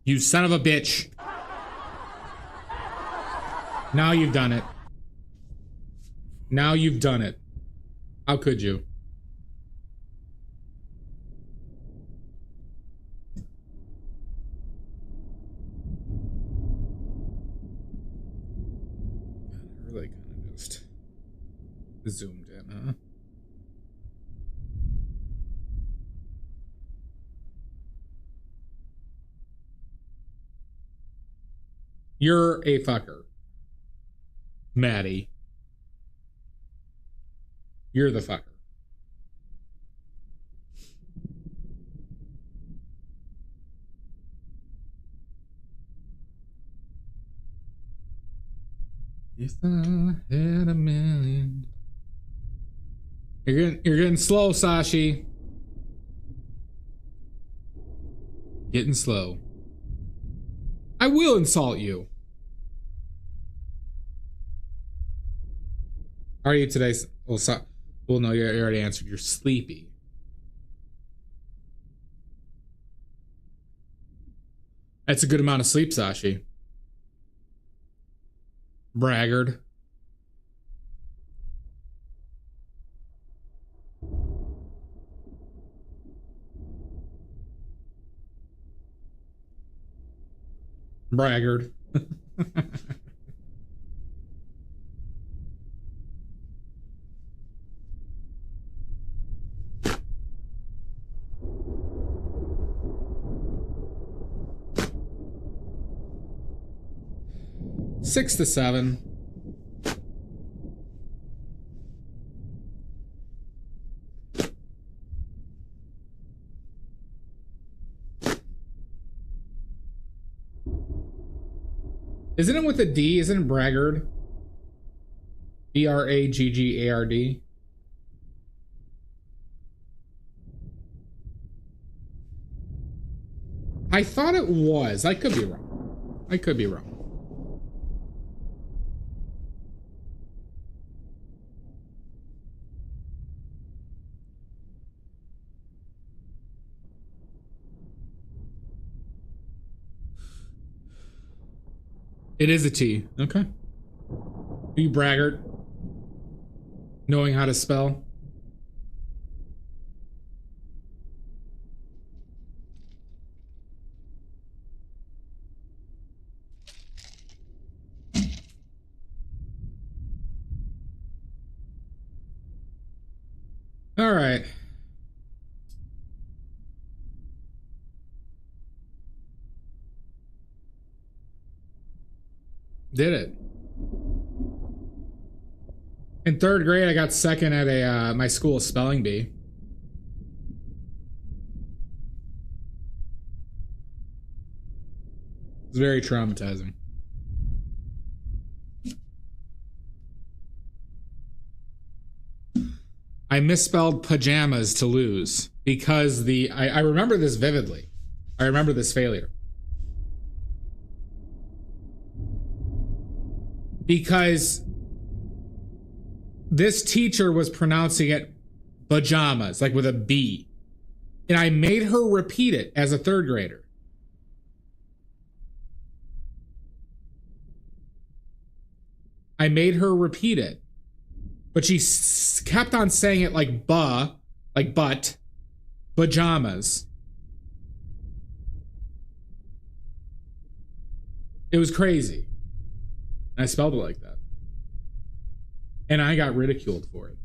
You son of a bitch. Now you've done it. Now you've done it. How could you? God, I really kind of just zoomed in, huh? You're a fucker. Maddie. You're the fucker. If I had a million. You're getting slow, Sashi. Getting slow. I will insult you. How are you today? Well, no, you already answered. You're sleepy. That's a good amount of sleep, Sashi. Braggart. Braggart. 6 to 7. Isn't it with a D? Isn't it Braggart? Braggard. I thought it was. I could be wrong. I could be wrong. It is a T. Okay. You braggart. Knowing how to spell. All right. Did it. In 3rd grade, I got second at a my school spelling bee. It's very traumatizing. I misspelled pajamas to lose because I remember this vividly. I remember this failure. Because this teacher was pronouncing it pajamas, like with a B. And I made her repeat it as a 3rd grader. I made her repeat it. But she kept on saying it like but, pajamas. It was crazy. I spelled it like that. And I got ridiculed for it.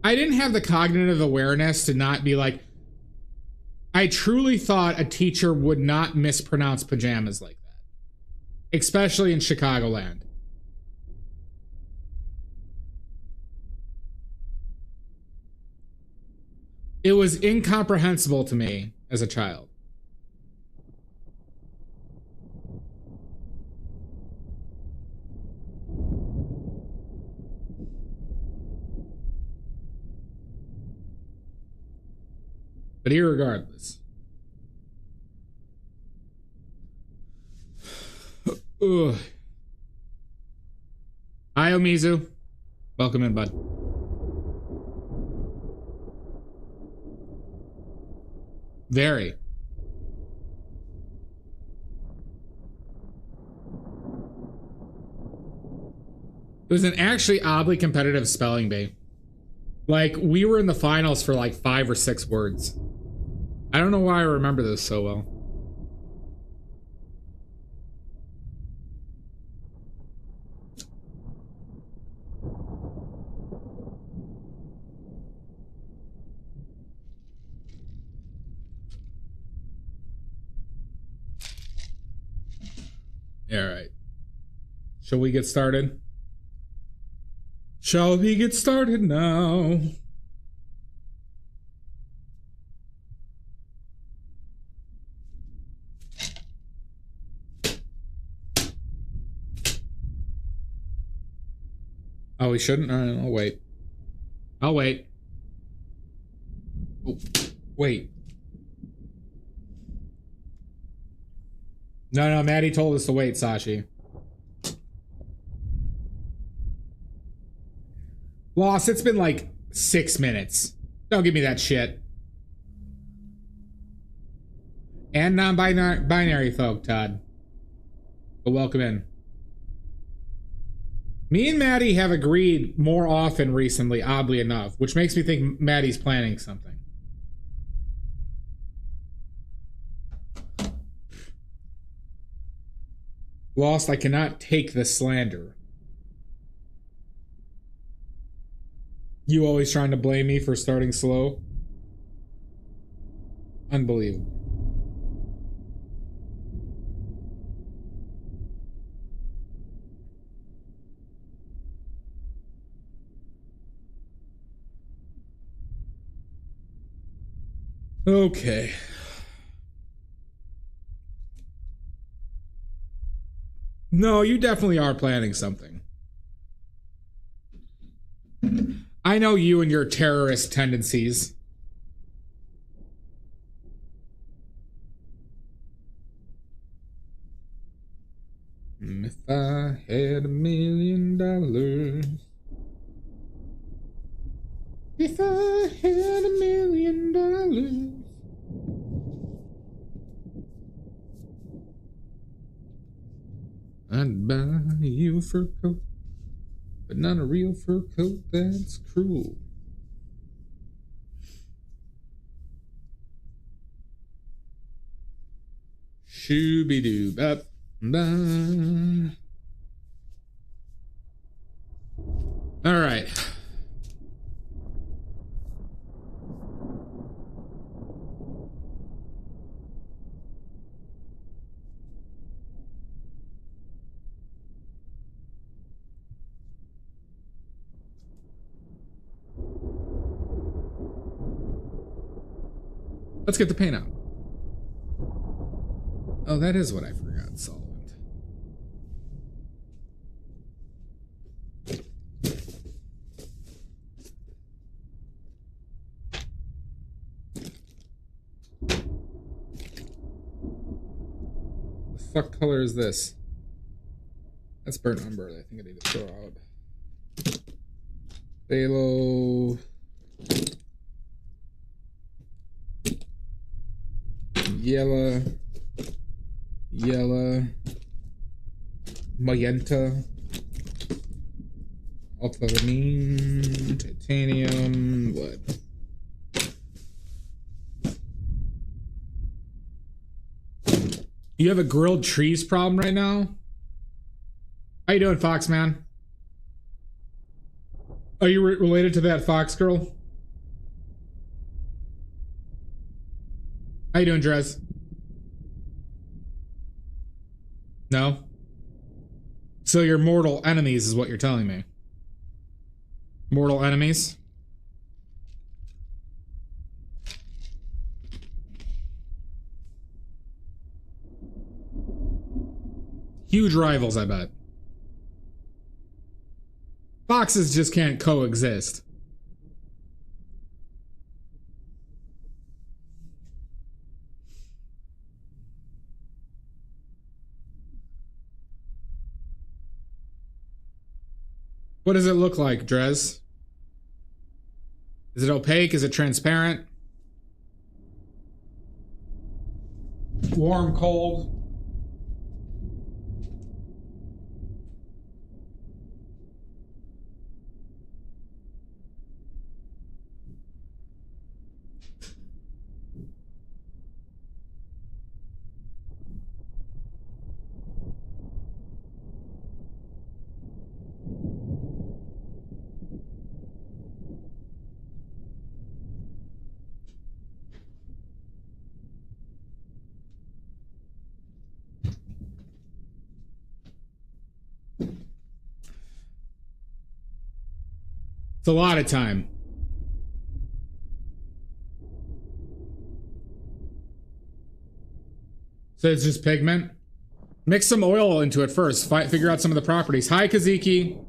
I didn't have the cognitive awareness to not be like, I truly thought a teacher would not mispronounce pajamas like that. Especially in Chicagoland. It was incomprehensible to me as a child. But irregardless. Ugh. Hi, Omizu. Welcome in, bud. Very. It was an actually oddly competitive spelling bee. Like, we were in the finals for like 5 or 6 words. I don't know why I remember this so well. All right. Shall we get started? Shall we get started now? Oh, we shouldn't? All right, I'll wait. I'll wait. Oh, wait. No, Maddie told us to wait, Sashi. Lost, it's been like 6 minutes. Don't give me that shit. And non-binary folk, Todd. But welcome in. Me and Maddie have agreed more often recently, oddly enough, which makes me think Maddie's planning something. Lost, I cannot take the slander. You always trying to blame me for starting slow? Unbelievable. Okay. No, you definitely are planning something. I know you and your terrorist tendencies. If I had $1 million. If I had $1 million. I'd buy you a fur coat, but not a real fur coat that's cruel. Shooby-doo, bop, bop. All right. Let's get the paint out. Oh, that is what I forgot. Solvent. The fuck color is this? That's burnt umber. I think I need to throw out. Phthalo. Yellow, magenta, ultramarine, titanium, what? You have a grilled trees problem right now? How you doing, Fox man? Are you related to that Fox girl? How you doing, Drez? No? So you're mortal enemies is what you're telling me. Mortal enemies? Huge rivals, I bet. Foxes just can't coexist. What does it look like, Drez? Is it opaque? Is it transparent? warm, cold. It's a lot of time. So it's just pigment. Mix some oil into it first. Figure out some of the properties. Hi, Kaziki.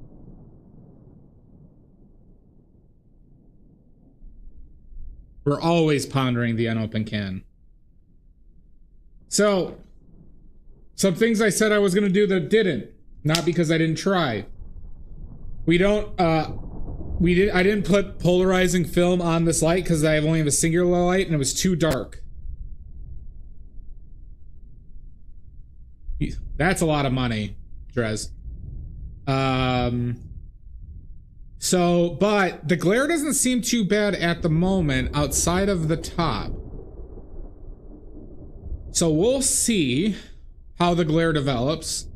We're always pondering the unopened can. So, some things I said I was going to do that didn't. Not because I didn't try. I didn't put polarizing film on this light because I only have a singular light and it was too dark. That's a lot of money, Drez. But the glare doesn't seem too bad at the moment outside of the top. So we'll see how the glare develops,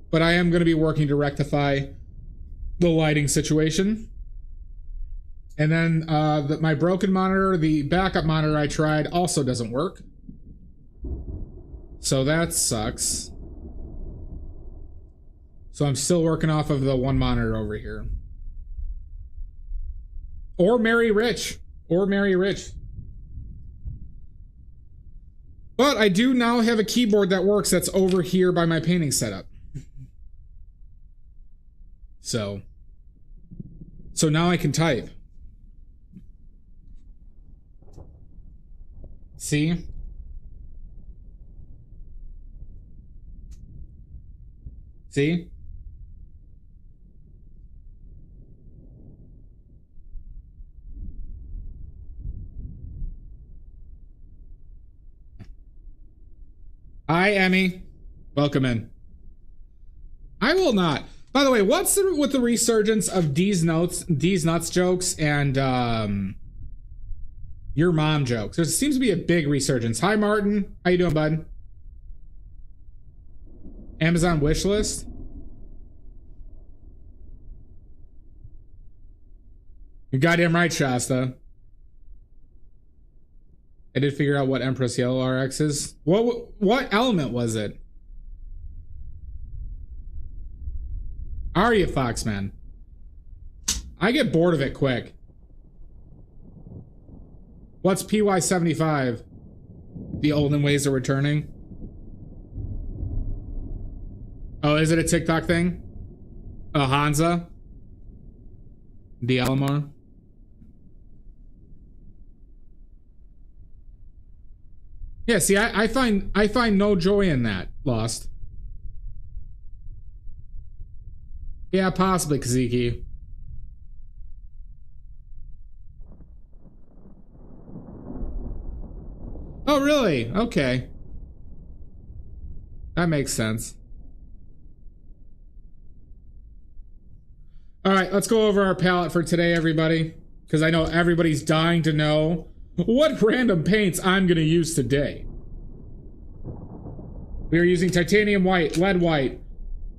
but I am going to be working to rectify the lighting situation. And then my broken monitor, the backup monitor I tried, also doesn't work. So that sucks. So I'm still working off of the one monitor over here. Or Mary Rich. Or Mary Rich. But I do now have a keyboard that works that's over here by my painting setup. So now I can type. See? See? Hi, Emmy. Welcome in. I will not. By the way, what's with the resurgence of D's nuts jokes and your mom jokes? There seems to be a big resurgence. Hi, Martin. How you doing, bud? Amazon wish list. You're goddamn right, Shasta. I did figure out what Empress Yellow RX is. What element was it? Are you, Foxman? I get bored of it quick. What's PY75? The olden ways are returning. Oh, is it a TikTok thing? Hansa? The Elmore? Yeah, see, I find no joy in that, Lost. Yeah, possibly, Kaziki. Oh, really? Okay. That makes sense. All right, let's go over our palette for today, everybody. Because I know everybody's dying to know what random paints I'm going to use today. We are using titanium white, lead white,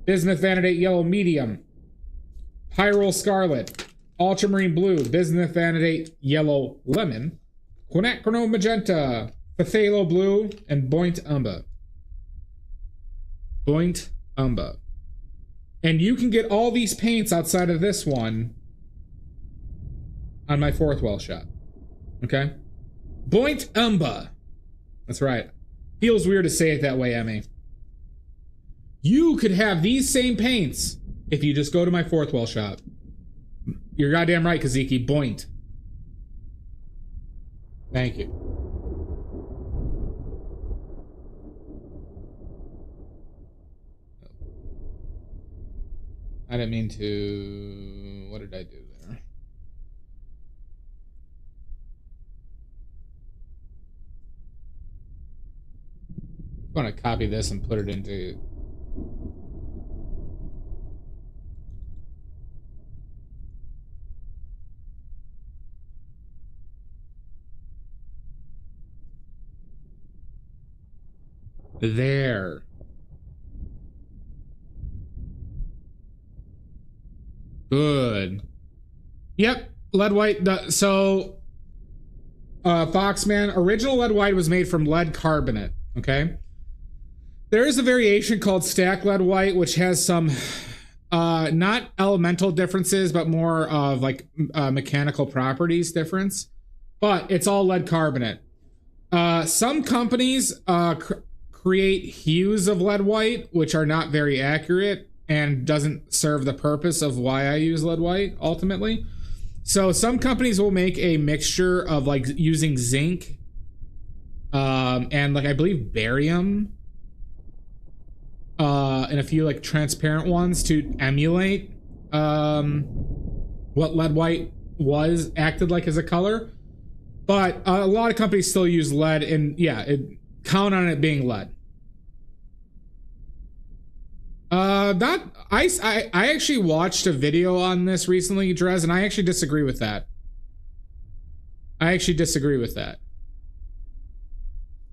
bismuth vanadate yellow medium, pyrrole scarlet, ultramarine blue, bismuth vanadate yellow lemon, quinacridone magenta, phthalo blue, and buoyant umber. Buoyant umber. And you can get all these paints outside of this one on my fourth wall shop. Okay? Buoyant umber. That's right. Feels weird to say it that way, Emmy. You could have these same paints if you just go to my fourth wall shop. You're goddamn right, Kaziki. Buoyant. Thank you. I didn't mean to... What did I do there? want to copy this and put it into... There. Good. Yep, lead white. So, Foxman, original lead white was made from lead carbonate, okay? There is a variation called stack lead white, which has some, not elemental differences, but more of like mechanical properties difference. But it's all lead carbonate. Some companies create hues of lead white, which are not very accurate and doesn't serve the purpose of why I use lead white ultimately. So some companies will make a mixture of like using zinc and like I believe barium and a few like transparent ones to emulate what lead white acted like as a color. But a lot of companies still use lead, and yeah, count on it being lead. I actually watched a video on this recently, Drez, and I actually disagree with that.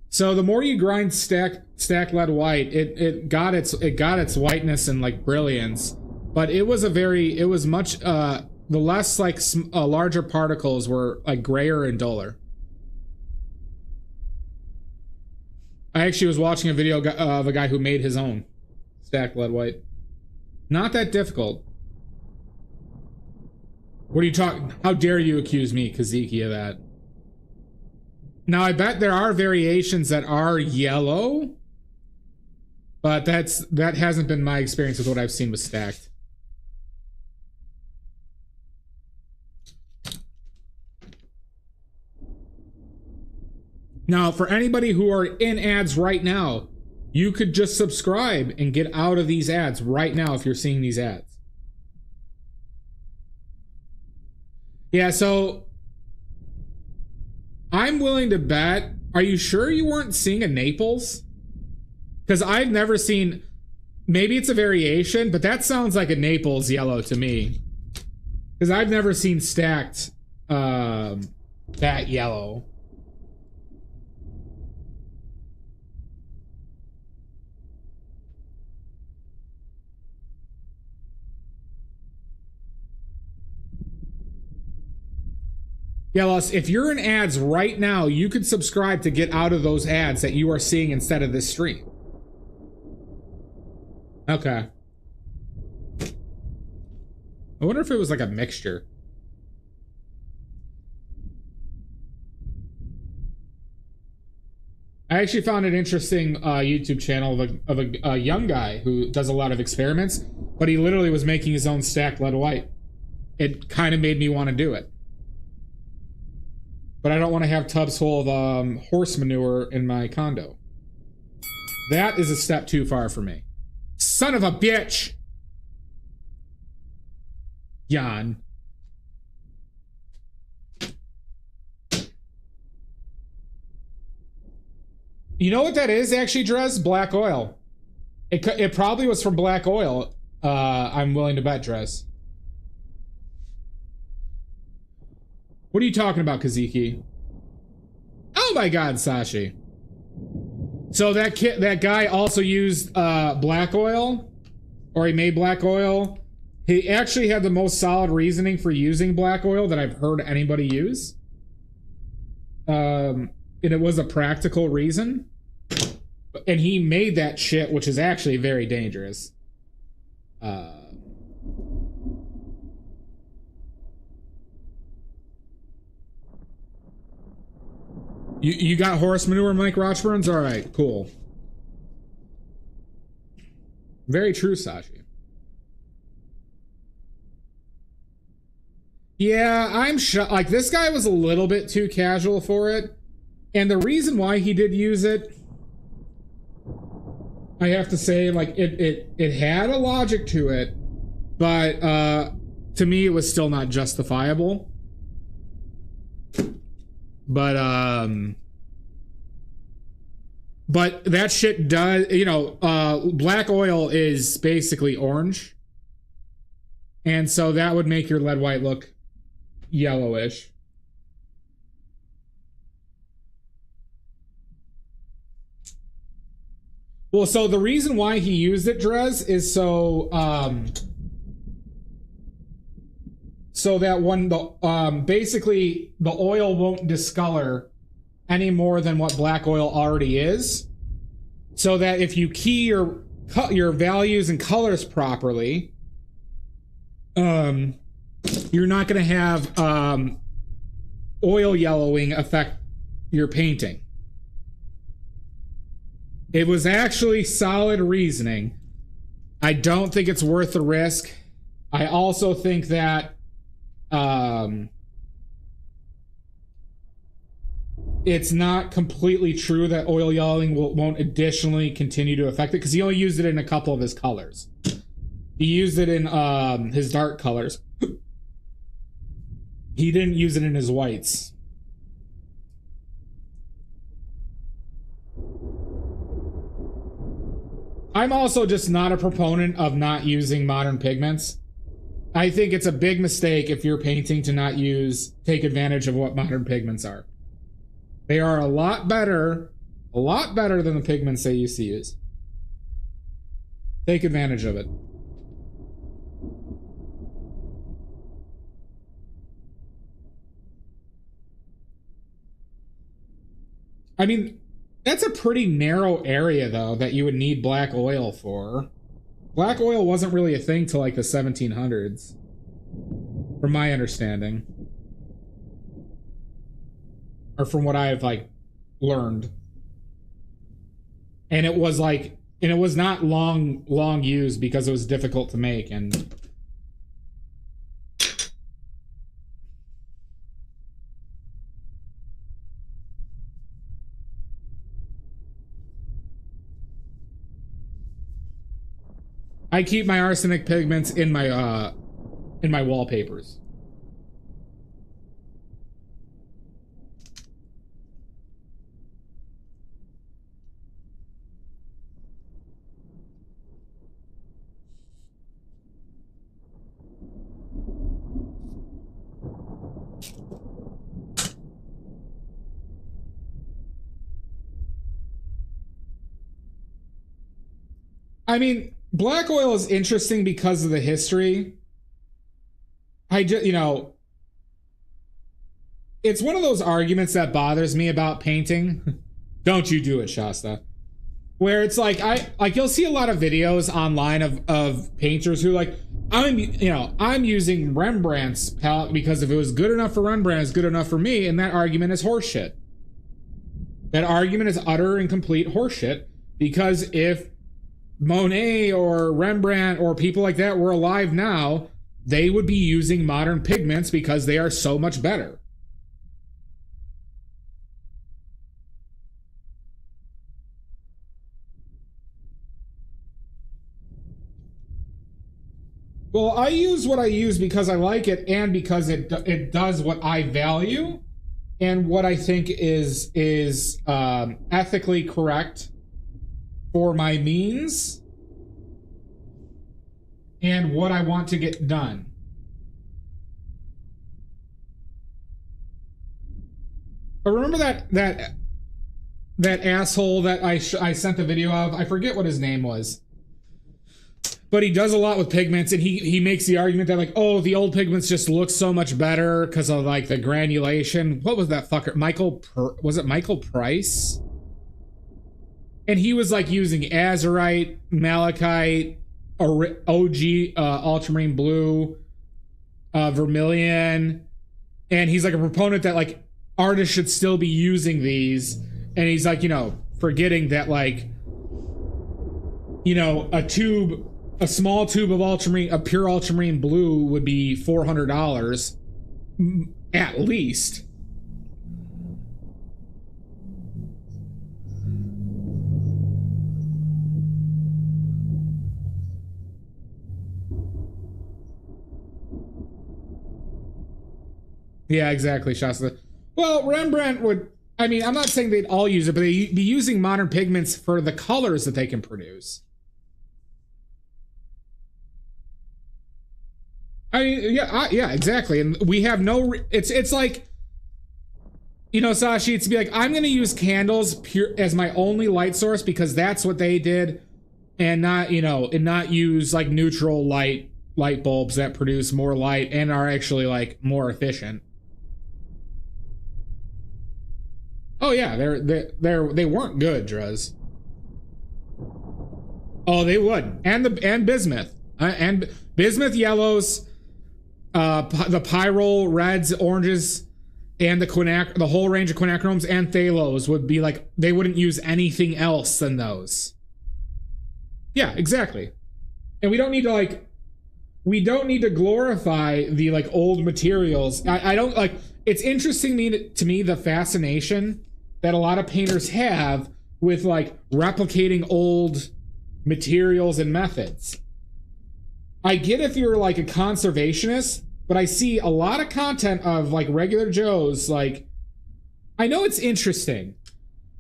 So the more you grind stack lead white, it got its whiteness and like brilliance, but it was much the less like larger particles were like grayer and duller. I actually was watching a video of a guy who made his own stacked lead white. Not that difficult. What are you talking? How dare you accuse me, Kaziki, of that? Now I bet there are variations that are yellow, but that hasn't been my experience with what I've seen with stacked. Now, for anybody who are in ads right now, you could just subscribe and get out of these ads right now if you're seeing these ads. Yeah, so I'm willing to bet. Are you sure you weren't seeing a Naples? Because I've never seen. Maybe it's a variation, but that sounds like a Naples yellow to me. Because I've never seen stacked that yellow. Yeah, if you're in ads right now, you could subscribe to get out of those ads that you are seeing instead of this stream. Okay. I wonder if it was like a mixture. I actually found an interesting YouTube channel of a young guy who does a lot of experiments, but he literally was making his own stacked lead white. It kind of made me want to do it. But I don't want to have tubs full of horse manure in my condo. That is a step too far for me. Son of a bitch! Jan. You know what that is actually, Drez? Black oil. It probably was from black oil. I'm willing to bet, Drez. What are you talking about, Kaziki? Oh my god, Sashi. So that guy also used black oil? Or he made black oil? He actually had the most solid reasoning for using black oil that I've heard anybody use. And it was a practical reason. And he made that shit, which is actually very dangerous. You got horse manure, Mike Rochburns? All right, cool. Very true, Sashi. Yeah, I'm like, this guy was a little bit too casual for it. And the reason why he did use it, I have to say, like, it had a logic to it, but to me, it was still not justifiable. But that shit does, you know, black oil is basically orange. And so that would make your lead white look yellowish. Well, so the reason why he used it, Drez, is so that when the basically the oil won't discolor any more than what black oil already is, so that if you key your values and colors properly, you're not going to have oil yellowing affect your painting. It was actually solid reasoning. I don't think it's worth the risk. I also think that it's not completely true that oil yellowing won't additionally continue to affect it, because he only used it in a couple of his colors. He used it in his dark colors. He didn't use it in his whites. I'm also just not a proponent of not using modern pigments. I think it's a big mistake if you're painting to not take advantage of what modern pigments are. They are a lot better than the pigments they used to use. Take advantage of it. I mean, that's a pretty narrow area, though, that you would need black oil for. Black oil wasn't really a thing till like the 1700s, from my understanding. Or from what I've like learned. And it was not long used because it was difficult to make, and I keep my arsenic pigments in my wallpapers. I mean, black oil is interesting because of the history. It's one of those arguments that bothers me about painting. Don't you do it, Shasta. Where it's like, you'll see a lot of videos online of painters who I'm using Rembrandt's palette because if it was good enough for Rembrandt, it's good enough for me, and that argument is horseshit. That argument is utter and complete horseshit, because if Monet or Rembrandt or people like that were alive now, they would be using modern pigments because they are so much better. Well, I use what I use because I like it, and because it does what I value and what I think is ethically correct for my means and what I want to get done. But remember that asshole that I sent the video of? I forget what his name was. But he does a lot with pigments, and he makes the argument that, like, oh, the old pigments just look so much better because of, like, the granulation. What was that fucker? Was it Michael Price? And he was, like, using azurite, malachite, OG ultramarine blue, vermilion. And he's, like, a proponent that, like, artists should still be using these. And he's, like, forgetting that, like, a small tube of pure ultramarine blue would be $400 at least. Yeah, exactly, Shasta. Well, Rembrandt would, I mean, I'm not saying they'd all use it, but they'd be using modern pigments for the colors that they can produce. I mean, yeah, exactly. And we have no, it's like, you know, Sashi, it's to be like, I'm going to use candles pure as my only light source because that's what they did, and not, you know, and not use like neutral light bulbs that produce more light and are actually like more efficient. Oh yeah, they weren't good, Drez. Oh, they would, and bismuth, and bismuth yellows, the pyrrole reds, oranges, and the whole range of quinacrines and phthalos would be like, they wouldn't use anything else than those. Yeah, exactly. And we don't need to glorify the like old materials. I don't like. It's interesting to me the fascination that a lot of painters have with like replicating old materials and methods. I get if you're like a conservationist, but I see a lot of content of like regular Joes. Like, I know it's interesting,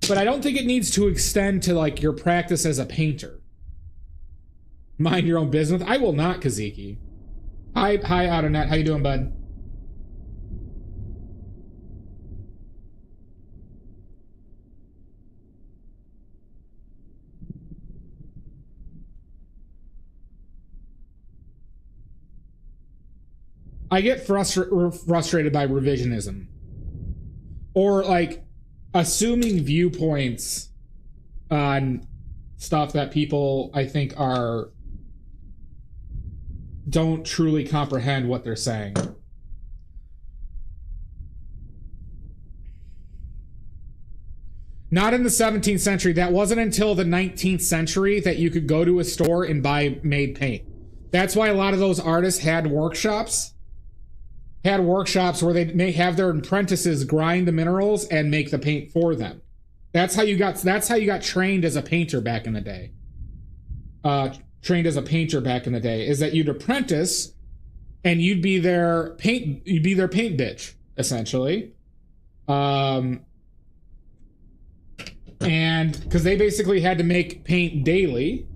but I don't think it needs to extend to like your practice as a painter. Mind your own business. I will not, Kaziki. Hi, Autonet. How you doing, bud? I get frustrated by revisionism, or like assuming viewpoints on stuff that people I think don't truly comprehend what they're saying. Not in the 17th century. That wasn't until the 19th century that you could go to a store and buy made paint. That's why a lot of those artists had workshops where they may have their apprentices grind the minerals and make the paint for them. That's how you got trained as a painter back in the day. Is that you'd apprentice and you'd be their paint bitch, essentially. And because they basically had to make paint daily.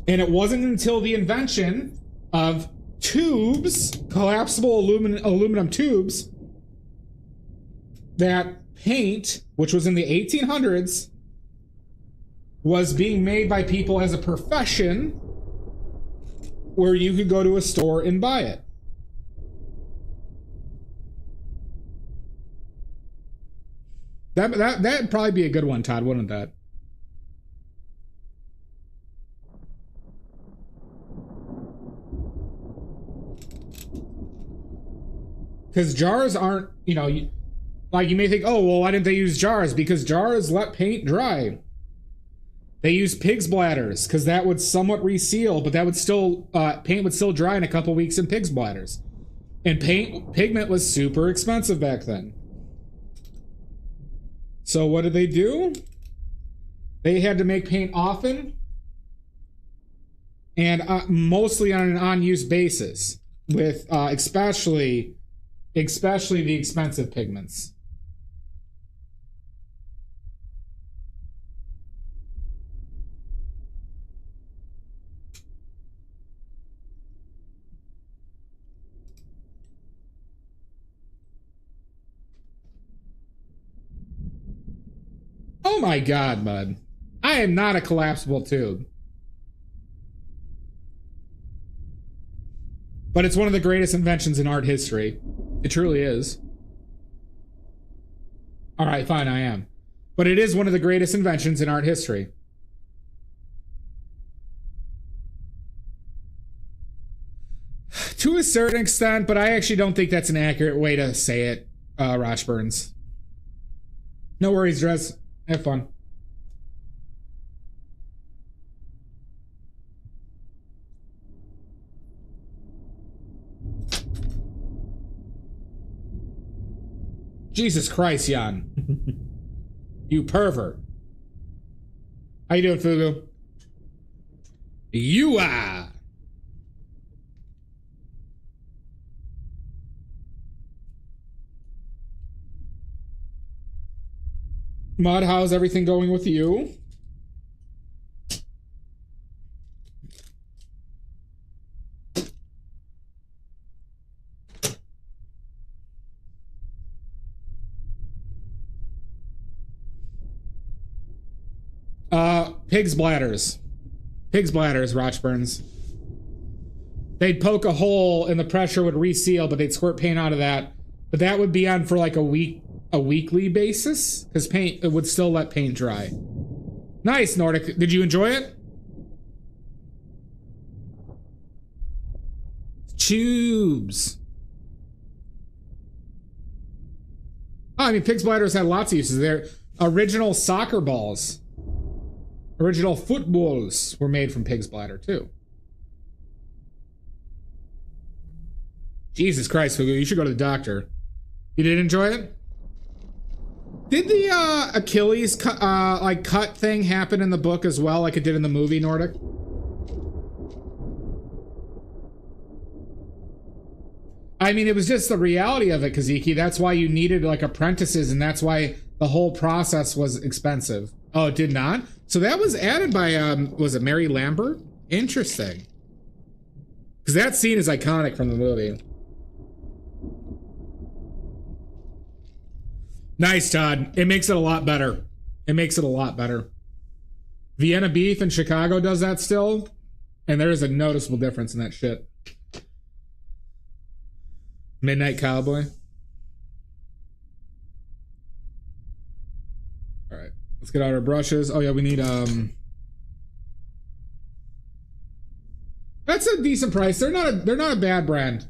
And it wasn't until the invention of tubes, collapsible aluminum tubes, that paint, which was in the 1800s, was being made by people as a profession where you could go to a store and buy it. That'd probably be a good one, Todd, wouldn't that? Because jars aren't, you know, like you may think, oh, well, why didn't they use jars? Because jars let paint dry. They use pig's bladders because that would somewhat reseal, but that would still, paint would still dry in a couple weeks in pig's bladders. And pigment was super expensive back then. So what did they do? They had to make paint often and mostly on an on-use basis, with especially the expensive pigments. Oh my god, bud. I am not a collapsible tube. But it's one of the greatest inventions in art history. It truly is. Alright, fine, I am. But it is one of the greatest inventions in art history. To a certain extent, but I actually don't think that's an accurate way to say it, Rochburns. No worries, Drez. Have fun. Jesus Christ, Jan. You pervert. How you doing, Fugu? You are. Mud, how's everything going with you? Pig's bladders. Pig's bladders, Rochburns. They'd poke a hole and the pressure would reseal, but they'd squirt paint out of that. But that would be on for like a weekly basis, because paint, it would still let paint dry. Nice, Nordic. Did you enjoy it? Tubes. Oh, I mean, pig's bladders had lots of uses. They're original soccer balls. Original footballs were made from pig's bladder, too. Jesus Christ, Fugu, you should go to the doctor. You did enjoy it? Did the Achilles cut thing happen in the book as well, like it did in the movie, Nordic? I mean, it was just the reality of it, Kaziki. That's why you needed like apprentices, and that's why the whole process was expensive. Oh, it did not? So that was added by, was it Mary Lambert? Interesting. Because that scene is iconic from the movie. Nice, Todd. It makes it a lot better. It makes it a lot better. Vienna Beef in Chicago does that still, and there is a noticeable difference in that shit. Midnight Cowboy. All right, let's get out our brushes. Oh yeah, we need That's a decent price. They're not a bad brand.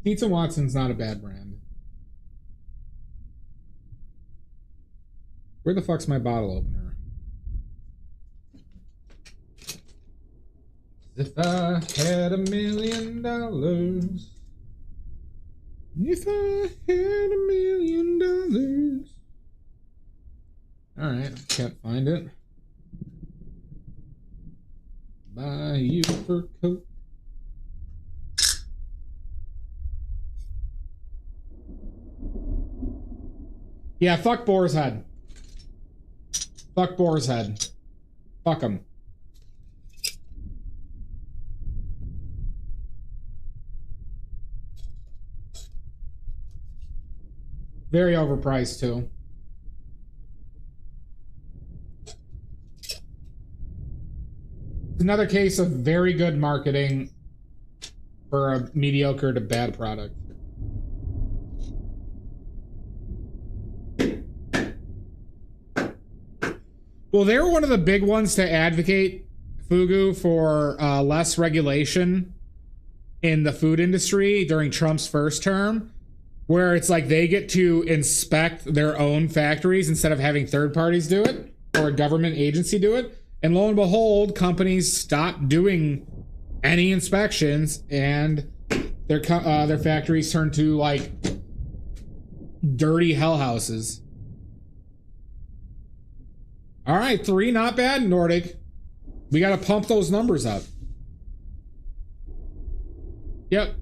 Dietz and Watson's not a bad brand. Where the fuck's my bottle opener? If I had $1 million. If I had $1 million. Alright, can't find it. Buy you a fur coat. Yeah, fuck Boar's Head. Fuck Boar's Head. Fuck him. Very overpriced, too. It's another case of very good marketing for a mediocre to bad product. Well, they were one of the big ones to advocate, Fugu, for less regulation in the food industry during Trump's first term, where it's like they get to inspect their own factories instead of having third parties do it or a government agency do it. And lo and behold, companies stopped doing any inspections, and their factories turned to like dirty hell houses. All right, 3, not bad, Nordic. We got to pump those numbers up. Yep.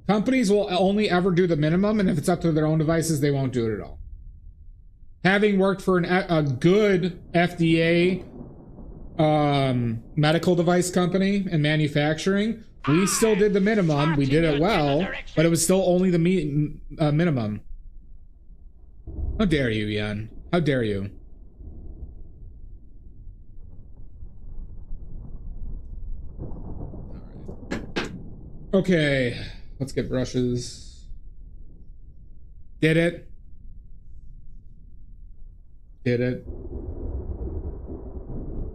Companies will only ever do the minimum, and if it's up to their own devices, they won't do it at all. Having worked for a good FDA medical device company and manufacturing, we still did the minimum. We did it well, but it was still only the minimum. How dare you, Ian? How dare you? All right. Okay. Let's get brushes. Did it? Did it?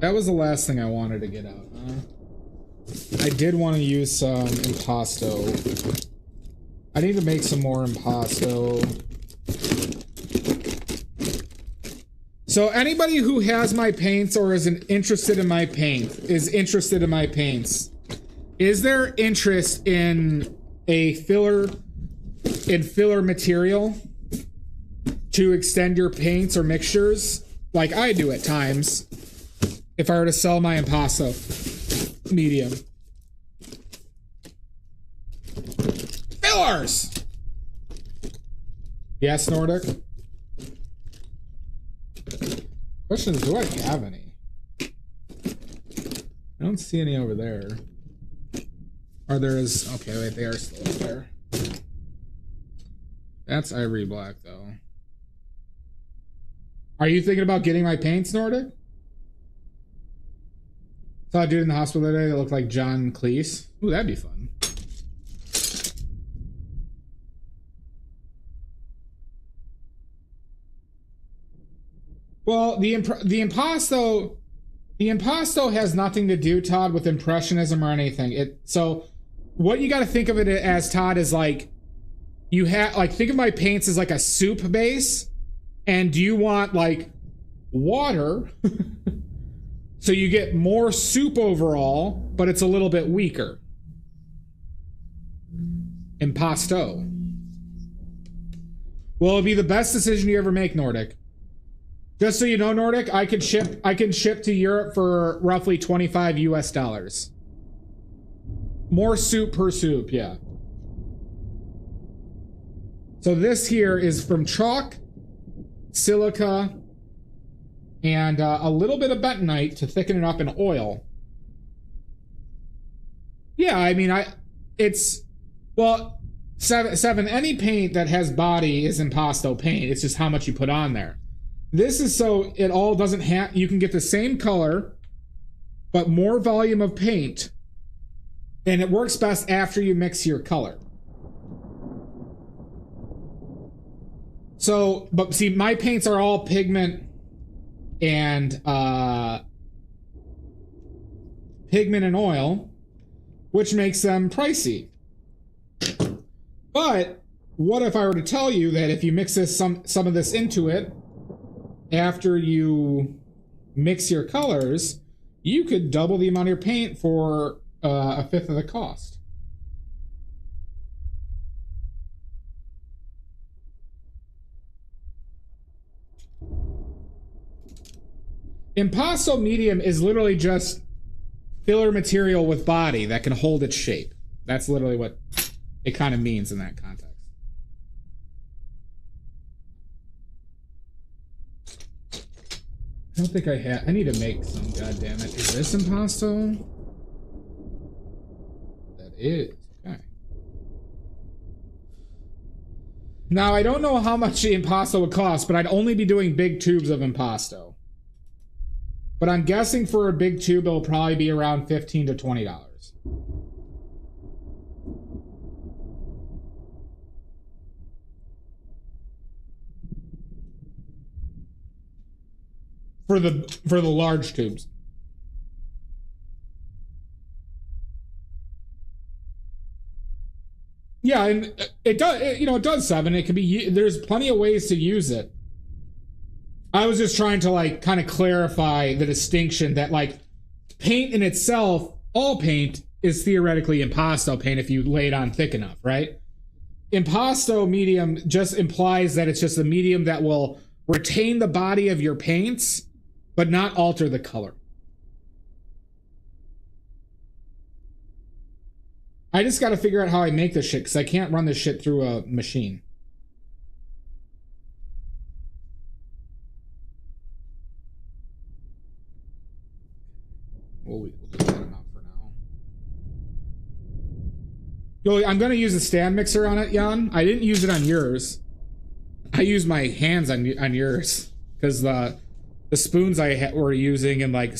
That was the last thing I wanted to get out, huh? I did want to use some impasto. I need to make some more impasto. So anybody who has my paints or is interested in my paints, is there interest in a filler material to extend your paints or mixtures, like I do at times, if I were to sell my impasto medium? Fillers! Yes, Nordic. Question is, do I have any? I don't see any over there. Or there is. Okay, wait, they are still up there. That's ivory black, though. Are you thinking about getting my paints, Nordic? Saw a dude in the hospital today that looked like John Cleese. Ooh, that'd be fun. Well, the impasto has nothing to do, Todd, with impressionism or anything. So what you got to think of it as, Todd, is like you have think of my paints as like a soup base, and do you want like water? So you get more soup overall, but it's a little bit weaker. Impasto. Well, it'll be the best decision you ever make, Nordic. Just so you know, Nordic, I can ship to Europe for roughly $25 US. More soup per soup, yeah. So this here is from chalk, silica, and a little bit of bentonite to thicken it up in oil. Yeah, I mean, well, seven, any paint that has body is impasto paint. It's just how much you put on there. This is so it all doesn't have, you can get the same color, but more volume of paint, and it works best after you mix your color. So, but see, my paints are all pigment and oil, which makes them pricey. But what if I were to tell you that if you mix this some of this into it after you mix your colors, you could double the amount of your paint for a fifth of the cost. Impasto medium is literally just filler material with body that can hold its shape. That's literally what it kind of means in that context. I don't think I have. I need to make some. God damn it! Is this impasto? That is. Okay. Now I don't know how much the impasto would cost, but I'd only be doing big tubes of impasto. But I'm guessing for a big tube, it'll probably be around $15 to $20. For the large tubes. Yeah, and it does. It does 7. It can be. There's plenty of ways to use it. I was just trying to like kind of clarify the distinction that like paint in itself, all paint is theoretically impasto paint if you lay it on thick enough, right? Impasto medium just implies that it's just a medium that will retain the body of your paints, but not alter the color. I just got to figure out how I make this shit because I can't run this shit through a machine. We'll just let them out for now. Yo, I'm going to use a stand mixer on it, Jan. I didn't use it on yours. I used my hands on yours because the spoons I were using and like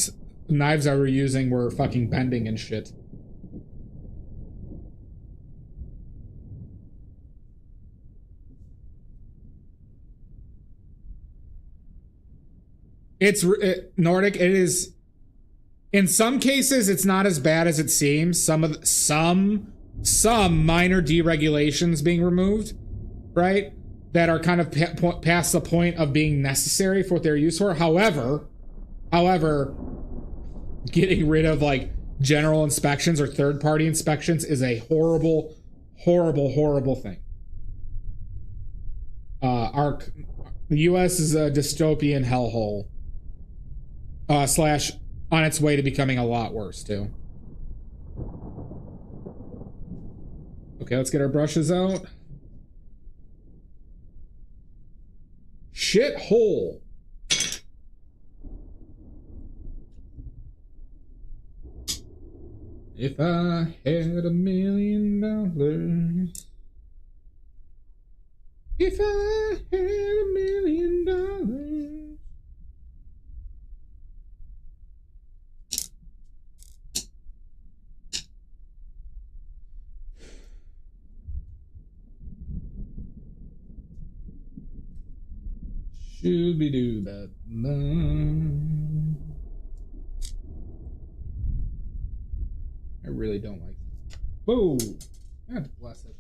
knives I were using were fucking bending and shit. Nordic. It is. In some cases, it's not as bad as it seems. Some minor deregulations being removed, right? That are kind of past the point of being necessary for what they're used for. However, getting rid of like general inspections or third-party inspections is a horrible, horrible, horrible thing. The U.S. is a dystopian hellhole. / on its way to becoming a lot worse, too. Okay, let's get our brushes out. Shithole. If I had $1,000,000. If I had $1,000,000. Shooby-doo that. I really don't like it. Whoa! God bless it.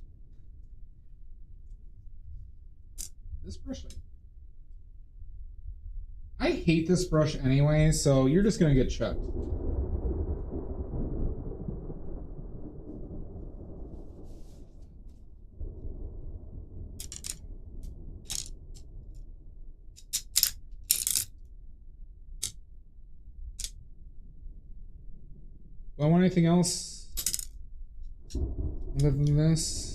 This brush. I hate this brush anyway, so you're just gonna get chucked. Do I want anything else other than this?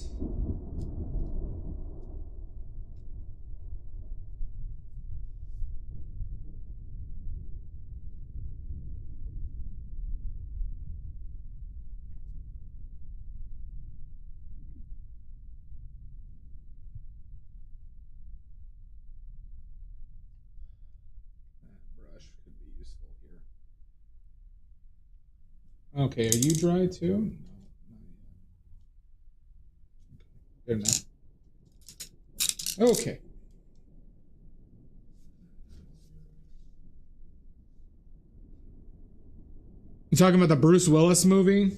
That brush could be useful here. Okay, are you dry too? No, not yet. Good enough. Okay. You talking about the Bruce Willis movie?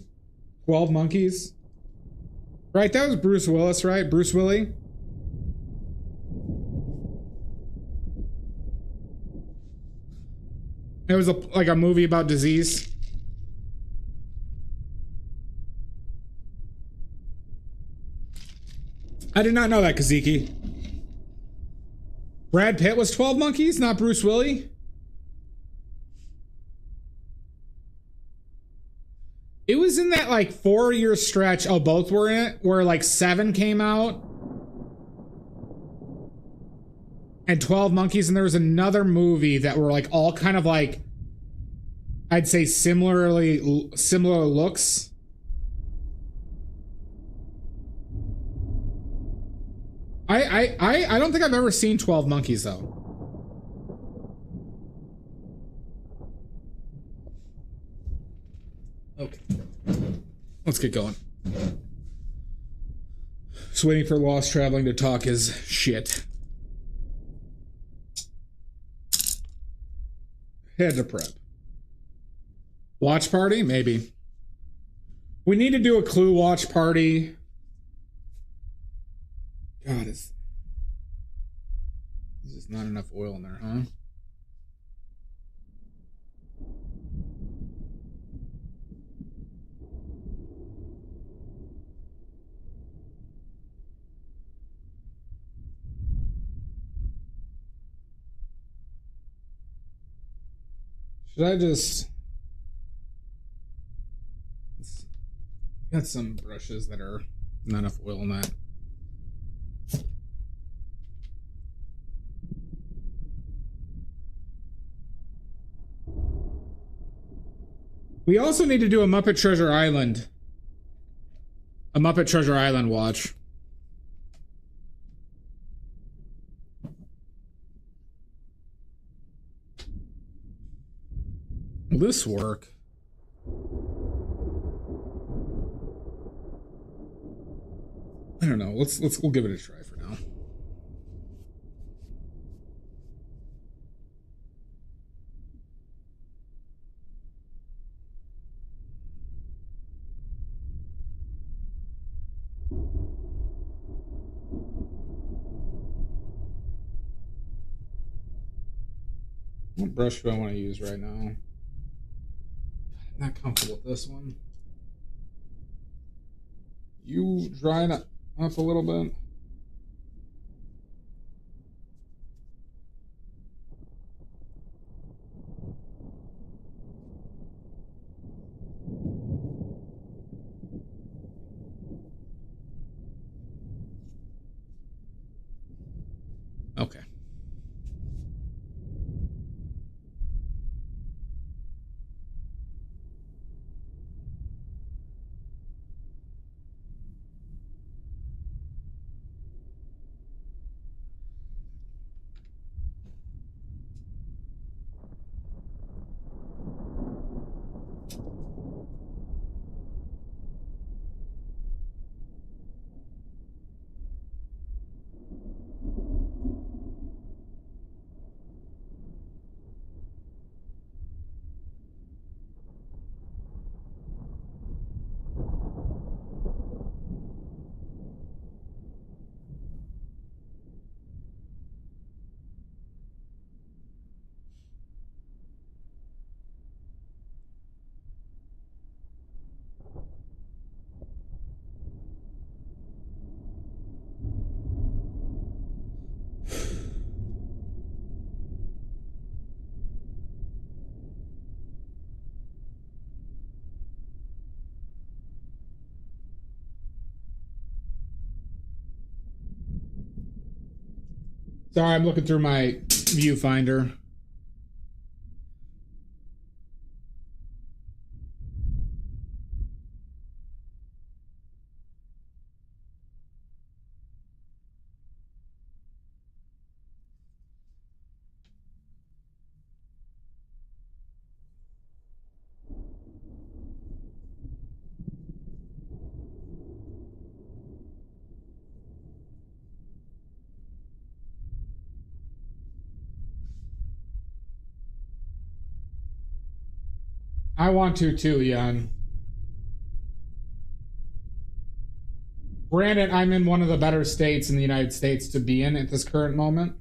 12 Monkeys? Right, that was Bruce Willis, right? Bruce Willie? It was like a movie about disease. I did not know that, Kaziki. Brad Pitt was 12 Monkeys, not Bruce Willie? It was in that like 4-year stretch. Oh, both were in it, where like 7 came out and 12 Monkeys, and there was another movie that were like all kind of like, I'd say similar looks. I don't think I've ever seen 12 Monkeys though. Okay. Let's get going. Just waiting for Lost Traveling to talk his shit. Had to prep. Watch party? Maybe. We need to do a Clue watch party. God, there's just not enough oil in there, huh? Should I just... Got some brushes that are not enough oil in that. We also need to do a Muppet Treasure Island. A Muppet Treasure Island watch. Will this work? I don't know. We'll give it a try for now. What brush do I want to use right now? I'm not comfortable with this one. You dry it up a little bit. Okay. Sorry, I'm looking through my viewfinder. I want to too, Jan. Granted, I'm in one of the better states in the United States to be in at this current moment.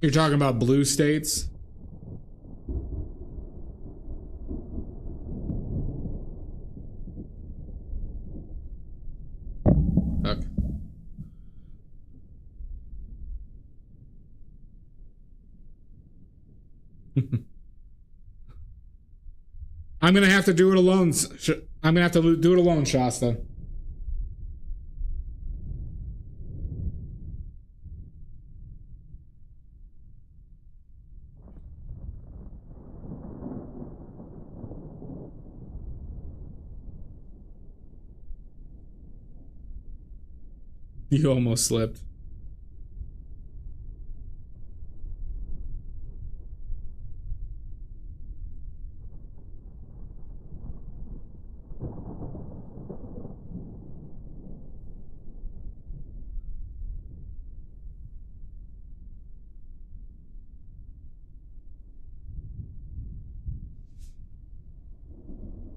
You're talking about blue states? Okay. I'm gonna have to do it alone. I'm gonna have to do it alone, Shasta. You almost slipped.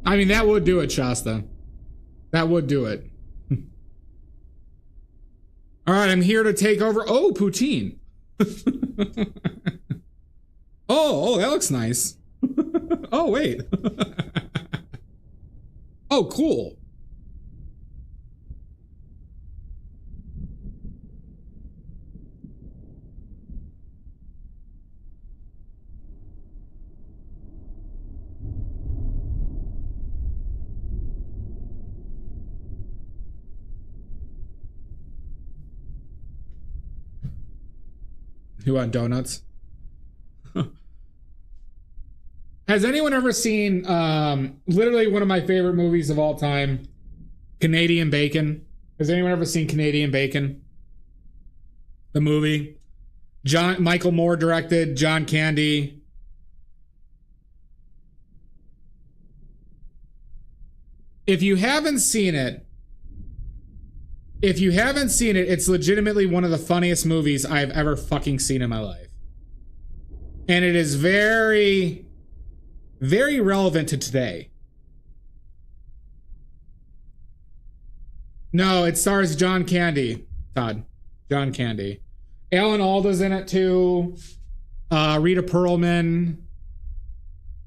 I mean, that would do it, Shasta. That would do it. All right, I'm here to take over. Oh, poutine. Oh, that looks nice. Oh, wait. Oh, cool. You want donuts? Has anyone ever seen literally one of my favorite movies of all time, Canadian Bacon? Has anyone ever seen Canadian Bacon? The movie? Michael Moore directed, John Candy. If you haven't seen it, it's legitimately one of the funniest movies I've ever fucking seen in my life. And it is very, very relevant to today. No, it stars John Candy, Todd. John Candy. Alan Alda's in it too. Rita Perlman.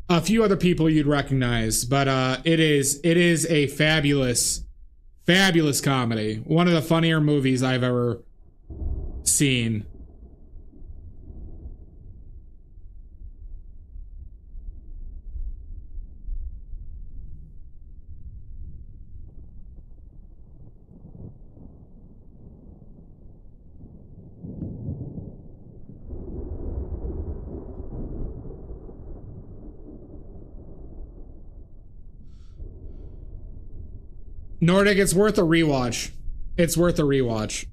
A few other people you'd recognize, but it is a fabulous comedy. One of the funnier movies I've ever scene. Nordic, it's worth a rewatch. It's worth a rewatch.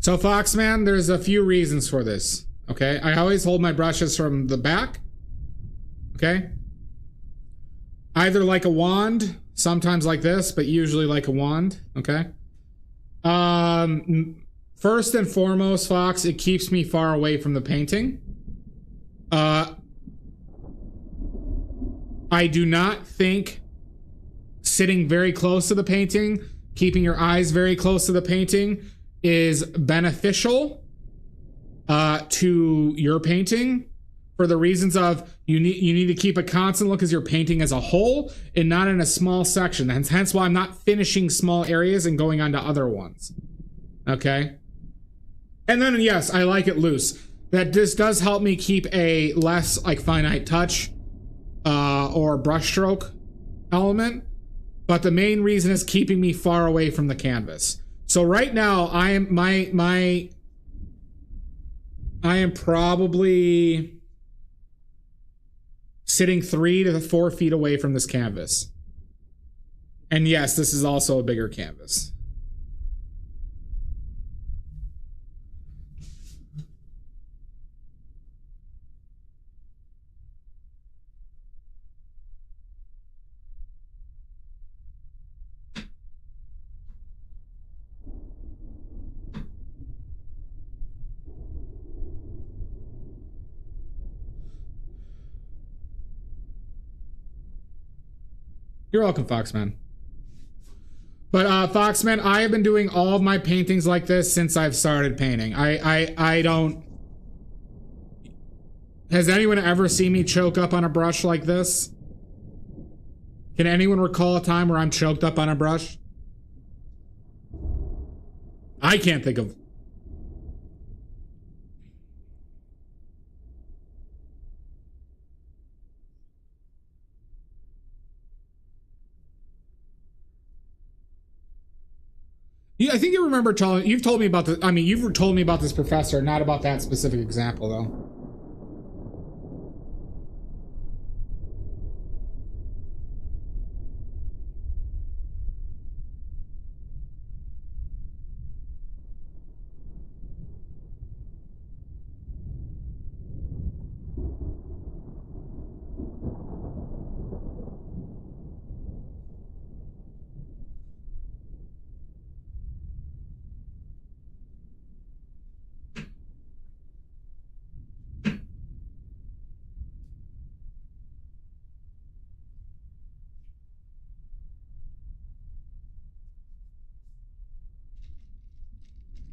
So Foxman, there's a few reasons for this. Okay, I always hold my brushes from the back. Okay, either like a wand, sometimes like this, but usually like a wand. Okay. First and foremost, Fox, it keeps me far away from the painting. I do not think sitting very close to the painting, keeping your eyes very close to the painting, is beneficial to your painting, for the reasons of you need to keep a constant look as you're painting as a whole and not in a small section. Hence why I'm not finishing small areas and going on to other ones. Okay. And then yes, I like it loose. That this does help me keep a less like finite touch or brushstroke element. But the main reason is keeping me far away from the canvas. So right now I am probably sitting 3 to 4 feet away from this canvas. And yes, this is also a bigger canvas. You're welcome, Foxman. But Foxman, I have been doing all of my paintings like this since I've started painting. I don't... Has anyone ever seen me choke up on a brush like this? Can anyone recall a time where I'm choked up on a brush? I can't think of... Yeah, I think you remember telling... You've told me about the... I mean, you've told me about this professor, not about that specific example, though.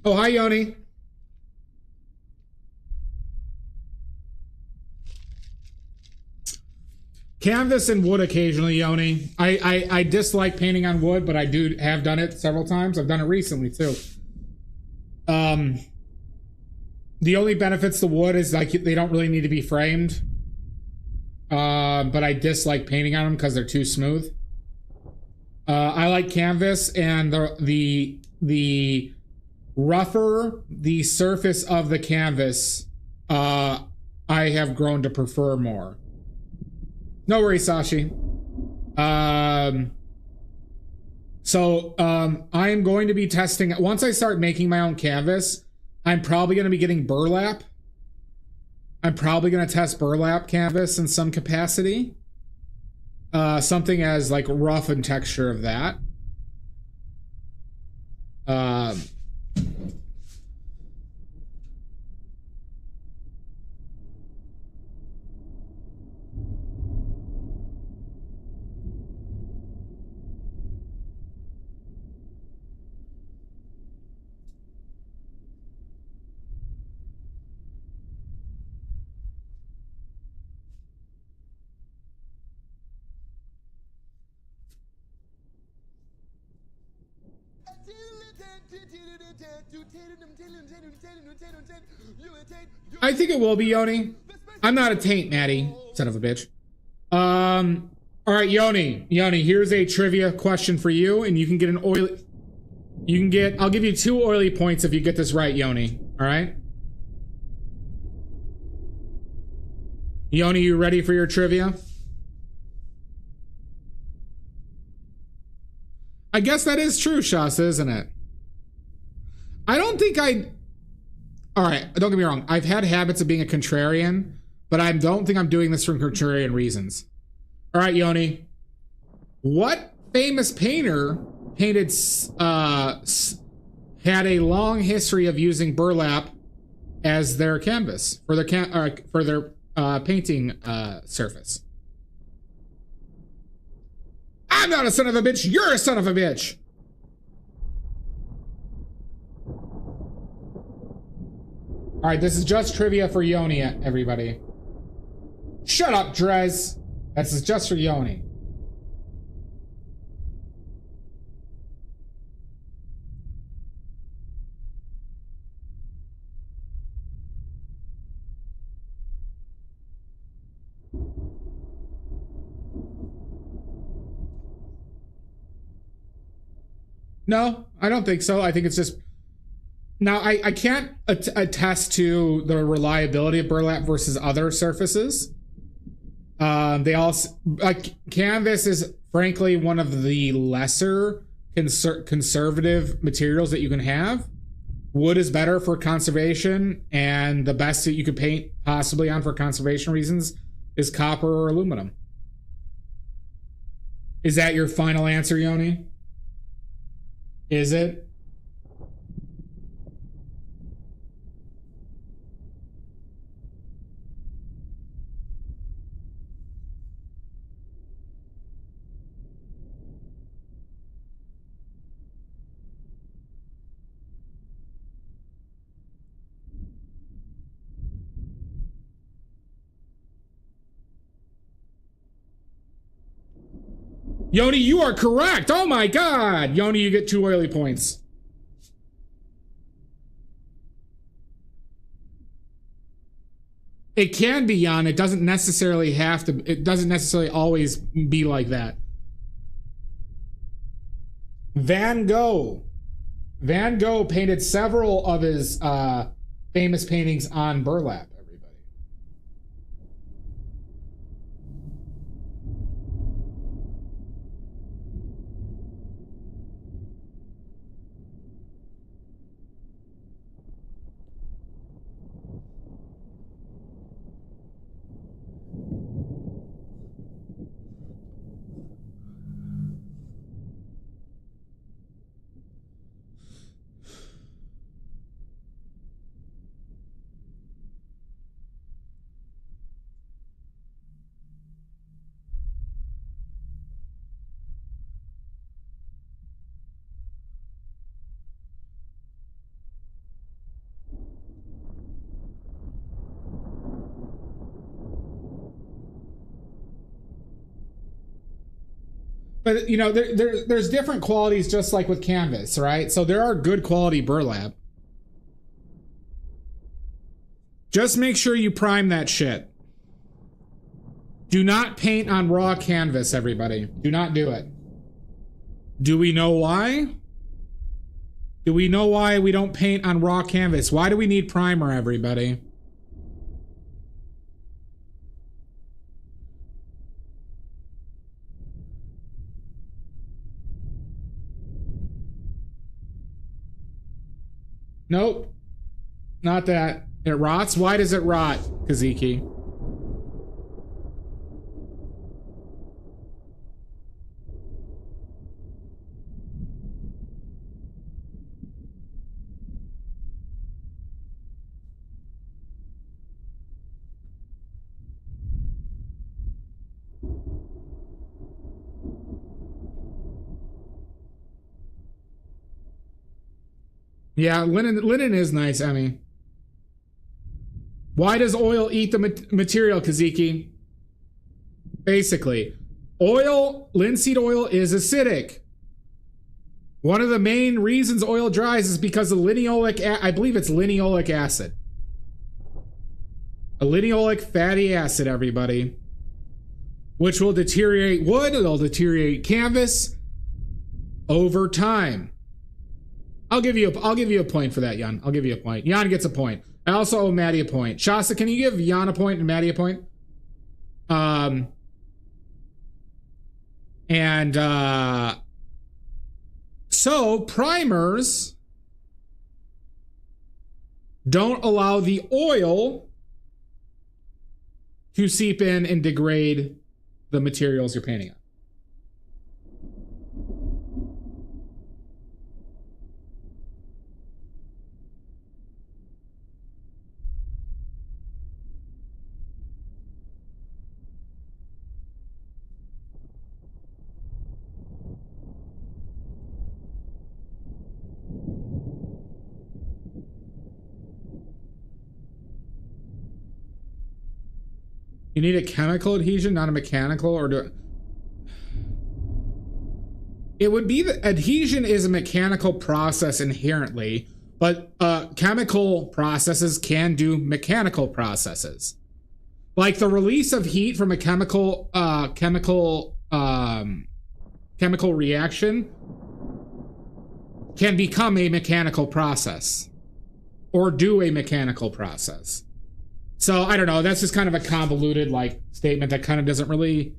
Oh, hi, Yoni. Canvas and wood occasionally, Yoni. I dislike painting on wood, but I have done it several times. I've done it recently, too. The only benefits to wood is like they don't really need to be framed. But I dislike painting on them because they're too smooth. I like canvas, and the rougher the surface of the canvas, I have grown to prefer more. No worries, Sashi. So I am going to be testing, once I start making my own canvas, I'm probably going to be getting burlap. I'm probably going to test burlap canvas in some capacity. Something as like rough and texture of that. I think it will be, Yoni. I'm not a taint, Maddie. Son of a bitch. All right, Yoni. Yoni, here's a trivia question for you, and you can get an oily... You can get... I'll give you 2 oily points if you get this right, Yoni. All right? Yoni, you ready for your trivia? I guess that is true, Shasta, isn't it? I don't think all right, don't get me wrong. I've had habits of being a contrarian, but I don't think I'm doing this for contrarian reasons. All right, Yoni. What famous painter painted had a long history of using burlap as their canvas for their painting surface? I'm not a son of a bitch. You're a son of a bitch. All right, this is just trivia for Yoni, everybody. Shut up, Drez. This is just for Yoni. No, I don't think so. I think it's just... Now, I can't attest to the reliability of burlap versus other surfaces. They also... canvas is, frankly, one of the lesser conservative materials that you can have. Wood is better for conservation, and the best that you could paint possibly on for conservation reasons is copper or aluminum. Is that your final answer, Yoni? Is it? Yoni, you are correct. Oh my God. Yoni, you get 2 oily points. It can be, Jan. It doesn't necessarily have to. It doesn't necessarily always be like that. Van Gogh. Van Gogh painted several of his famous paintings on burlap. But, you know, there's different qualities just like with canvas, right? So there are good quality burlap. Just make sure you prime that shit. Do not paint on raw canvas, everybody. Do not do it. Do we know why? Do we know why we don't paint on raw canvas? Why do we need primer, everybody? Nope. Not that. It rots? Why does it rot, Kaziki? Yeah, linen is nice, Emmy. Why does oil eat the material, Kaziki? Basically, linseed oil is acidic. One of the main reasons oil dries is because of I believe it's linoleic acid. A linoleic fatty acid, everybody. Which will deteriorate wood, it'll deteriorate canvas over time. I'll give you a point for that, Jan. I'll give you a point. Jan gets a point. I also owe Maddie a point. Shasta, can you give Jan a point and Maddie a point? So primers don't allow the oil to seep in and degrade the materials you're painting on. You need a chemical adhesion, not a mechanical, or do it would be the adhesion is a mechanical process inherently, but chemical processes can do mechanical processes. Like the release of heat from a chemical reaction can become a mechanical process or do a mechanical process. So I don't know, that's just kind of a convoluted like statement that kind of doesn't really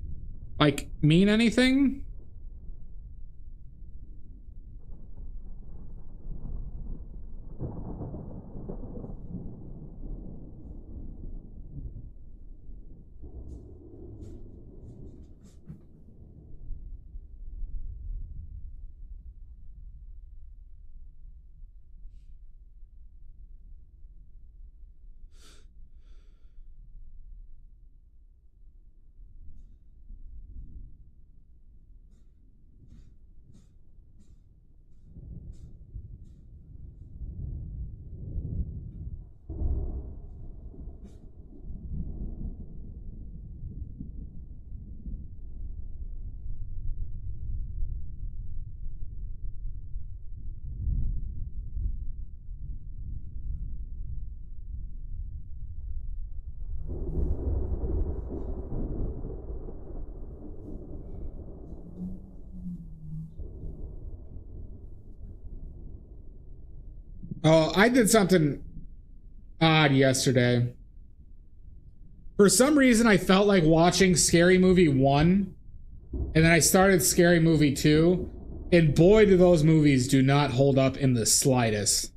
like mean anything. Oh, I did something odd yesterday. For some reason, I felt like watching Scary Movie 1, and then I started Scary Movie 2, and boy, do those movies do not hold up in the slightest.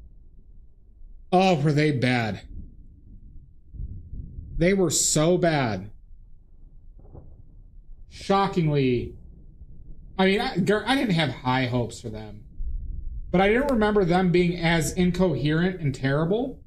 Oh, were they bad. They were so bad. Shockingly. I mean, I didn't have high hopes for them. But I didn't remember them being as incoherent and terrible.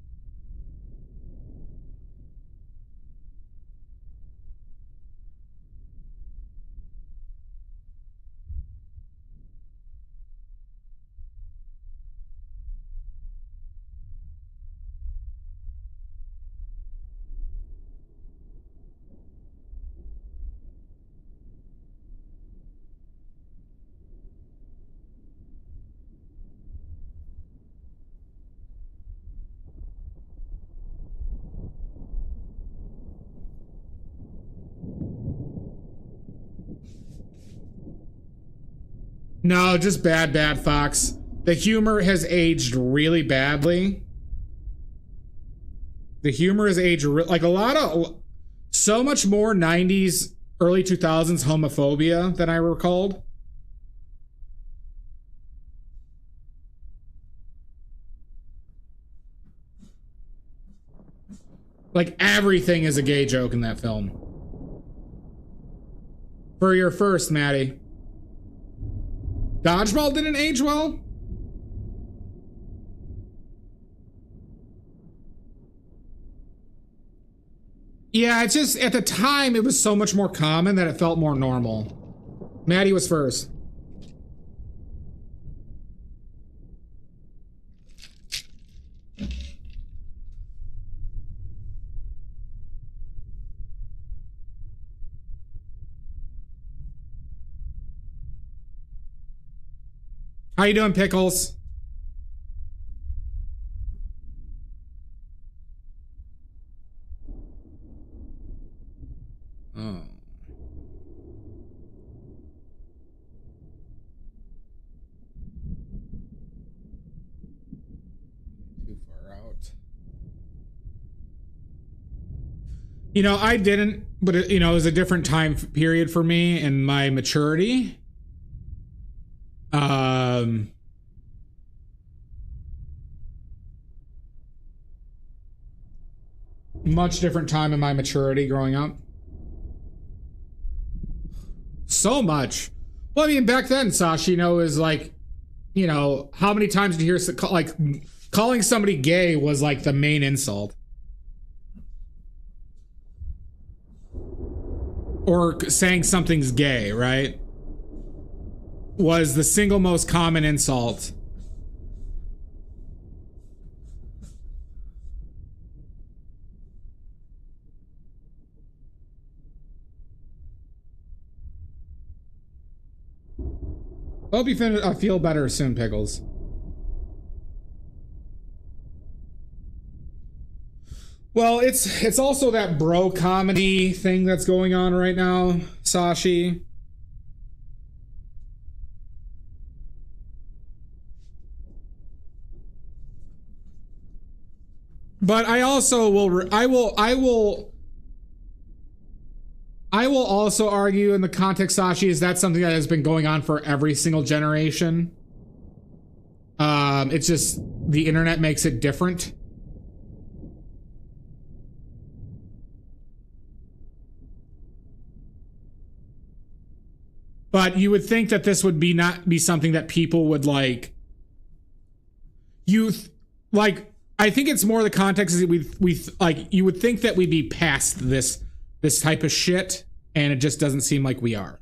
No, just bad, Fox. The humor has aged really badly. The humor has aged like so much more 90s, early 2000s homophobia than I recalled. Like everything is a gay joke in that film. For your first, Maddie. Dodgeball didn't age well? Yeah, it's just at the time it was so much more common that it felt more normal. Maddie was first. How you doing, Pickles? Oh. Too far out. You know, I didn't, but it, you know, it was a different time period for me and my maturity. Much different time in my maturity growing up. So much. Well, I mean, back then, Sasha, you know, is like, you know, how many times did you hear, like, calling somebody gay was like the main insult. Or saying something's gay, right? Was the single most common insult. Hope you feel better soon, Pickles. Well, it's also that bro comedy thing that's going on right now, Sashi. But I also I will also argue in the context, Sashi, is that something that has been going on for every single generation. It's just the internet makes it different. But you would think that this would not be something that people would like. I think it's more the context is we like you would think that we'd be past this type of shit, and it just doesn't seem like we are.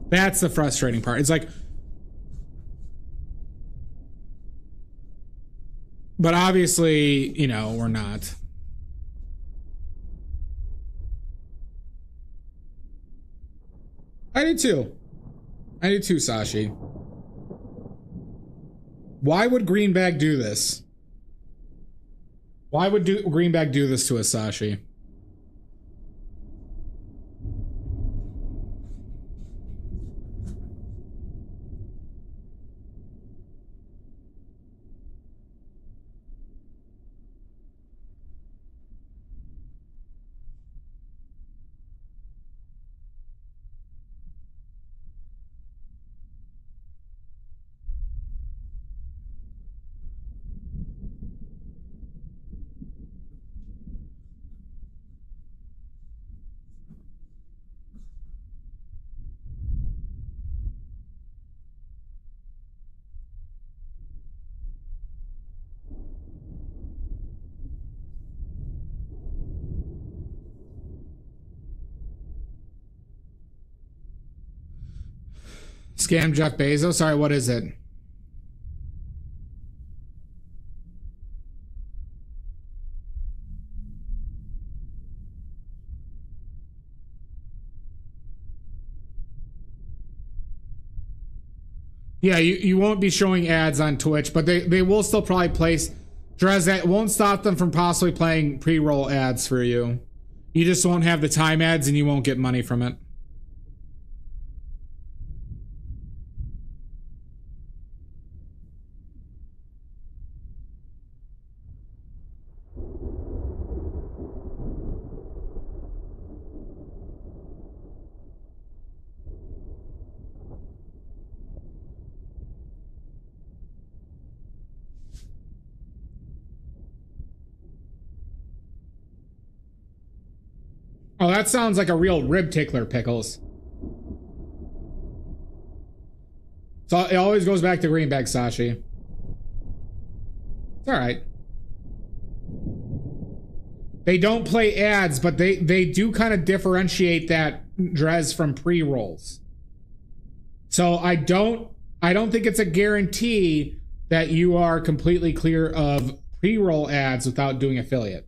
That's the frustrating part. It's like, but obviously, you know, we're not. I did too, Sashi. Why would Greenback do this? Why would Greenback do this to us, Sashi? Scam Jeff Bezos? Sorry, what is it? Yeah, you won't be showing ads on Twitch, but they will still probably place. Drez, that won't stop them from possibly playing pre-roll ads for you. You just won't have the time ads and you won't get money from it. Oh, that sounds like a real rib tickler, Pickles. So it always goes back to Greenback, Sashi. It's alright. They don't play ads, but they do kind of differentiate that Drez from pre-rolls. So I don't think it's a guarantee that you are completely clear of pre-roll ads without doing affiliate.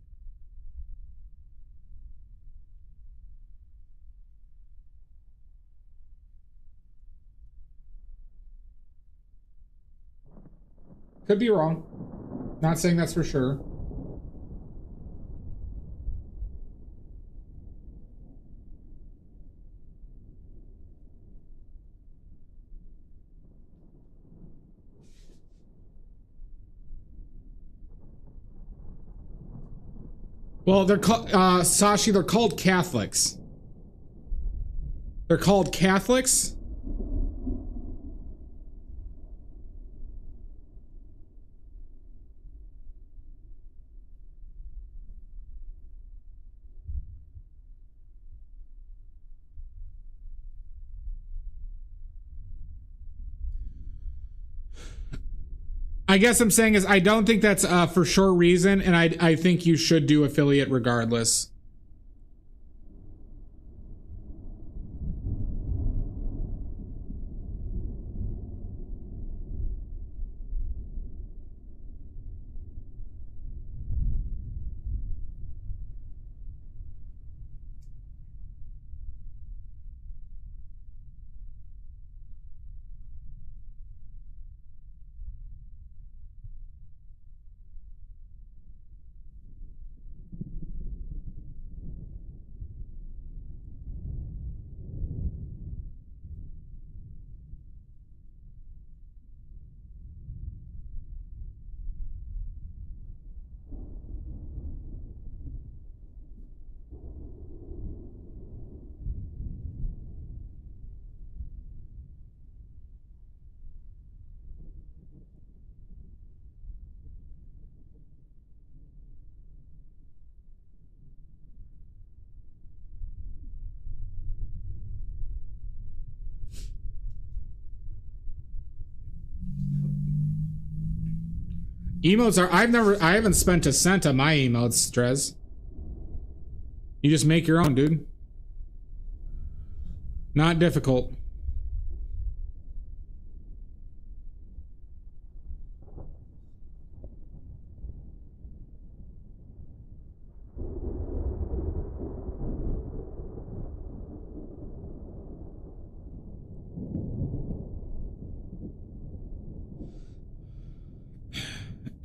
Could be wrong. Not saying that's for sure. Well, they're called Sashi. They're called Catholics. They're called Catholics. I guess I'm saying is I don't think that's for sure reason, and I think you should do affiliate regardless. Emotes are I haven't spent a cent on my emotes, Drez. You just make your own, dude. Not difficult.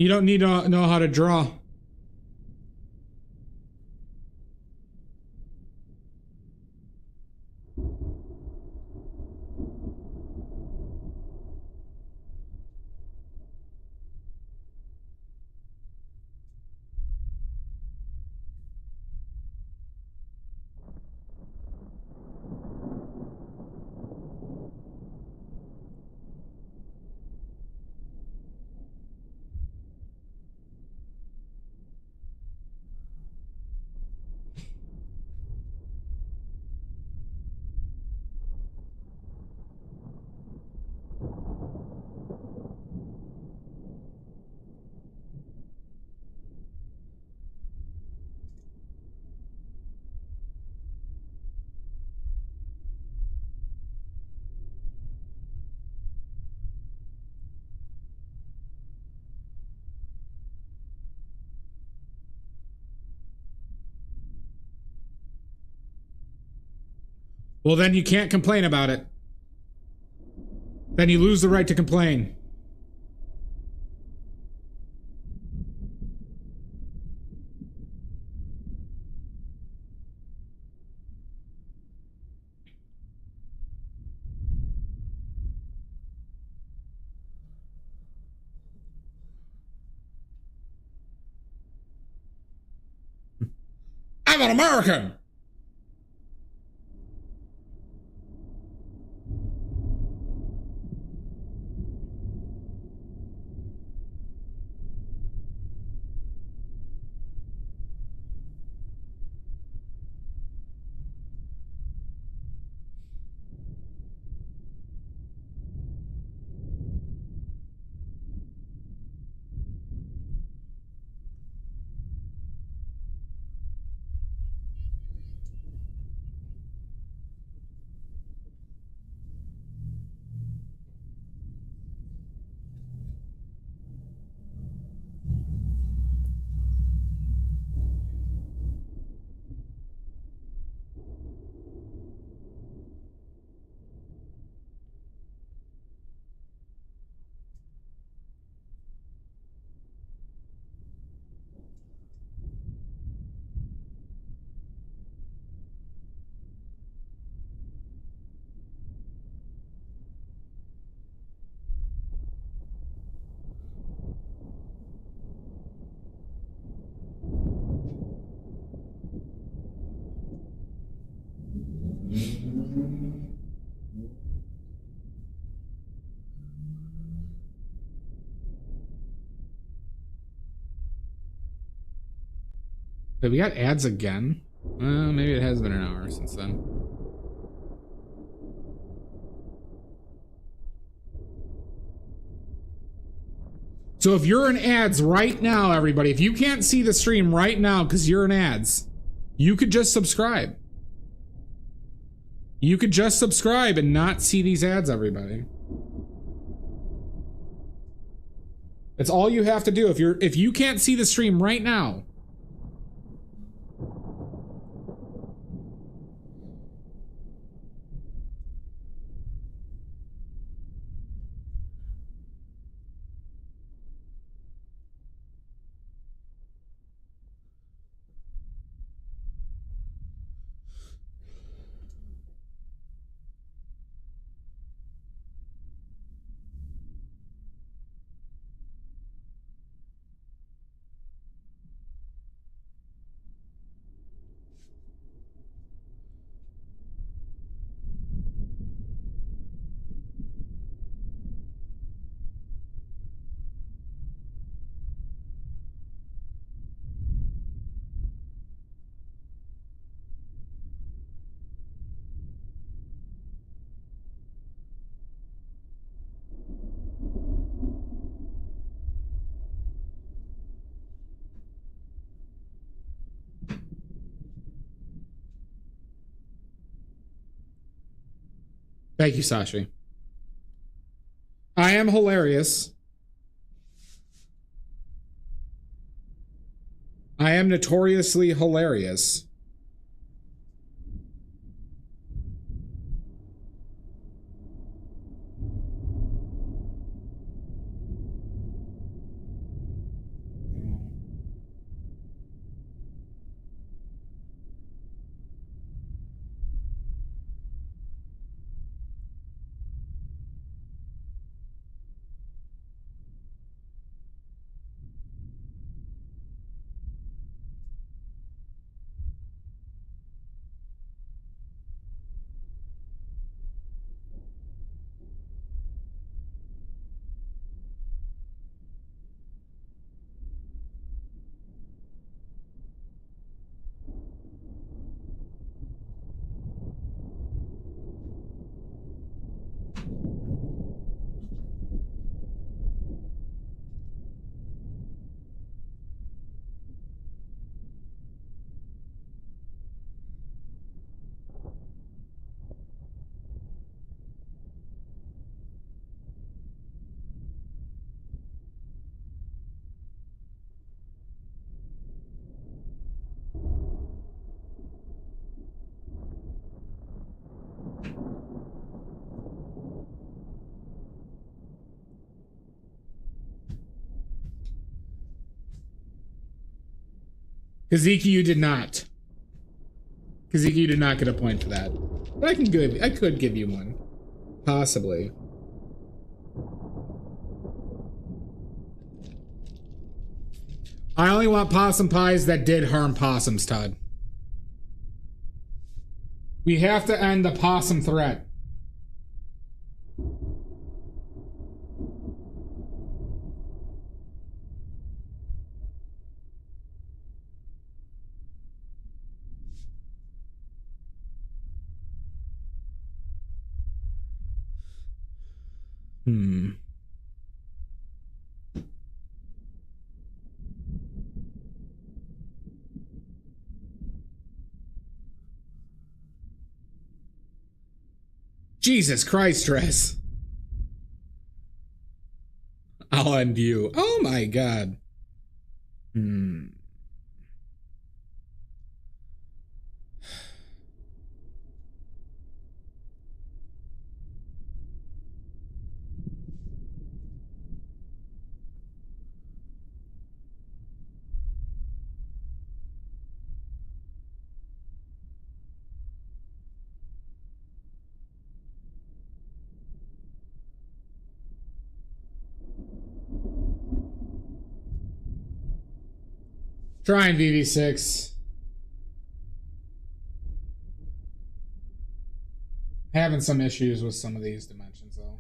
You don't need to know how to draw. Well, then you can't complain about it. Then you lose the right to complain. I'm an American! Wait, we got ads again? Maybe it has been an hour since then. So if you're in ads right now, everybody, if you can't see the stream right now because you're in ads, you could just subscribe. You could just subscribe and not see these ads, everybody. That's all you have to do. If you can't see the stream right now. Thank you, Sashi. I am hilarious. I am notoriously hilarious. Kaziki, you did not. Kaziki, you did not get a point for that. But I could give you one. Possibly. I only want possum pies that did harm possums, Todd. We have to end the possum threat. Jesus Christ, Dress. I'll end you. Oh my God. Trying VV6. Having some issues with some of these dimensions though.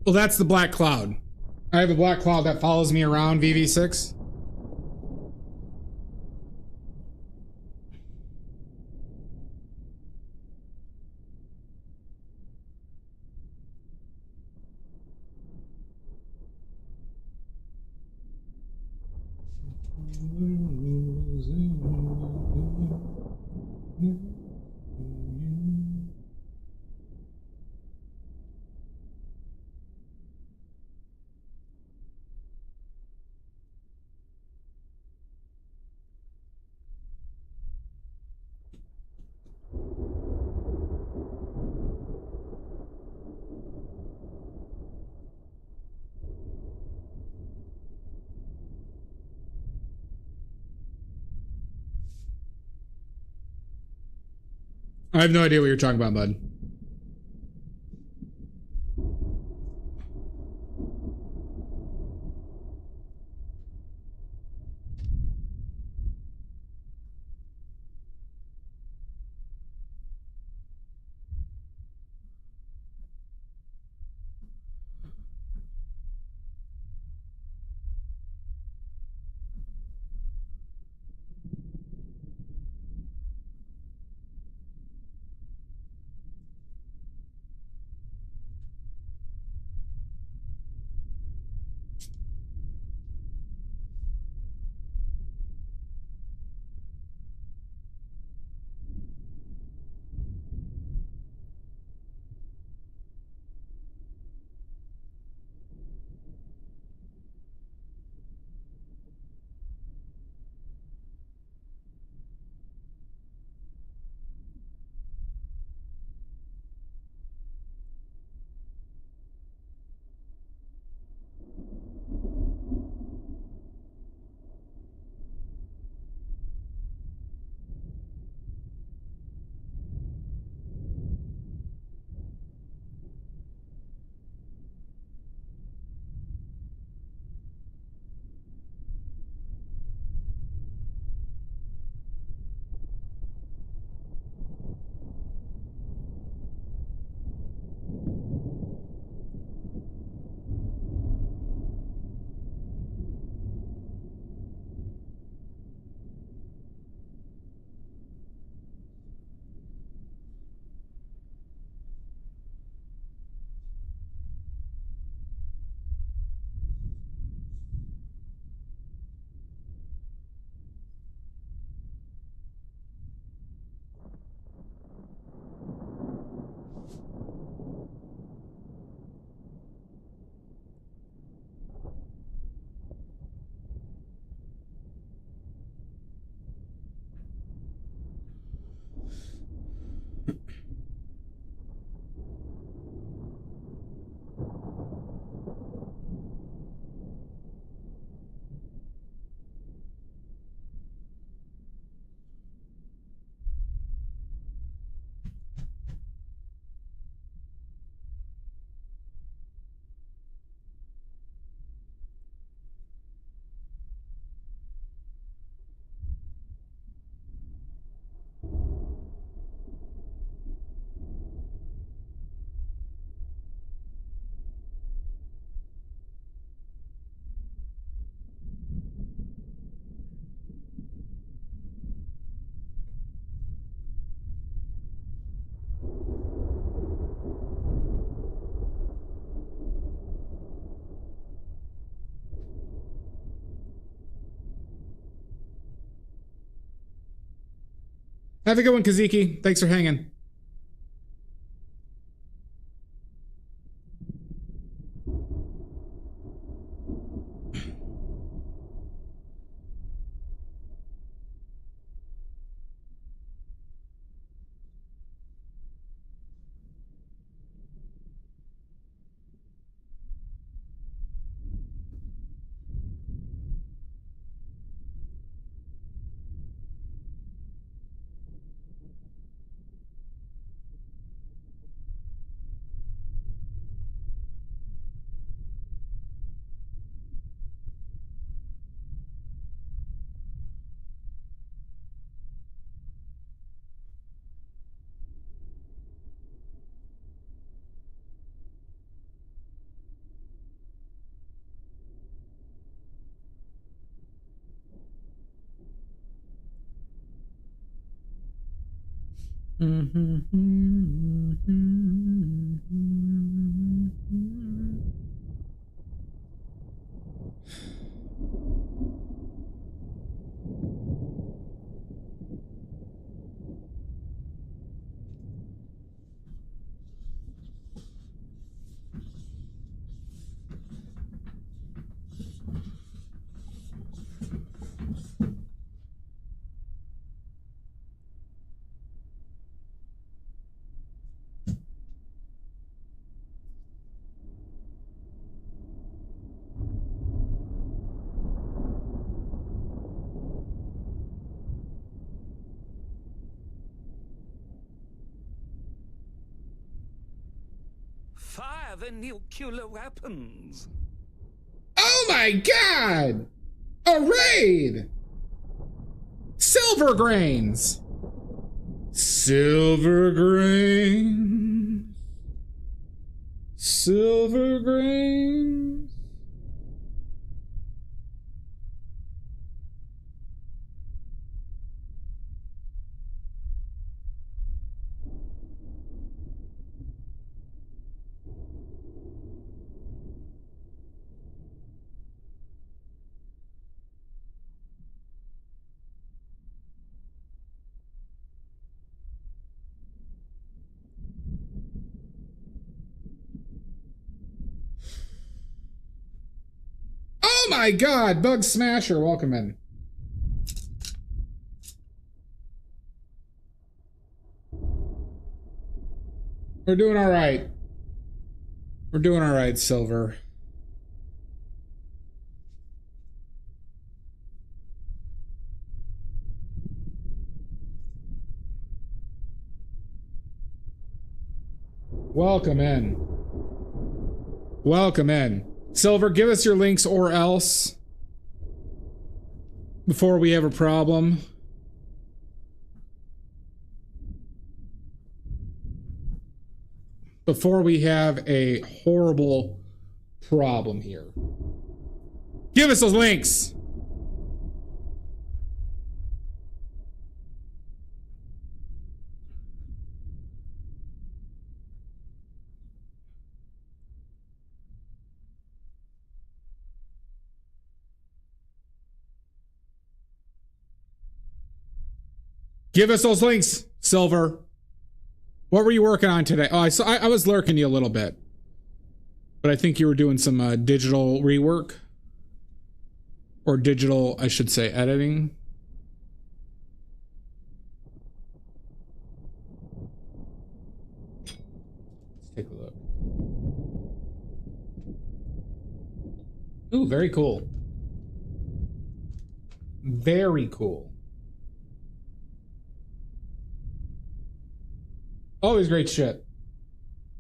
Well, that's the black cloud. I have a black cloud that follows me around VV6. I have no idea what you're talking about, bud. Have a good one, Kaziki. Thanks for hanging. Fire the nuclear weapons. Oh my god! A raid! Silver grains! Silver grains. Silver grains. Oh my god, Bug Smasher, welcome in. We're doing all right. We're doing all right, Silver. Welcome in. Welcome in. Silver, give us your links or else before we have a problem. Before we have a horrible problem here. Give us those links. Give us those links, Silver. What were you working on today? Oh, I was lurking you a little bit. But I think you were doing some digital rework. Or digital, I should say, editing. Let's take a look. Ooh, very cool. Very cool. Always great shit.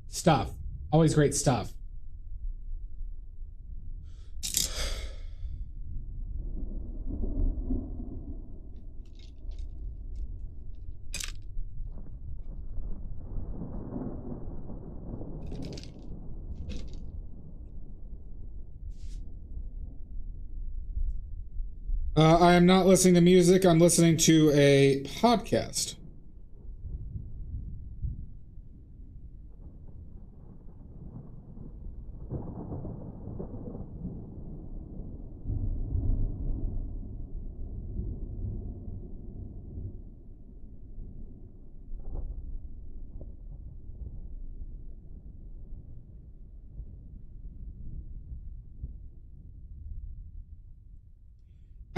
Stuff. Always great stuff. I am not listening to music. I'm listening to a podcast.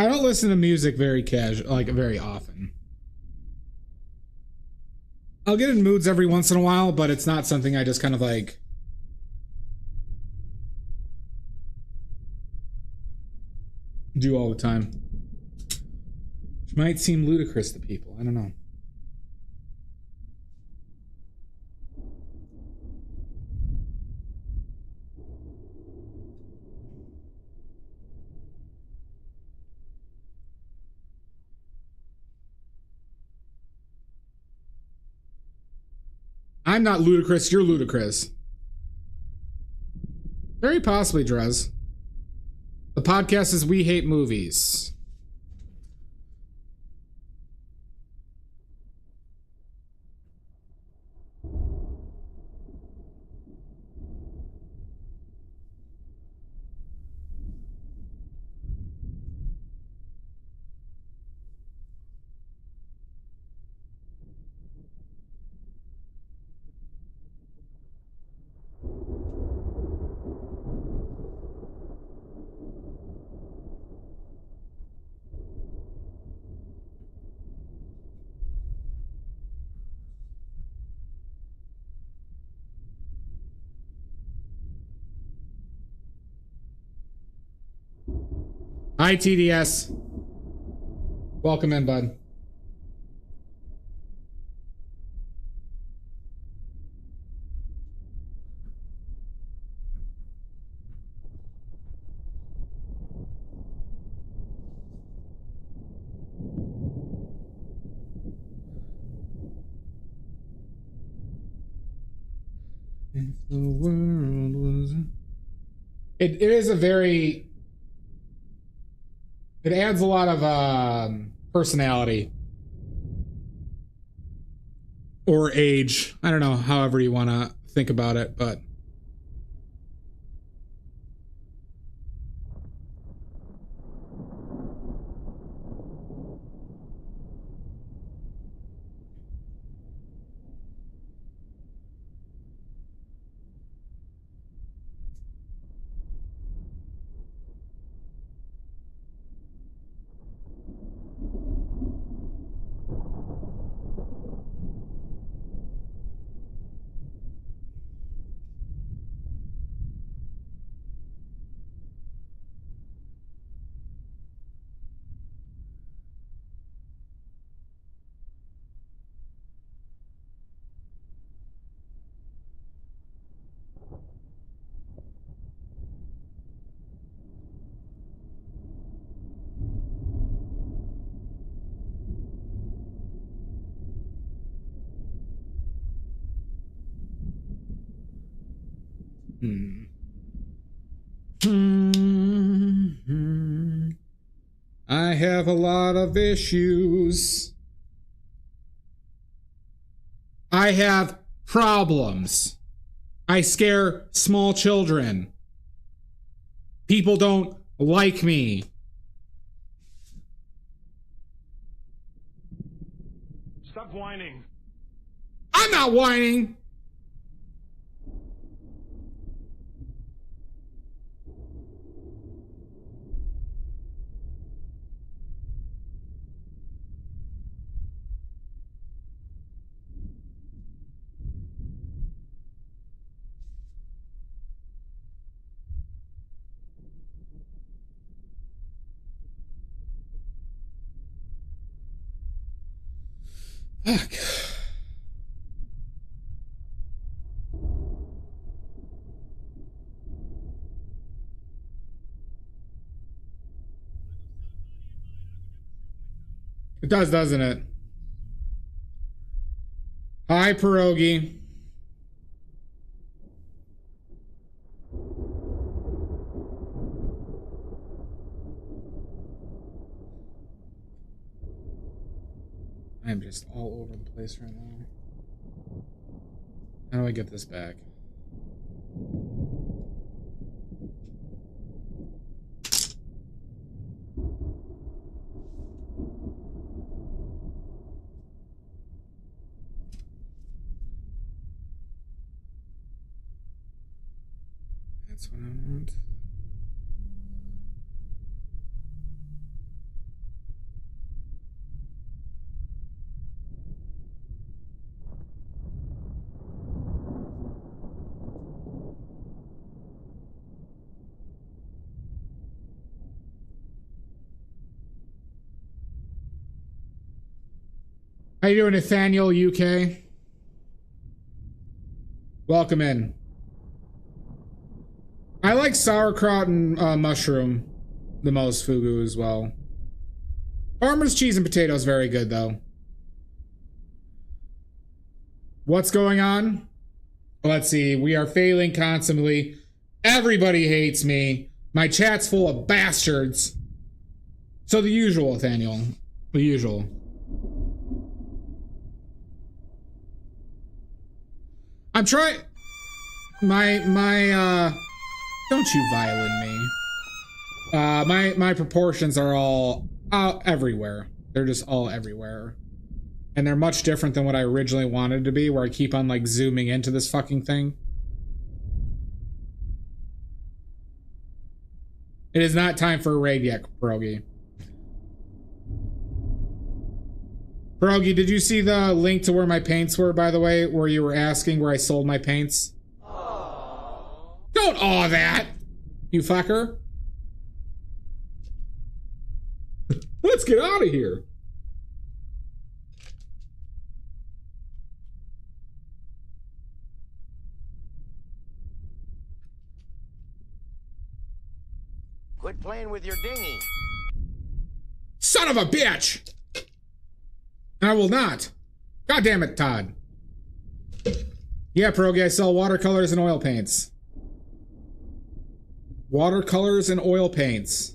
I don't listen to music very casual, like very often. I'll get in moods every once in a while, but it's not something I just kind of like do all the time. Which might seem ludicrous to people. I don't know. I'm not ludicrous, you're ludicrous. Very possibly, Drez. The podcast is We Hate Movies. Hi, TDS. Welcome in, bud. If the world was... It is a very... It adds a lot of personality. Or age. I don't know, however you want to think about it, but... I have a lot of issues. I have problems. I scare small children. People don't like me. Stop whining. I'm not whining. Fuck. It does, doesn't it? Hi, Pierogi. I'm just all over the place right now. How do I get this back? That's what I want. How you doing, Nathaniel, UK? Welcome in. I like sauerkraut and mushroom the most, fugu as well. Farmer's cheese and potatoes very good though. What's going on? Let's see. We are failing constantly. Everybody hates me. My chat's full of bastards. So the usual, Nathaniel. The usual. I'm trying. Don't you violin me. My proportions are all everywhere. They're just all everywhere. And they're much different than what I originally wanted to be, where I keep on like zooming into this fucking thing. It is not time for a raid yet, Pierogi. Pierogi, did you see the link to where my paints were, by the way, where you were asking where I sold my paints? Aww. Don't aw that, you fucker. Let's get out of here. Quit playing with your dinghy. Son of a bitch! I will not. God damn it, Todd. Yeah, Pierogi, I sell watercolors and oil paints. Watercolors and oil paints.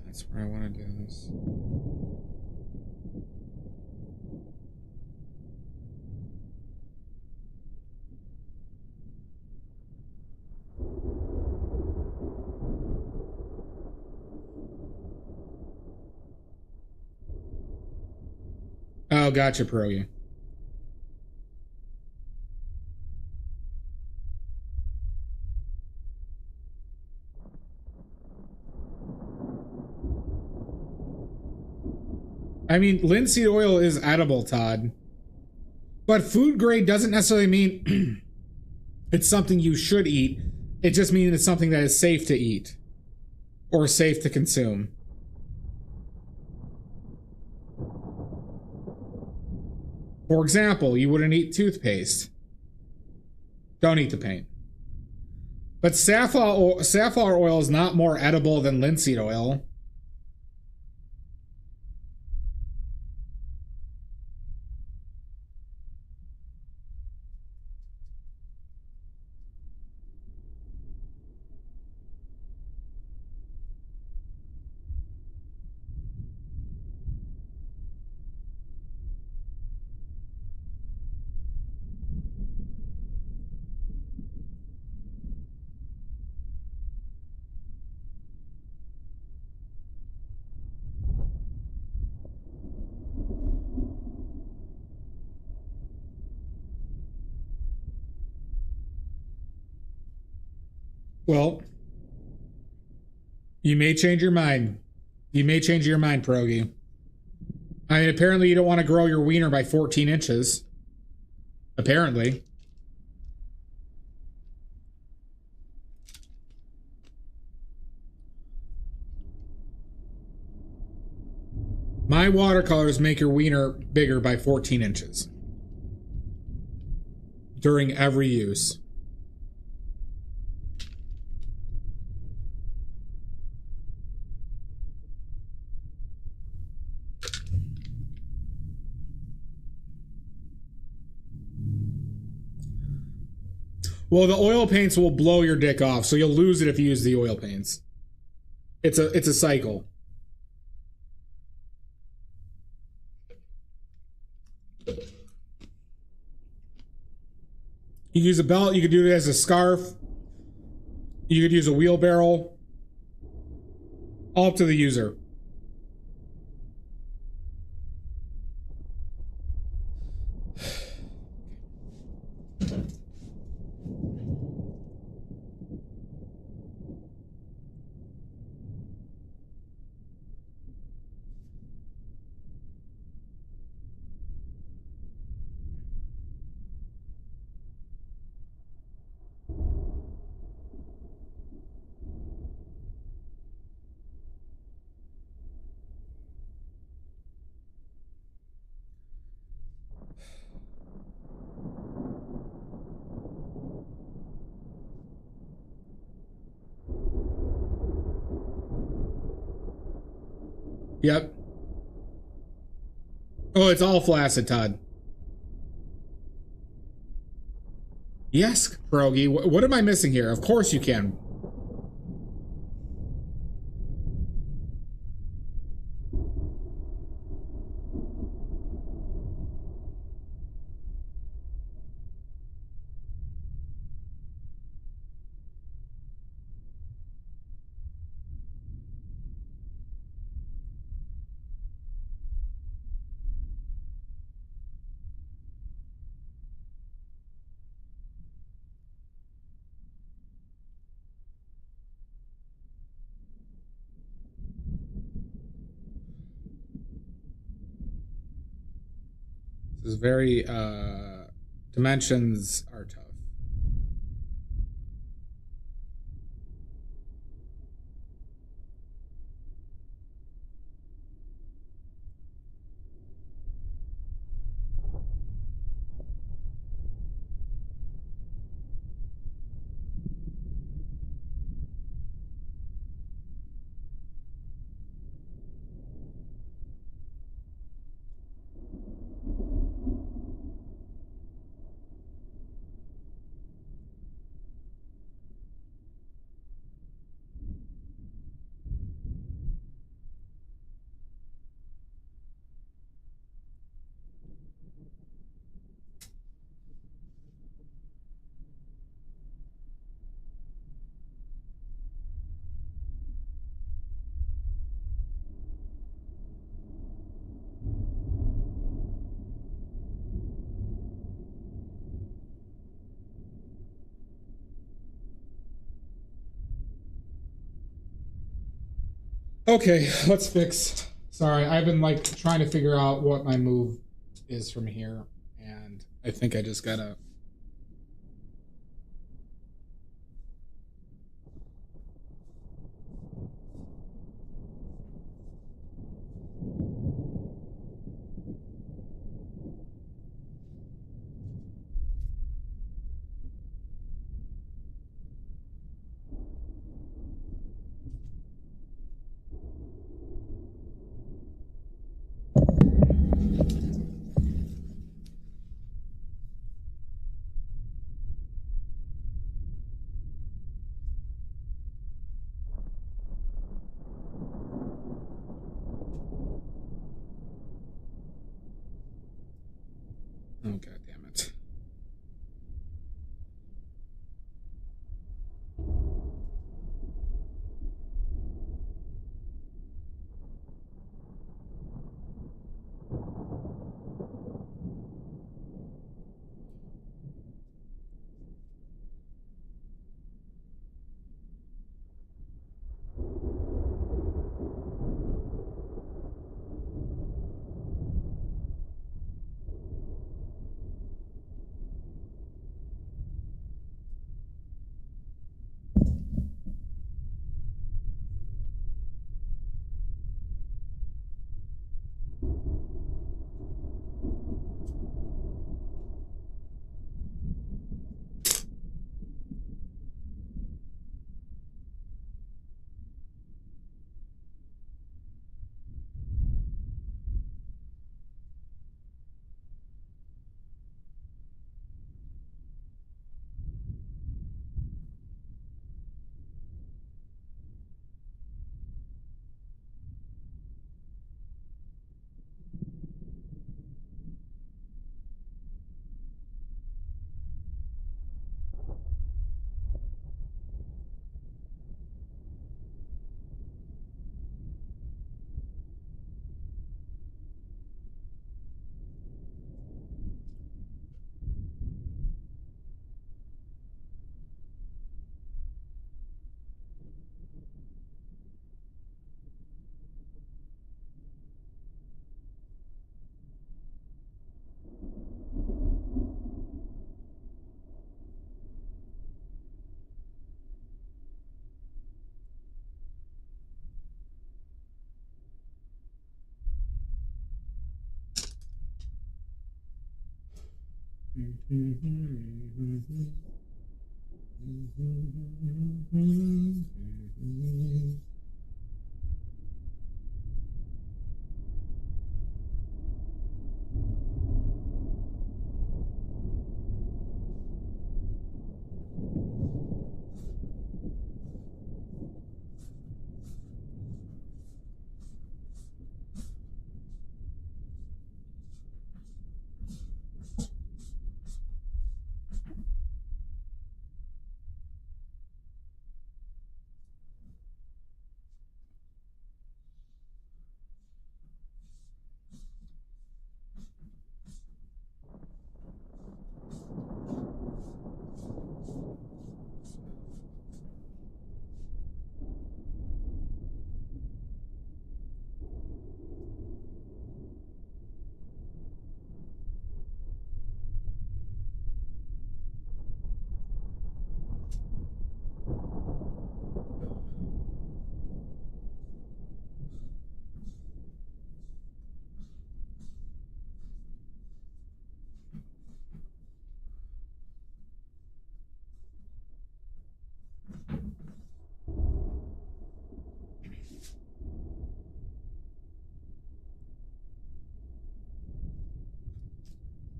That's where I want to do this. Oh, gotcha, Pierogi. I mean, linseed oil is edible, Todd. But food grade doesn't necessarily mean it's something you should eat. It just means it's something that is safe to eat. Or safe to consume. For example, you wouldn't eat toothpaste. Don't eat the paint. But safflower oil is not more edible than linseed oil. Well, you may change your mind. You may change your mind, Pierogi. I mean, apparently you don't want to grow your wiener by 14 inches. Apparently. My watercolors make your wiener bigger by 14 inches. During every use. Well, the oil paints will blow your dick off, so you'll lose it if you use the oil paints. It's a cycle. You use a belt, you could do it as a scarf. You could use a wheelbarrow. All up to the user. Yep. Oh, it's all flaccid, Todd. Yes, Pierogi. What am I missing here? Of course you can. This is very dimensions are tough. Okay, let's fix. Sorry, I've been like trying to figure out what my move is from here, and I think I just gotta. Oh, God damn it.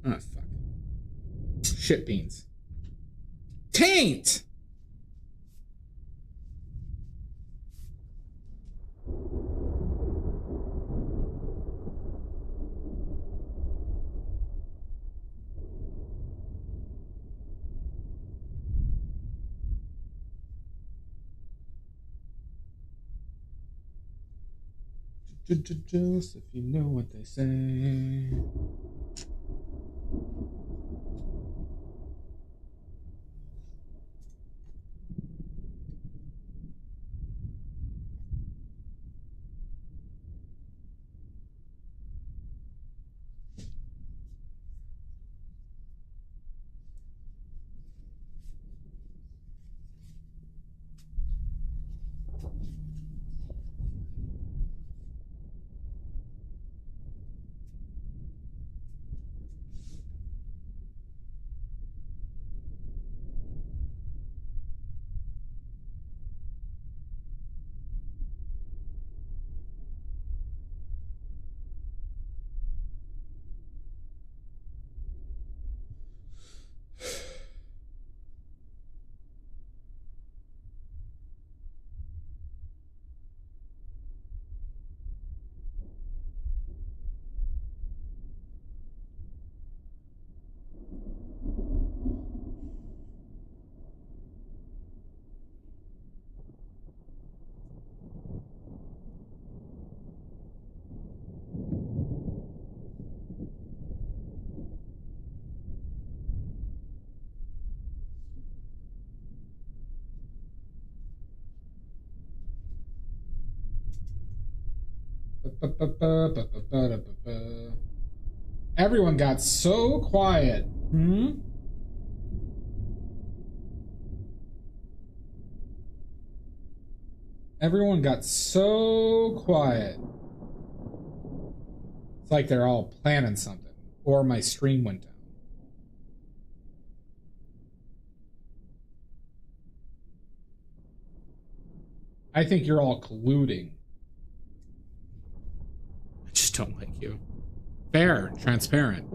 Oh, fuck. Shit beans. Taint! Just if you know what they say. Everyone got so quiet. Hmm? Everyone got so quiet. It's like they're all planning something. Or my stream went down. I think you're all colluding. I just don't like you. Fair, transparent.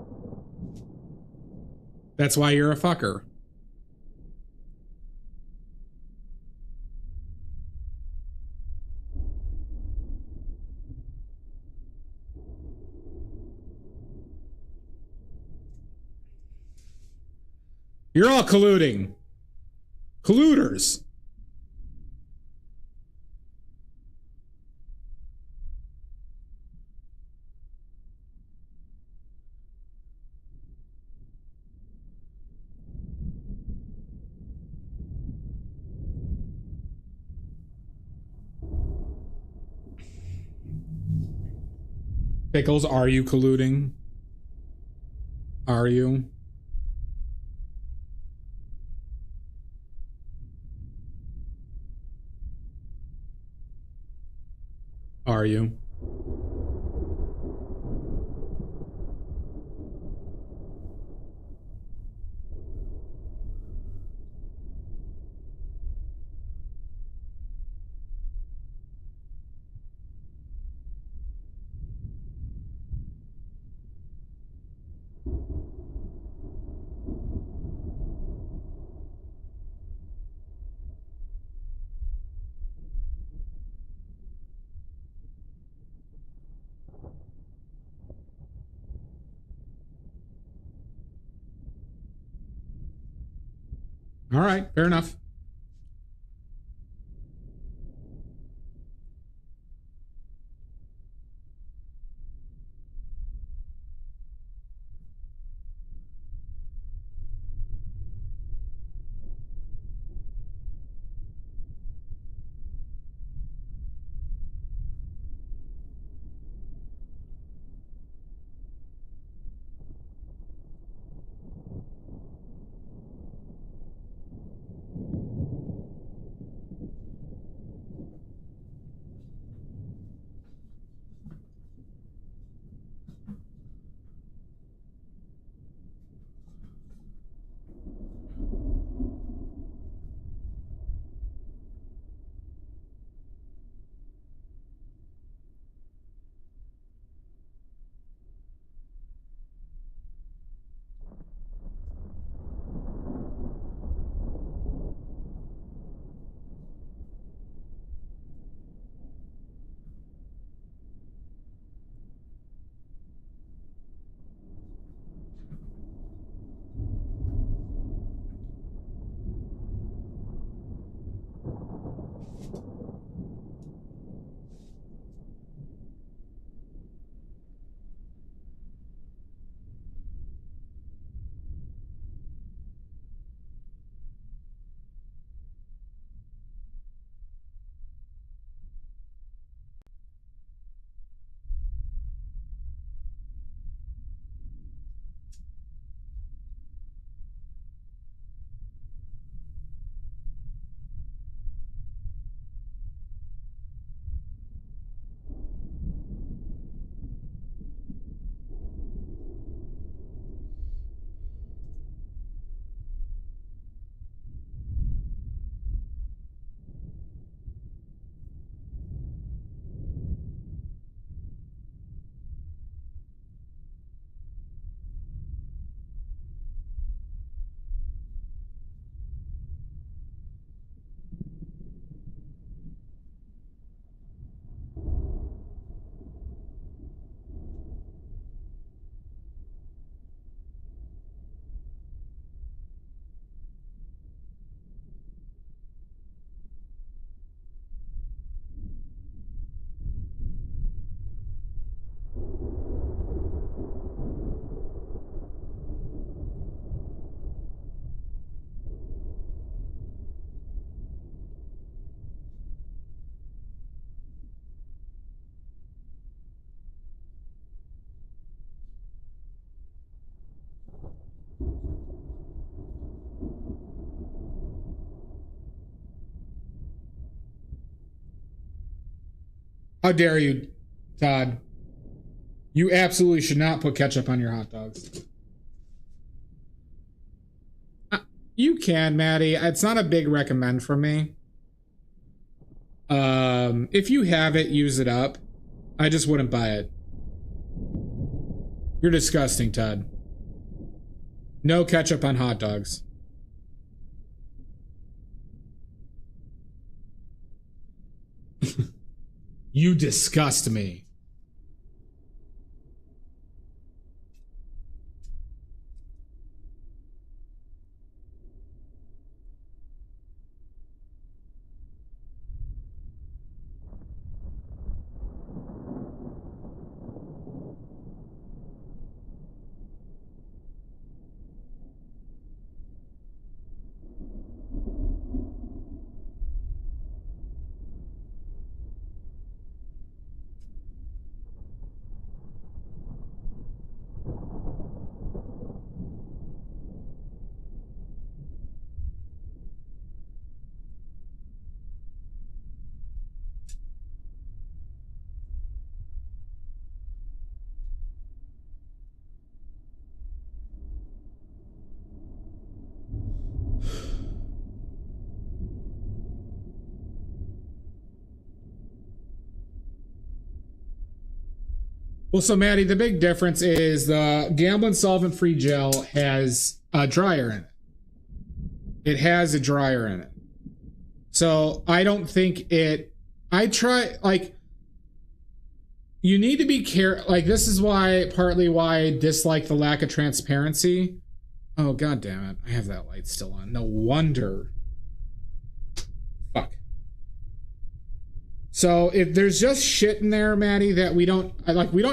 That's why you're a fucker. You're all colluding. Colluders. Pickles, are you colluding? Are you? Are you? All right, fair enough. How dare you, Todd? You absolutely should not put ketchup on your hot dogs. You can, Maddie. It's not a big recommend from me. If you have it, use it up. I just wouldn't buy it. You're disgusting, Todd. No ketchup on hot dogs. You disgust me. Well, so Maddie, the big difference is the Gamblin' Solvent-Free Gel has a dryer in it. It has a dryer in it. So I don't think it... I try, like... You need to be careful. Like, this is partly why I dislike the lack of transparency. Oh, god damn it. I have that light still on. No wonder. Fuck. So if there's just shit in there, Maddie, that we don't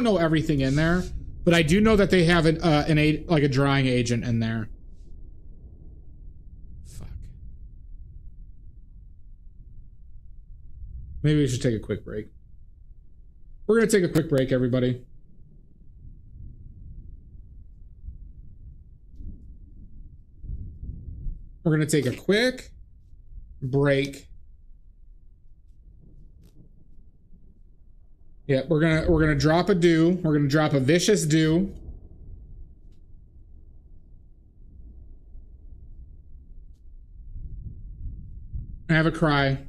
know everything in there, but I do know that they have a drying agent in there. Fuck. Maybe we should take a quick break. We're gonna take a quick break, everybody. We're gonna take a quick break. Yeah, we're gonna drop a do. We're gonna drop a vicious do. I have a cry.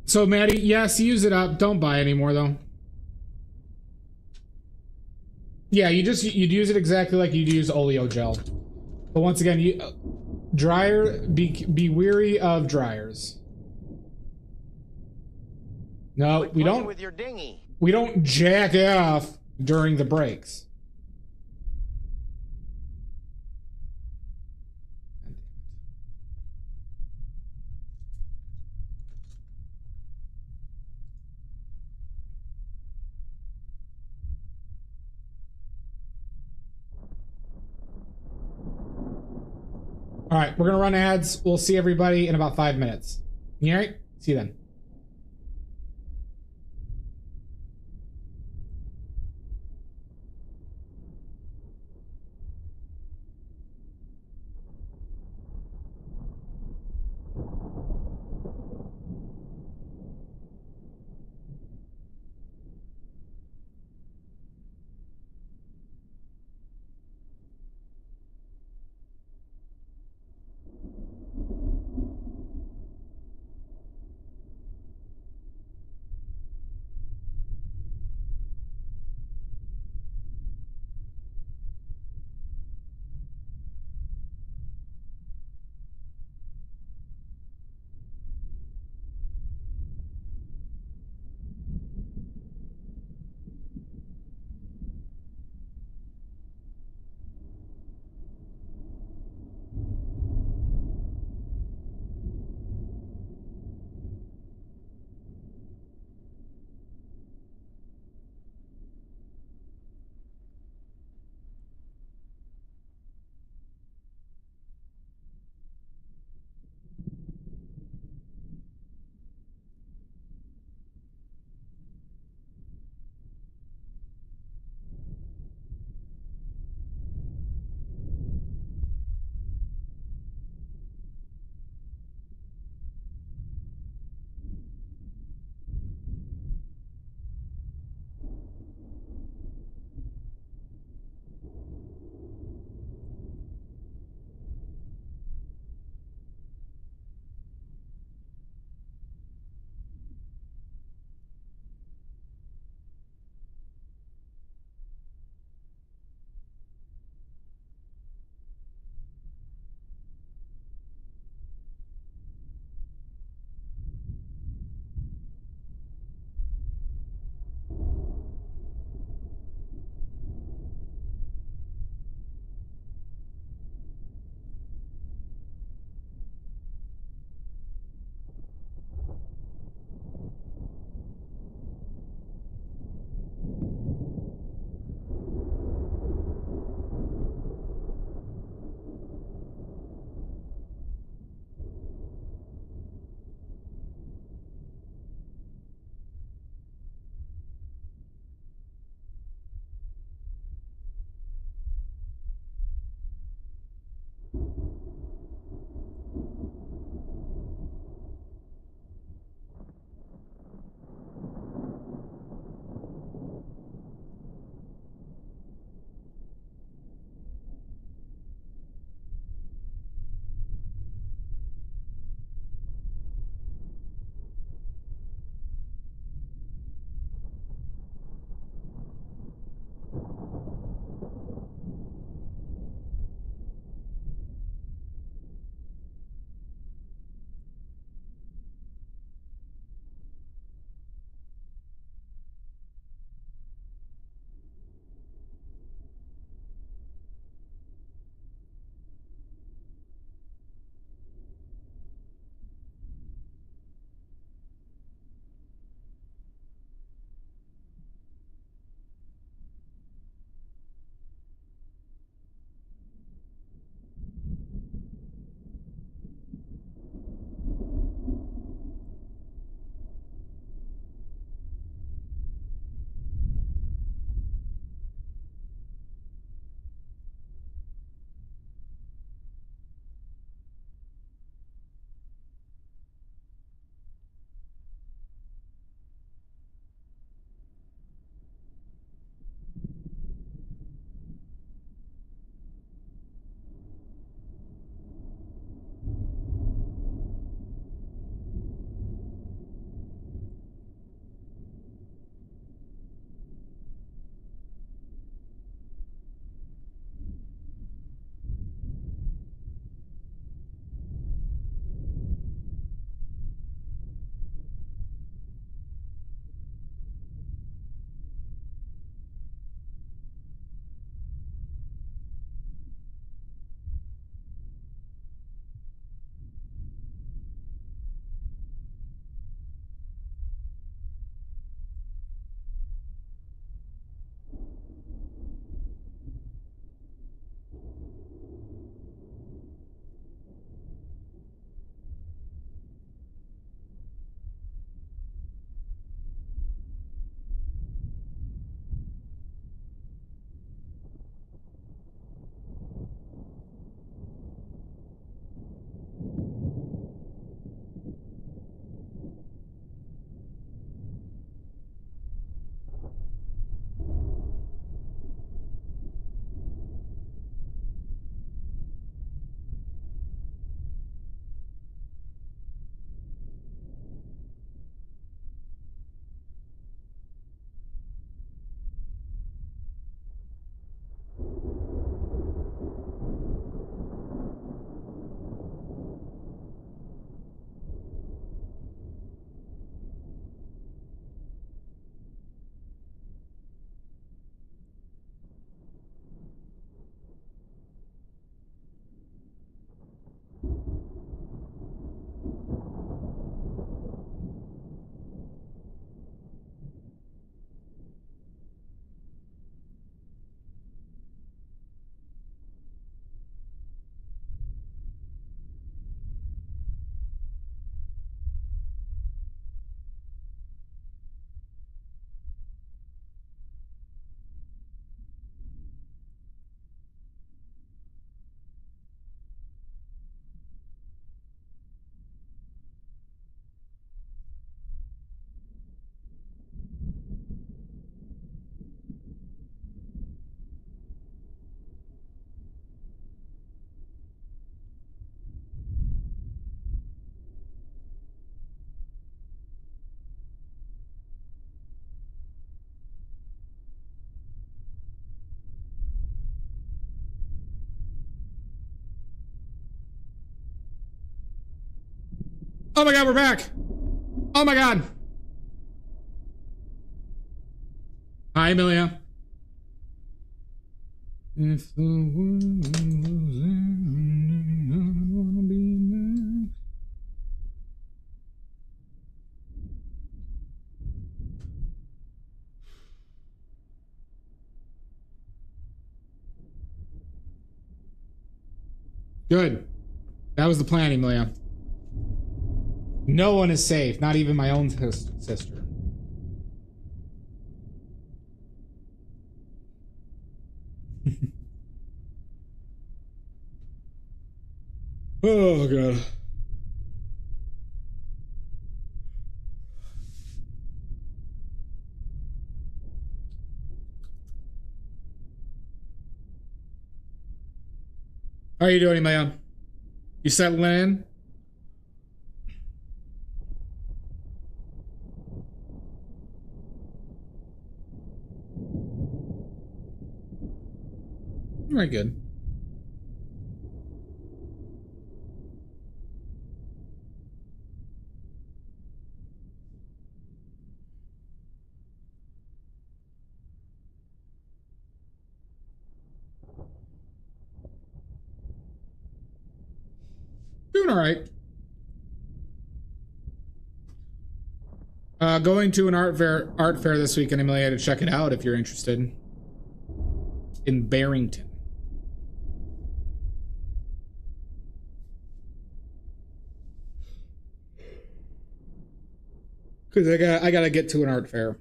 So Maddie, yes, use it up. Don't buy anymore though. Yeah, you'd use it exactly like you'd use oleo gel. But once again, be weary of dryers. No, we don't. With your dinghy. We don't jack off during the breaks. All right, we're gonna run ads. We'll see everybody in about 5 minutes. You all right? See you then. Oh my god, we're back! Oh my god! Hi, Amelia. If the world was ending, I wanna be there. Good. That was the plan, Amelia. No one is safe, not even my own sister. Oh god. How are you doing, Amelia? You settling in? Very good. Doing all right. Going to an art fair this weekend, Amelia, to check it out if you're interested. In Barrington. Cause I gotta get to an art fair.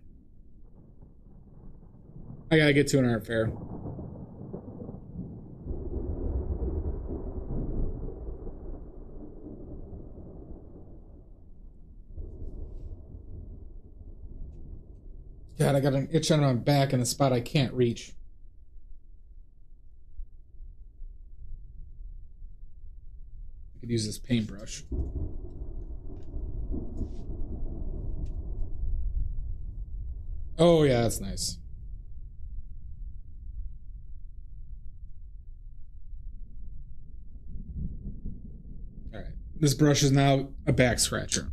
I gotta get to an art fair. God, I got an itch on my back in a spot I can't reach. I could use this paintbrush. Oh yeah, that's nice. All right, this brush is now a back scratcher.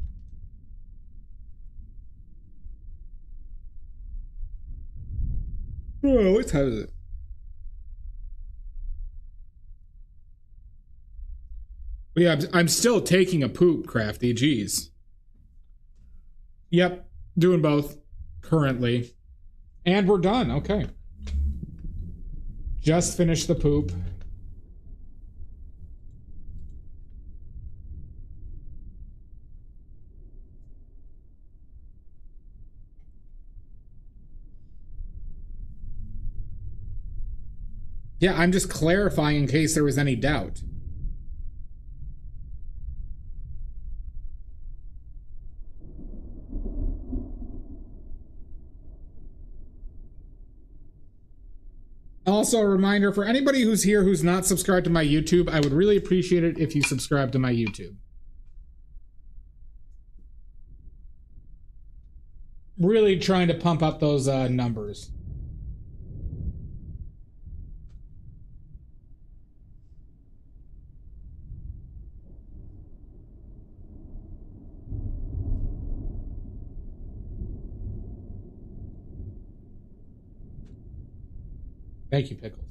Oh, what time is it? But yeah, I'm still taking a poop, Crafty. Jeez. Yep, doing both currently. And we're done. Okay. Just finished the poop. Yeah, I'm just clarifying in case there was any doubt. Also, a reminder for anybody who's here who's not subscribed to my YouTube, I would really appreciate it if you subscribe to my YouTube. Really trying to pump up those numbers. Thank you, Pickles.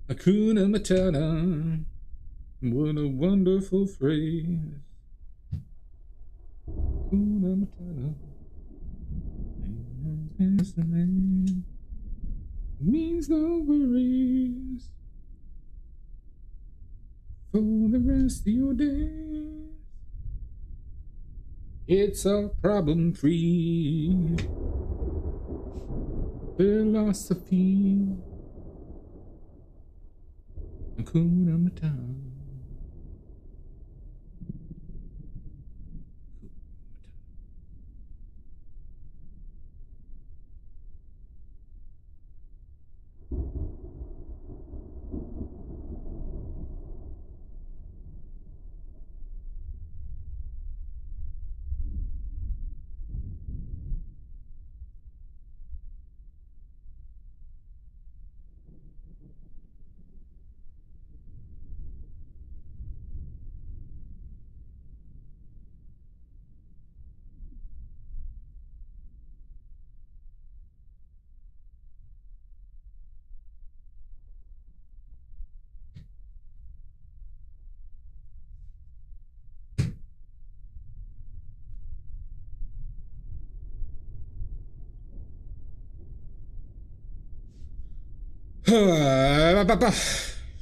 Hakuna Matata. What a wonderful phrase. Hakuna Matata. Means no worries for the rest of your days. It's a problem-free philosophy. Hakuna Matata.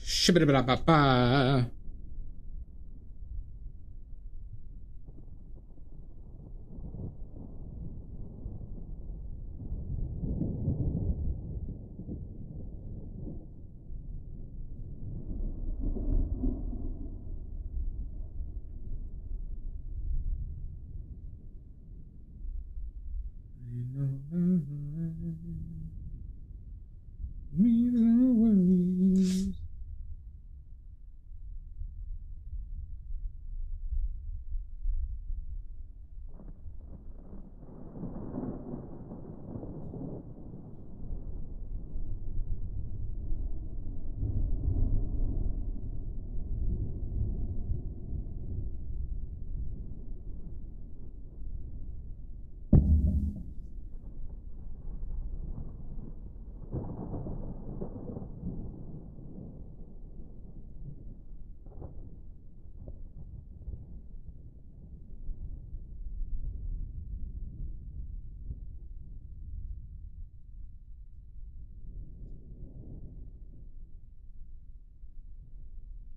Shibba-dabba-dabba-ba. Means no worries.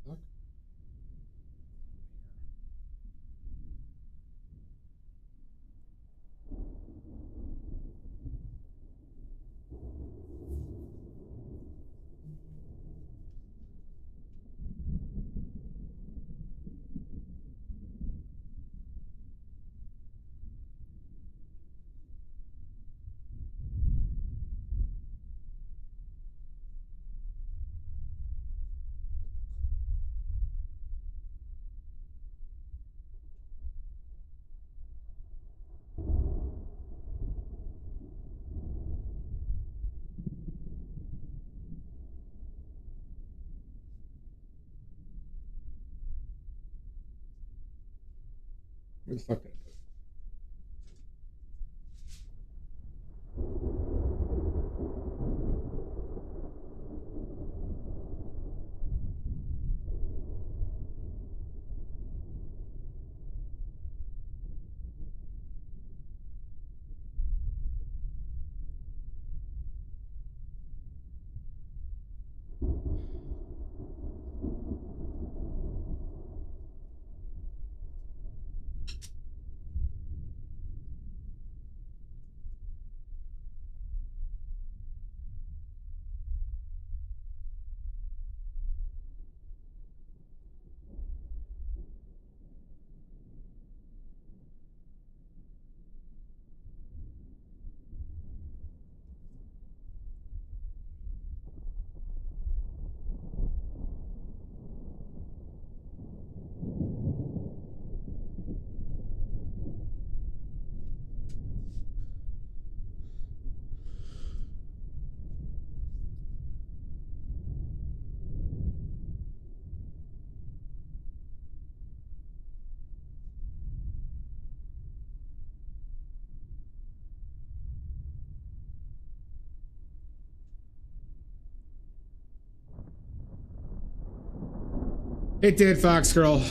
Fuck. Where the fuck did I put it? It did, Fox Girl.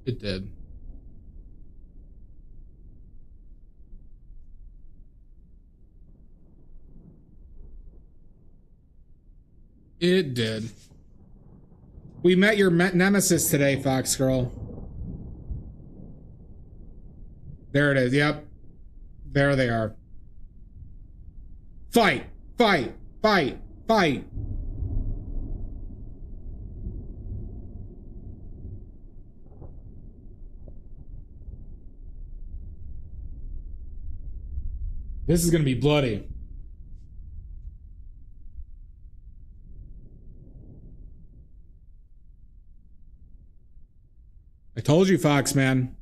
It did. It did. We met your nemesis today, Fox Girl. There it is. Yep. There they are. Fight! Fight! Fight! Fight! This is gonna be bloody. I told you, Fox, man.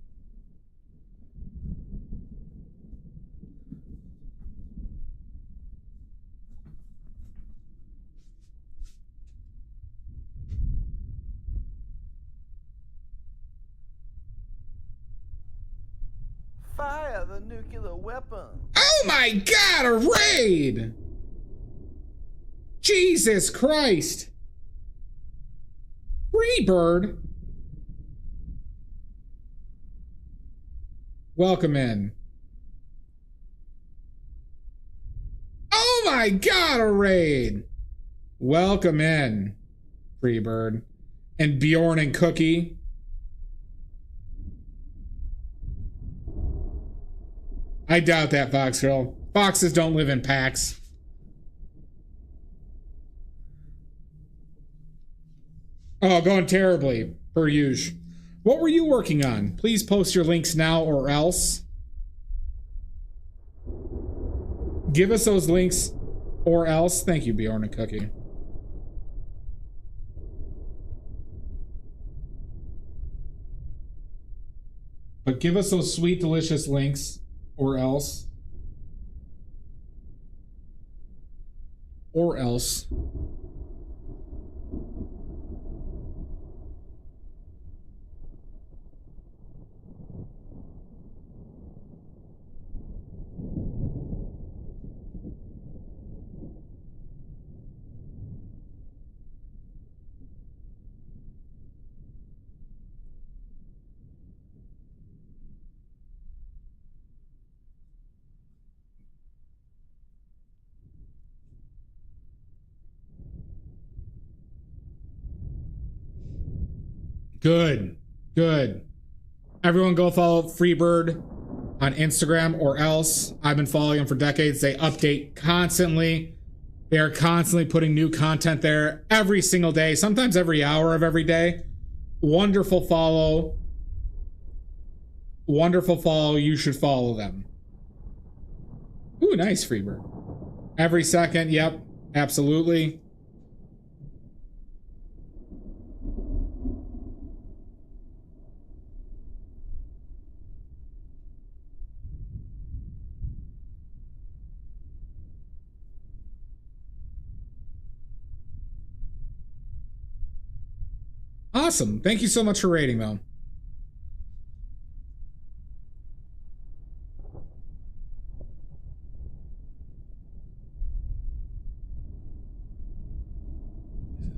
Fire the nuclear weapon. Oh my God, a raid! Jesus Christ! Freebird! Welcome in. Oh my God, a raid! Welcome in, Freebird. And Bjorn and Cookie. I doubt that, Fox Girl. Foxes don't live in packs. Oh, going terribly, per usual. What were you working on? Please post your links now or else. Give us those links or else. Thank you, Bjorn and Cookie. But give us those sweet, delicious links or else. Or else. Good. Good. Everyone go follow Freebird on Instagram or else. I've been following them for decades. They update constantly. They are constantly putting new content there every single day, sometimes every hour of every day. Wonderful follow. Wonderful follow. You should follow them. Ooh, nice, Freebird. Every second. Yep. Absolutely. Awesome. Thank you so much for rating, though.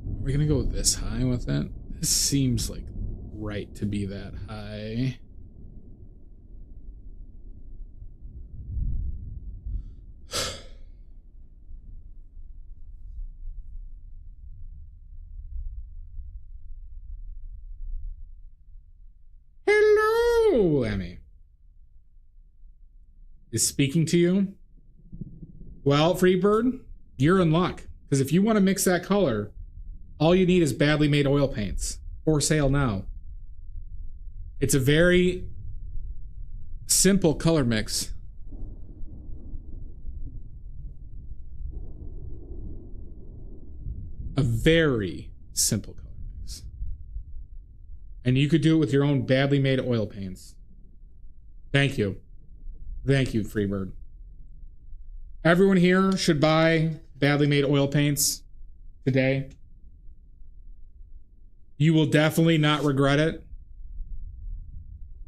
Are we gonna go this high with it? This seems like right to be that high. Hello, Emmy. Is speaking to you? Well, Freebird, you're in luck. Because if you want to mix that color, all you need is badly made oil paints. For sale now. It's a very simple color mix. A very simple color mix. And you could do it with your own badly made oil paints. Thank you. Thank you, Freebird. Everyone here should buy badly made oil paints today. You will definitely not regret it.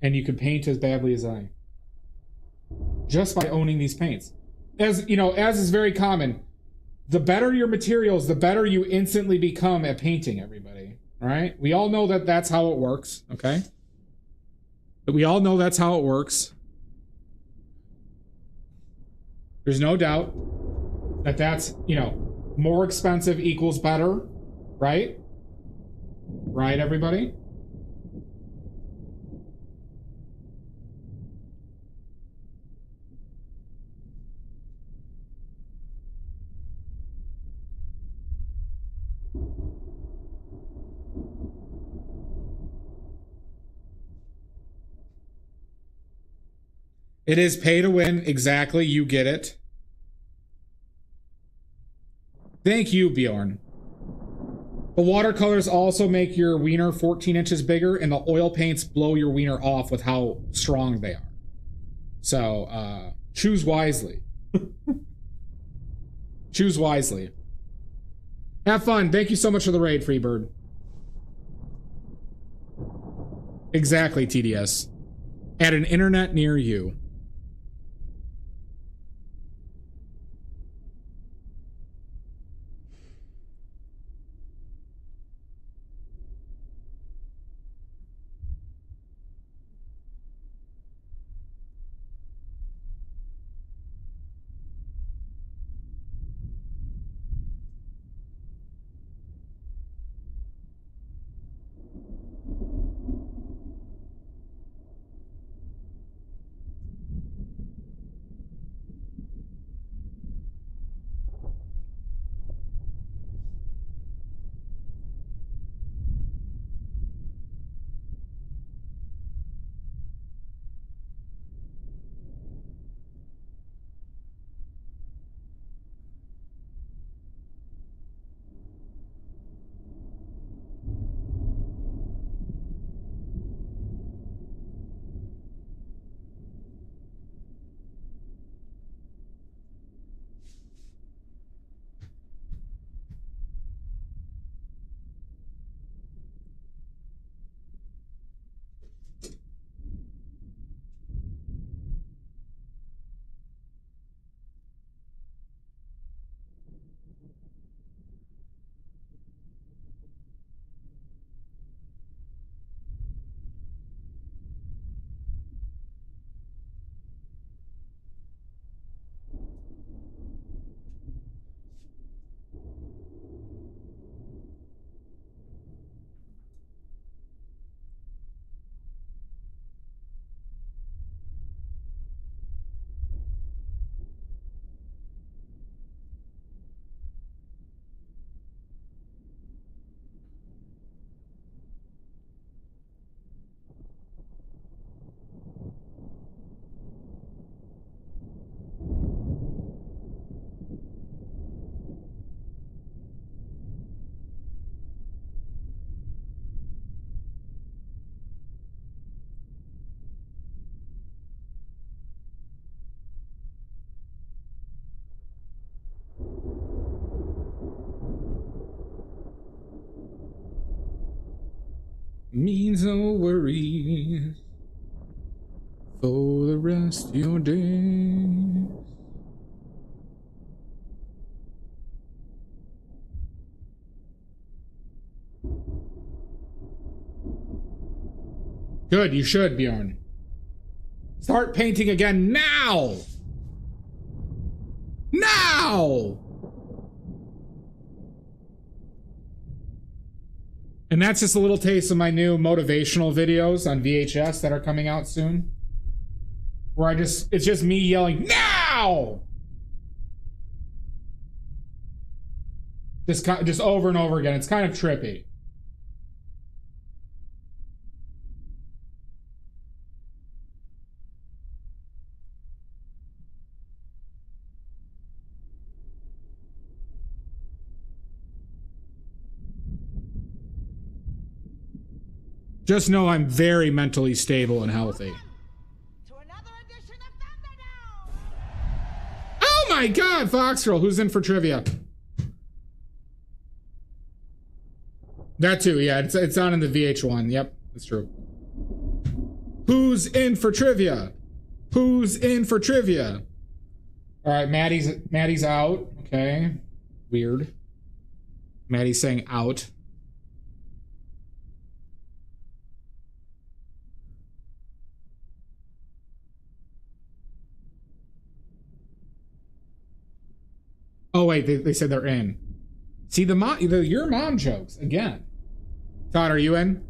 And you can paint as badly as I. Just by owning these paints. As you know, as is very common, The better your materials, the better you instantly become at painting, everybody. All right? We all know that that's how it works, okay? But we all know that's how it works. There's no doubt that that's, you know, more expensive equals better, right? Right, everybody? It is pay to win. Exactly. You get it. Thank you, Bjorn. The watercolors also make your wiener 14 inches bigger, and the oil paints blow your wiener off with how strong they are. So, choose wisely. Choose wisely. Have fun. Thank you so much for the raid, Freebird. Exactly, TDS. At an internet near you. Means no worries for the rest of your days. Good, you should, Bjorn. Start painting again now! Now! And that's just a little taste of my new motivational videos on VHS that are coming out soon. Where it's just me yelling, now! Just over and over again. It's kind of trippy. Just know I'm very mentally stable and healthy. To another edition of Thunderdome! Oh my god, Foxgirl, who's in for trivia? That too, yeah, it's on in the VH1. Yep, that's true. Who's in for trivia? Who's in for trivia? All right, Maddie's out. Okay. Weird. Maddie's saying out. Oh wait, they said they're in. See your mom jokes again. Todd, are you in?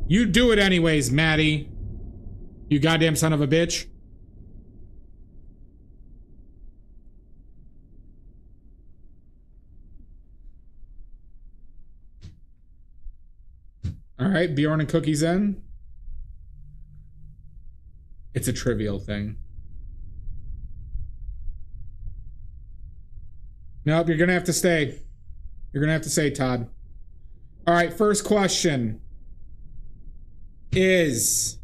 You do it anyways, Maddie. You goddamn son of a bitch. All right, Bjorn and Cookie's in. It's a trivial thing. Nope, you're gonna have to stay. You're gonna have to stay, Todd. All right, first question is...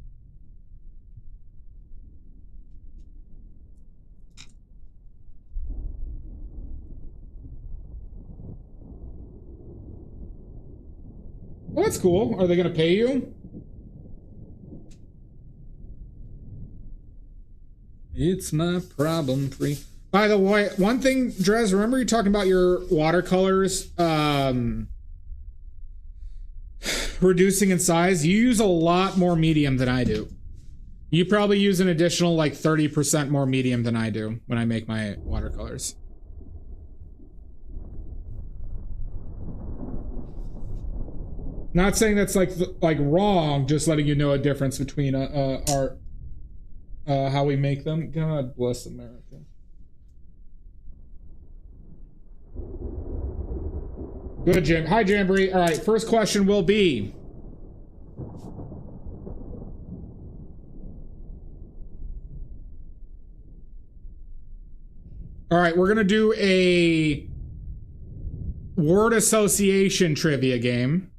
Well, that's cool. Are they gonna pay you? It's my problem free. By the way, one thing, Drez, remember you talking about your watercolors reducing in size? You use a lot more medium than I do. You probably use an additional like 30% more medium than I do when I make my watercolors. Not saying that's like wrong, just letting you know a difference between art, how we make them. God bless America. Good, Jim. Hi, Jamboree. All right, first question will be... All right, we're going to do a word association trivia game.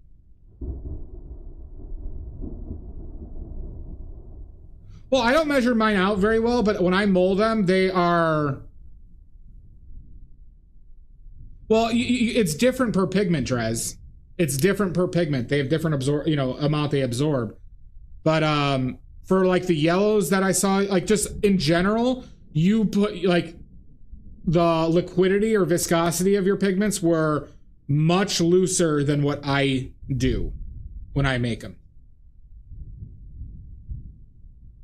Well, I don't measure mine out very well, but when I mold them, they are... Well, it's different per pigment, Drez. It's different per pigment. They have different amount they absorb. But for like the yellows that I saw, like just in general, you put like the liquidity or viscosity of your pigments were much looser than what I do when I make them.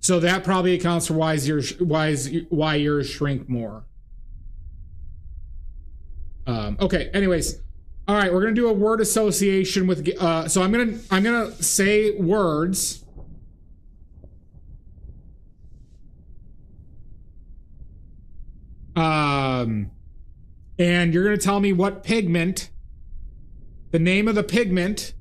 So that probably accounts for why yours shrink more. Okay, anyways. All right, we're going to do a word association with so I'm going to say words. And you're going to tell me what pigment, the name of the pigment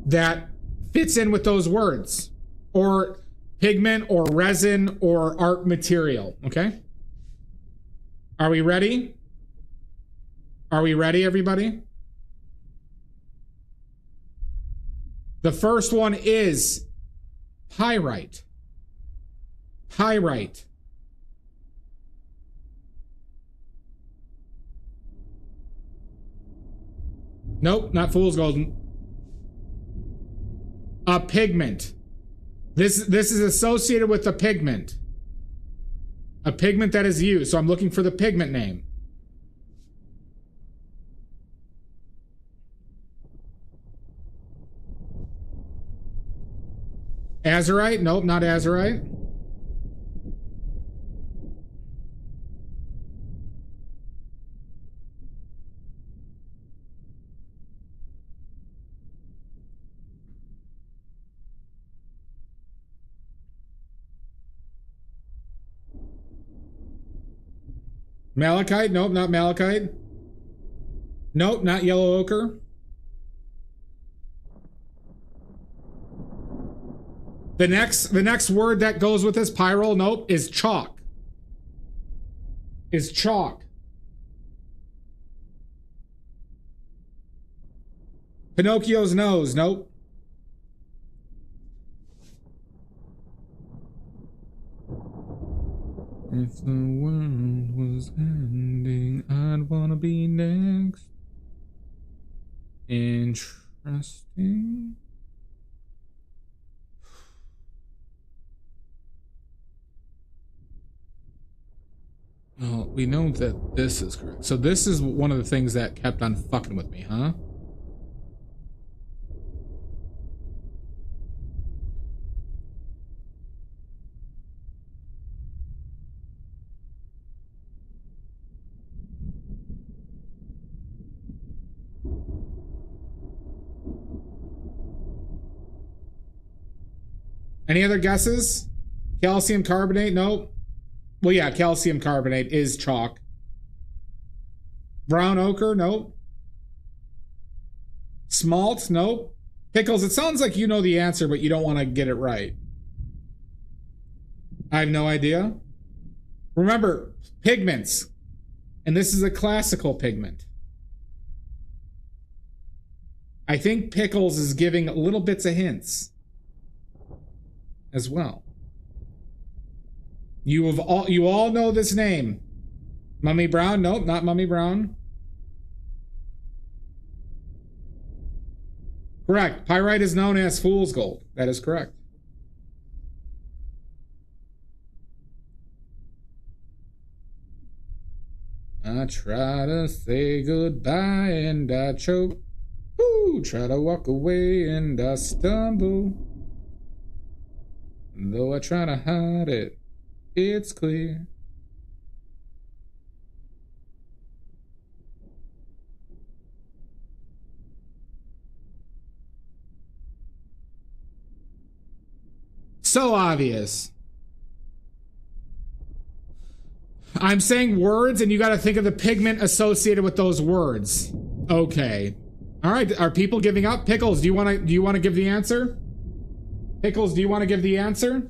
that fits in with those words, or pigment or resin or art material. Okay, are we ready? Are we ready, everybody? The first one is pyrite. Pyrite. Nope, not fool's gold. A pigment. This is associated with a pigment. A pigment that is used. So I'm looking for the pigment name. Azurite? Nope, not azurite. Malachite? Nope, not malachite. Nope, not yellow ochre. The next word that goes with this pyrrole, nope, is chalk. Is chalk. Pinocchio's nose, nope. If the world was ending, I'd wanna be next. Interesting. we know that this is correct. So this is one of the things that kept on fucking with me, huh? Any other guesses? Calcium carbonate? Nope. Well, yeah, calcium carbonate is chalk. Brown ochre? Nope. Smalt? Nope. Pickles, it sounds like you know the answer, but you don't want to get it right. I have no idea. Remember, pigments. And this is a classical pigment. I think Pickles is giving little bits of hints as well. You all know this name. Mummy Brown? Nope, not Mummy Brown. Correct. Pyrite is known as fool's gold. That is correct. I try to say goodbye and I choke. Ooh, try to walk away and I stumble. Though I try to hide it, it's clear. So obvious. I'm saying words and you got to think of the pigment associated with those words. Okay. All right, are people giving up? Pickles, do you want to give the answer? Pickles, do you want to give the answer?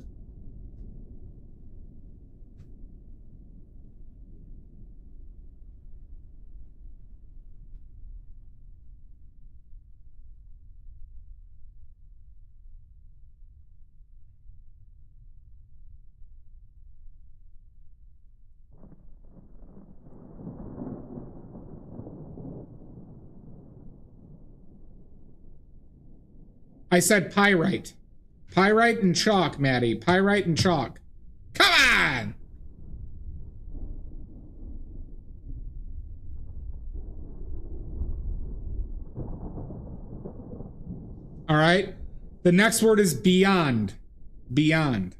I said pyrite. Pyrite and chalk, Maddie. Pyrite and chalk. Come on! All right. The next word is beyond. Beyond.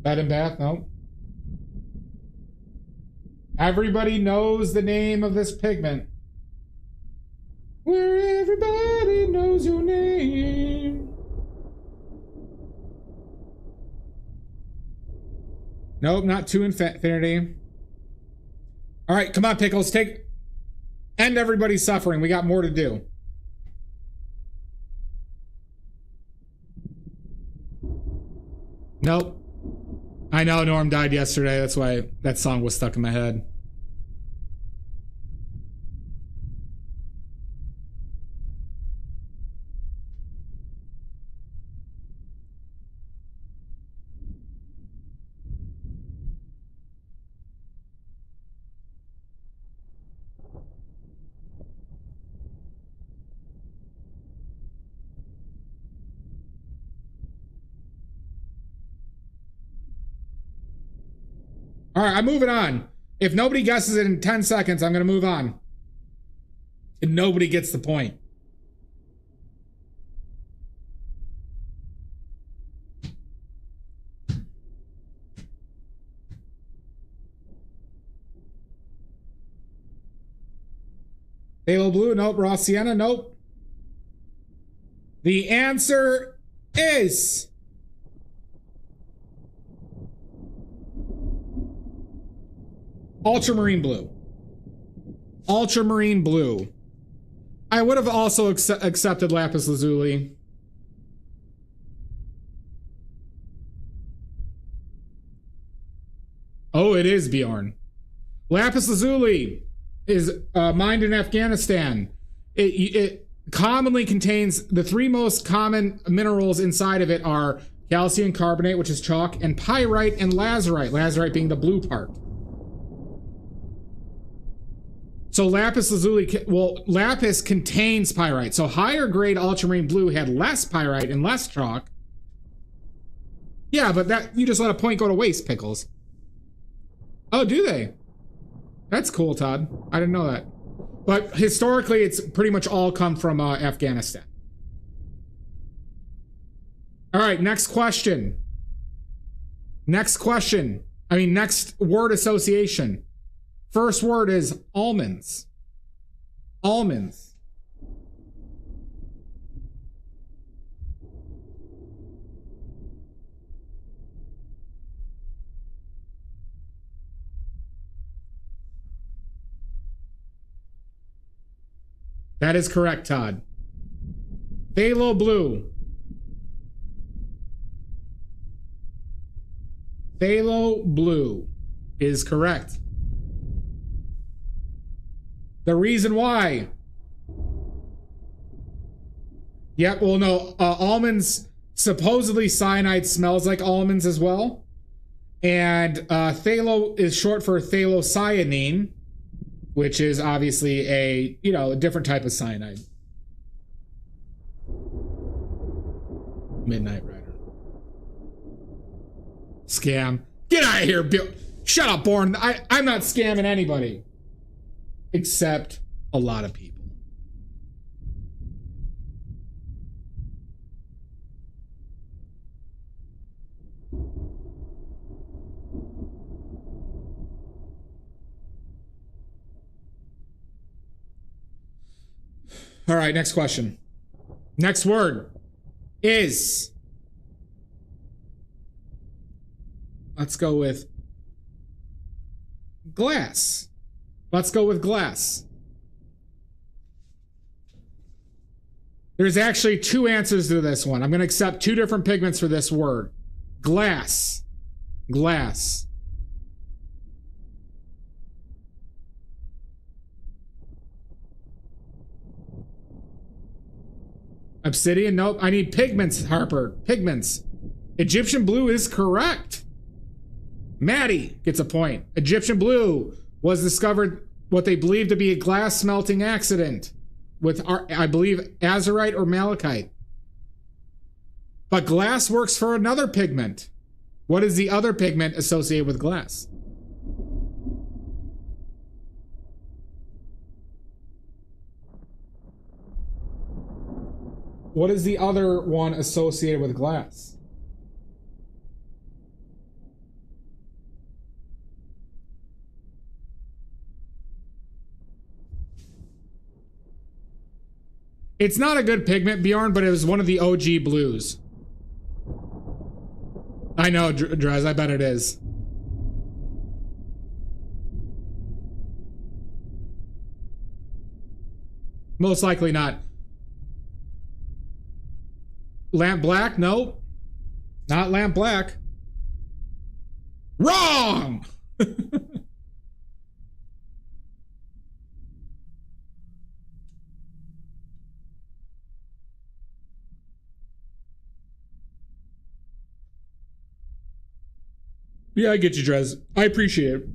Bed and bath? No. Everybody knows the name of this pigment. Where everybody knows your name. Nope, not to infinity. All right, come on, Pickles. End everybody's suffering. We got more to do. Nope. I know Norm died yesterday. That's why that song was stuck in my head. All right, I'm moving on. If nobody guesses it in 10 seconds, I'm going to move on. And nobody gets the point. Halo Blue, nope. Raw Sienna, nope. The answer is... Ultramarine blue. Ultramarine blue. I would have also accepted lapis lazuli. Oh, it is Bjorn. Lapis lazuli is mined in Afghanistan. It commonly contains the three most common minerals inside of it are calcium carbonate, which is chalk, and pyrite and lazurite. Lazurite being the blue part. So lapis lazuli, well, lapis contains pyrite. So higher grade ultramarine blue had less pyrite and less chalk. Yeah, but that you just let a point go to waste, Pickles. Oh, do they? That's cool, Todd. I didn't know that. But historically, it's pretty much all come from Afghanistan. All right, next question. Next question. I mean, next word association. First word is almonds. Almonds. That is correct, Todd. Phthalo blue. Phthalo blue is correct. The reason why. Yep, well, no, almonds, supposedly cyanide smells like almonds as well. And phthalo is short for phthalocyanine, which is obviously a different type of cyanide. Midnight Rider. Scam. Get out of here, Bill. Shut up, Born. I'm not scamming anybody. Except a lot of people. All right, next question. Next word is, let's go with glass. Let's go with glass. There's actually two answers to this one. I'm going to accept two different pigments for this word. Glass. Glass. Obsidian? Nope. I need pigments, Harper. Pigments. Egyptian blue is correct. Maddie gets a point. Egyptian blue was discovered what they believe to be a glass smelting accident with, I believe, azurite or malachite. But glass works for another pigment. What is the other pigment associated with glass? What is the other one associated with glass? It's not a good pigment, Bjorn, but it was one of the OG blues. I know, Drez, I bet it is. Most likely not. Lamp black? Nope. Not lamp black. Wrong! Yeah, I get you, Drez. I appreciate it.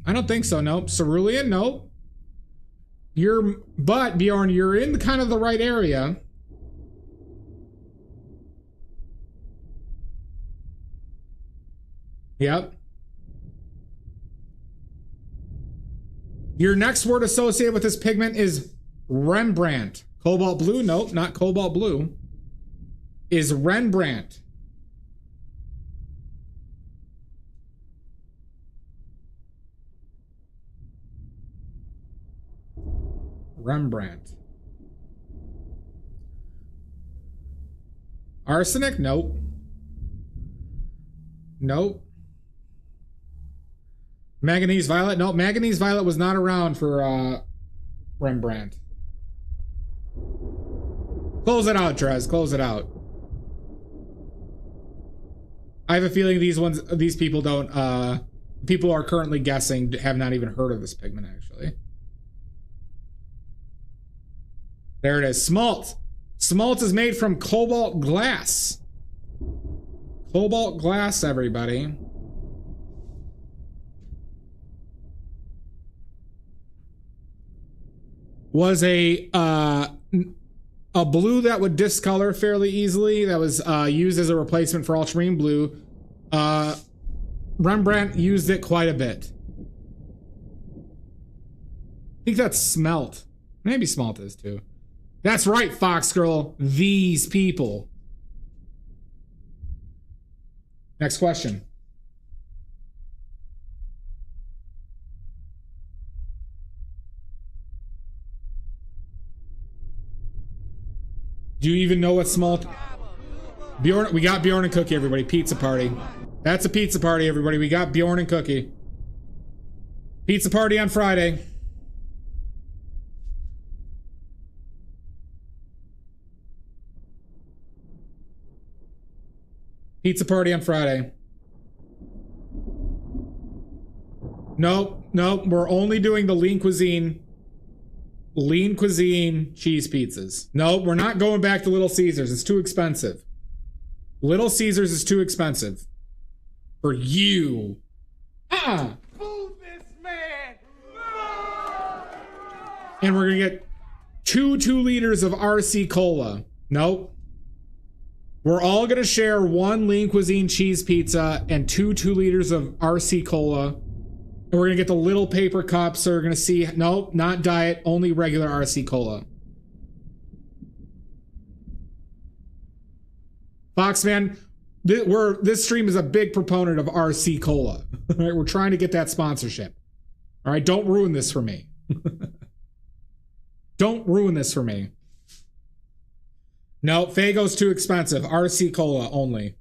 I don't think so, nope. Cerulean, nope. But Bjorn, you're in kind of the right area. Yep. Your next word associated with this pigment is Rembrandt. Cobalt blue? Nope, not cobalt blue. Is Rembrandt. Rembrandt. Arsenic? Nope. Nope. Manganese violet? Nope. Manganese violet was not around for Rembrandt. Close it out, Trez. Close it out. I have a feeling these people don't people are currently guessing have not even heard of this pigment, actually. There it is. Smalt. Smalt is made from cobalt glass. Cobalt glass, everybody. Was a blue that would discolor fairly easily. That was used as a replacement for ultramarine blue. Rembrandt used it quite a bit. I think that's smelt. Maybe smalt is too. That's right, Fox Girl. These people. Next question. Do you even know what smalt? Bjorn, we got Bjorn and Cookie, everybody. Pizza party. That's a pizza party, everybody. We got Bjorn and Cookie. Pizza party on Friday. Pizza party on Friday. Nope, nope. We're only doing the lean cuisine cheese pizzas. Nope, we're not going back to Little Caesars. It's too expensive. Little Caesars is too expensive. For you. Move this man! And we're gonna get 2 liters of RC Cola. Nope. We're all gonna share 1 lean cuisine cheese pizza and 2 liters of RC Cola. And we're gonna get the little paper cups, so we're gonna see, nope, not diet, only regular RC Cola. Foxman, this stream is a big proponent of RC Cola. All right, we're trying to get that sponsorship. All right, don't ruin this for me. Don't ruin this for me. No, Faygo's too expensive. RC Cola only.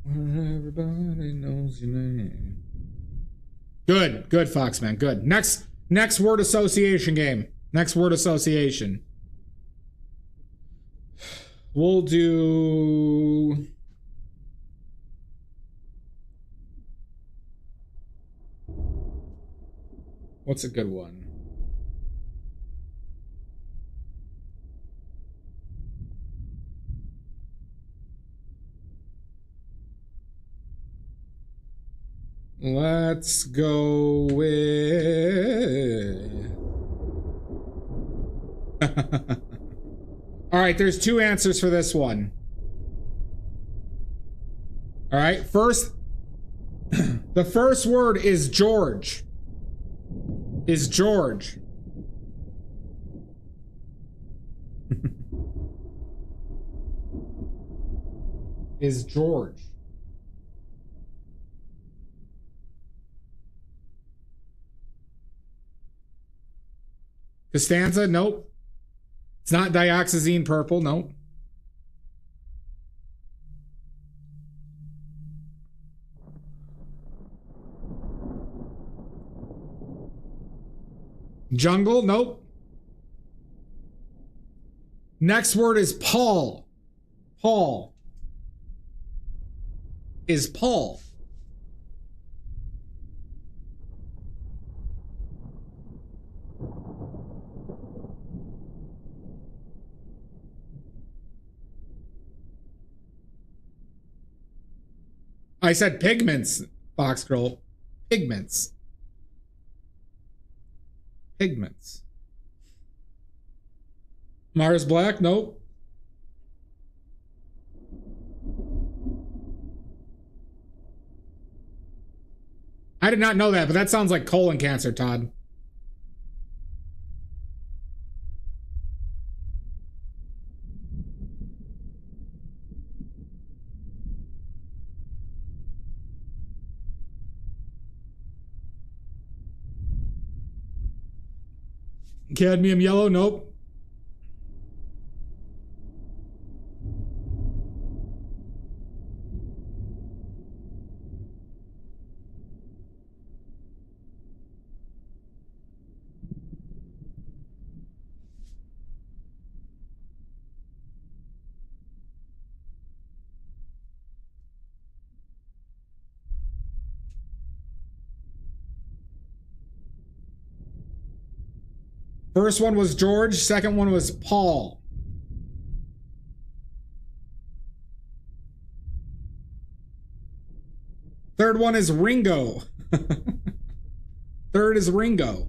Everybody knows your name. Good, Foxman, good. Next word association game. Next word association. We'll do... What's a good one? Let's go with... All right, there's 2 answers for this one. All right, first, the first word is George. Is George. Is George. Costanza, nope. It's not dioxazine purple, nope. Jungle, nope. Next word is Paul. Paul. Is Paul. I said pigments, Fox Girl. Pigments. Pigments. Mars Black? Nope. I did not know that, but that sounds like colon cancer, Todd. Cadmium yellow? Nope. First one was George, second one was Paul. Third one is Ringo. Third is Ringo.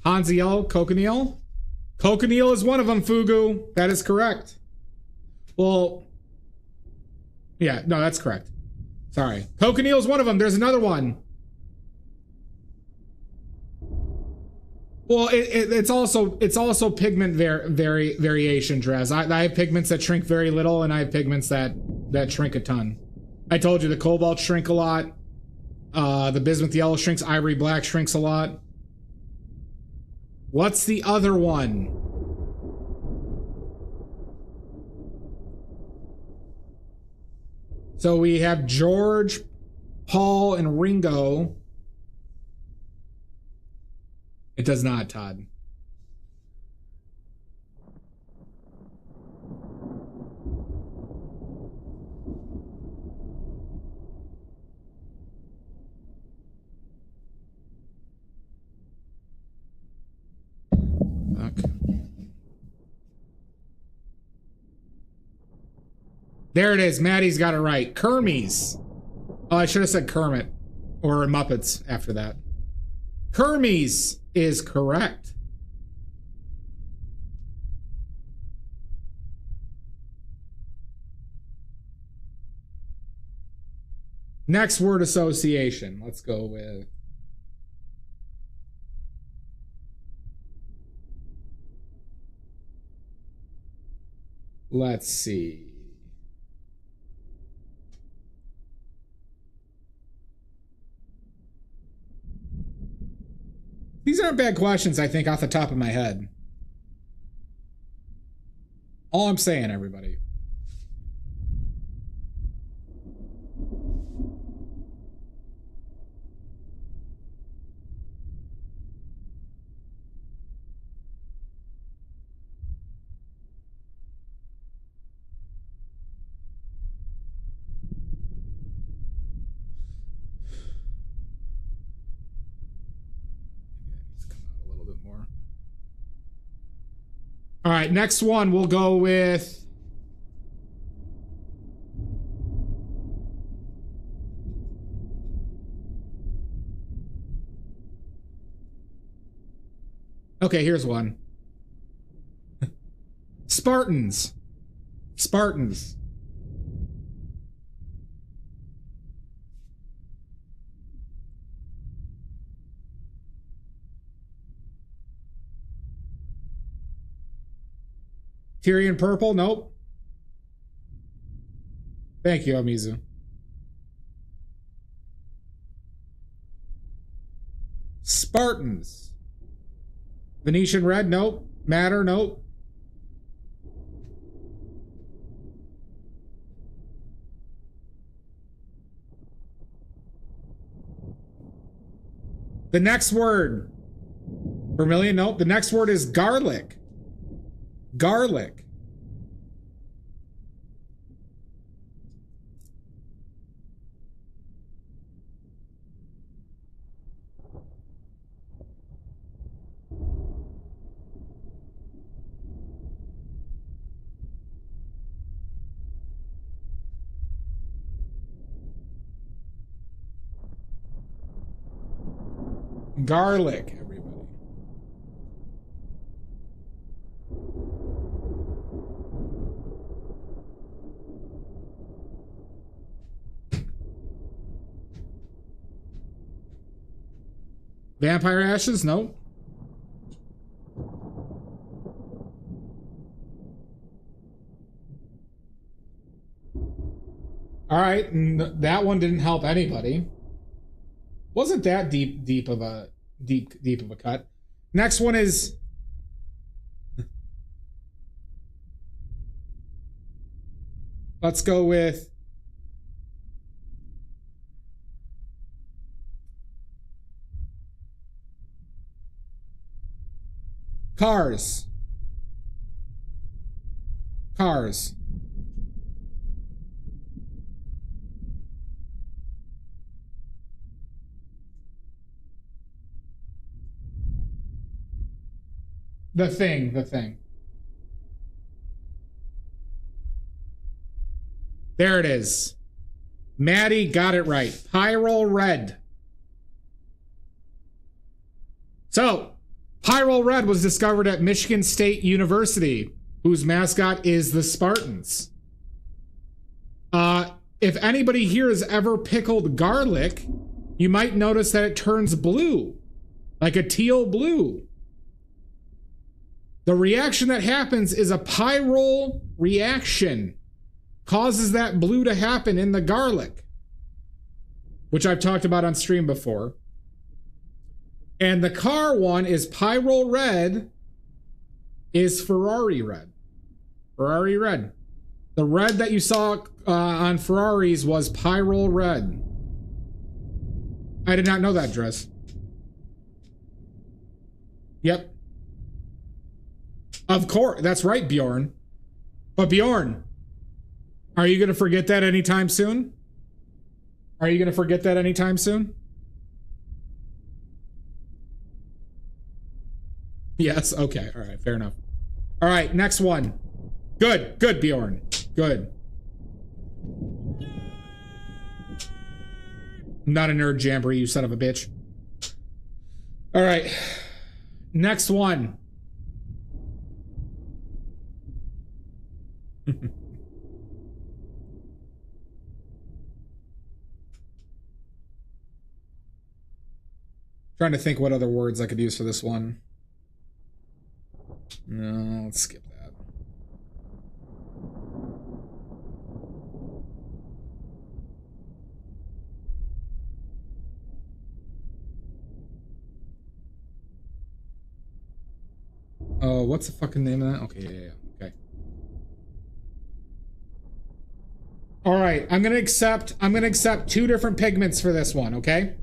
Hansiel, Cochineal. Cochineal is one of them, Fugu. That is correct. Well, yeah, no, that's correct. Sorry. Cochineal is one of them. There's another one. Well, it's also pigment variation, Drez. I have pigments that shrink very little, and I have pigments that shrink a ton. I told you the cobalt shrink a lot. The bismuth yellow shrinks. Ivory black shrinks a lot. What's the other one? So we have George, Paul, and Ringo. It does not, Todd. There it is. Maddie's got it right. Kermies. Oh, I should have said Kermit or Muppets after that. Kermies is correct. Next word association. Let's go with... Let's see. These aren't bad questions, I think, off the top of my head. All I'm saying, everybody. All right, next one we'll go with... Okay, here's one. Spartans. Spartans. Tyrian purple? Nope. Thank you, Amizu. Spartans. Venetian red? Nope. Madder? Nope. The next word. Vermilion? Nope. The next word is garlic. Garlic. Garlic, everybody. Vampire ashes? Nope. All right, that one didn't help anybody. Wasn't that deep of a cut. Next one is let's go with Cars. Cars. The thing, the thing. There it is. Maddie got it right. Pyrrole Red. So, Pyrrole Red was discovered at Michigan State University, whose mascot is the Spartans. If anybody here has ever pickled garlic, you might notice that it turns blue, like a teal blue. The reaction that happens is a pyrrole reaction. Causes that blue to happen in the garlic, which I've talked about on stream before. And the car one is Pyrrole Red, is Ferrari Red. Ferrari Red. The red that you saw on Ferraris was Pyrrole Red. I did not know that, Dress. Yep. Of course, that's right, Bjorn. But Bjorn, are you going to forget that anytime soon? Are you going to forget that anytime soon? Yes, okay, all right, fair enough. All right, next one. Good, good, Bjorn. Good. Not a nerd jamboree, you son of a bitch. All right, next one. Trying to think what other words I could use for this one. No, let's skip that. Oh, what's the fucking name of that? Okay, yeah, okay. All right, I'm gonna accept 2 different pigments for this one, okay?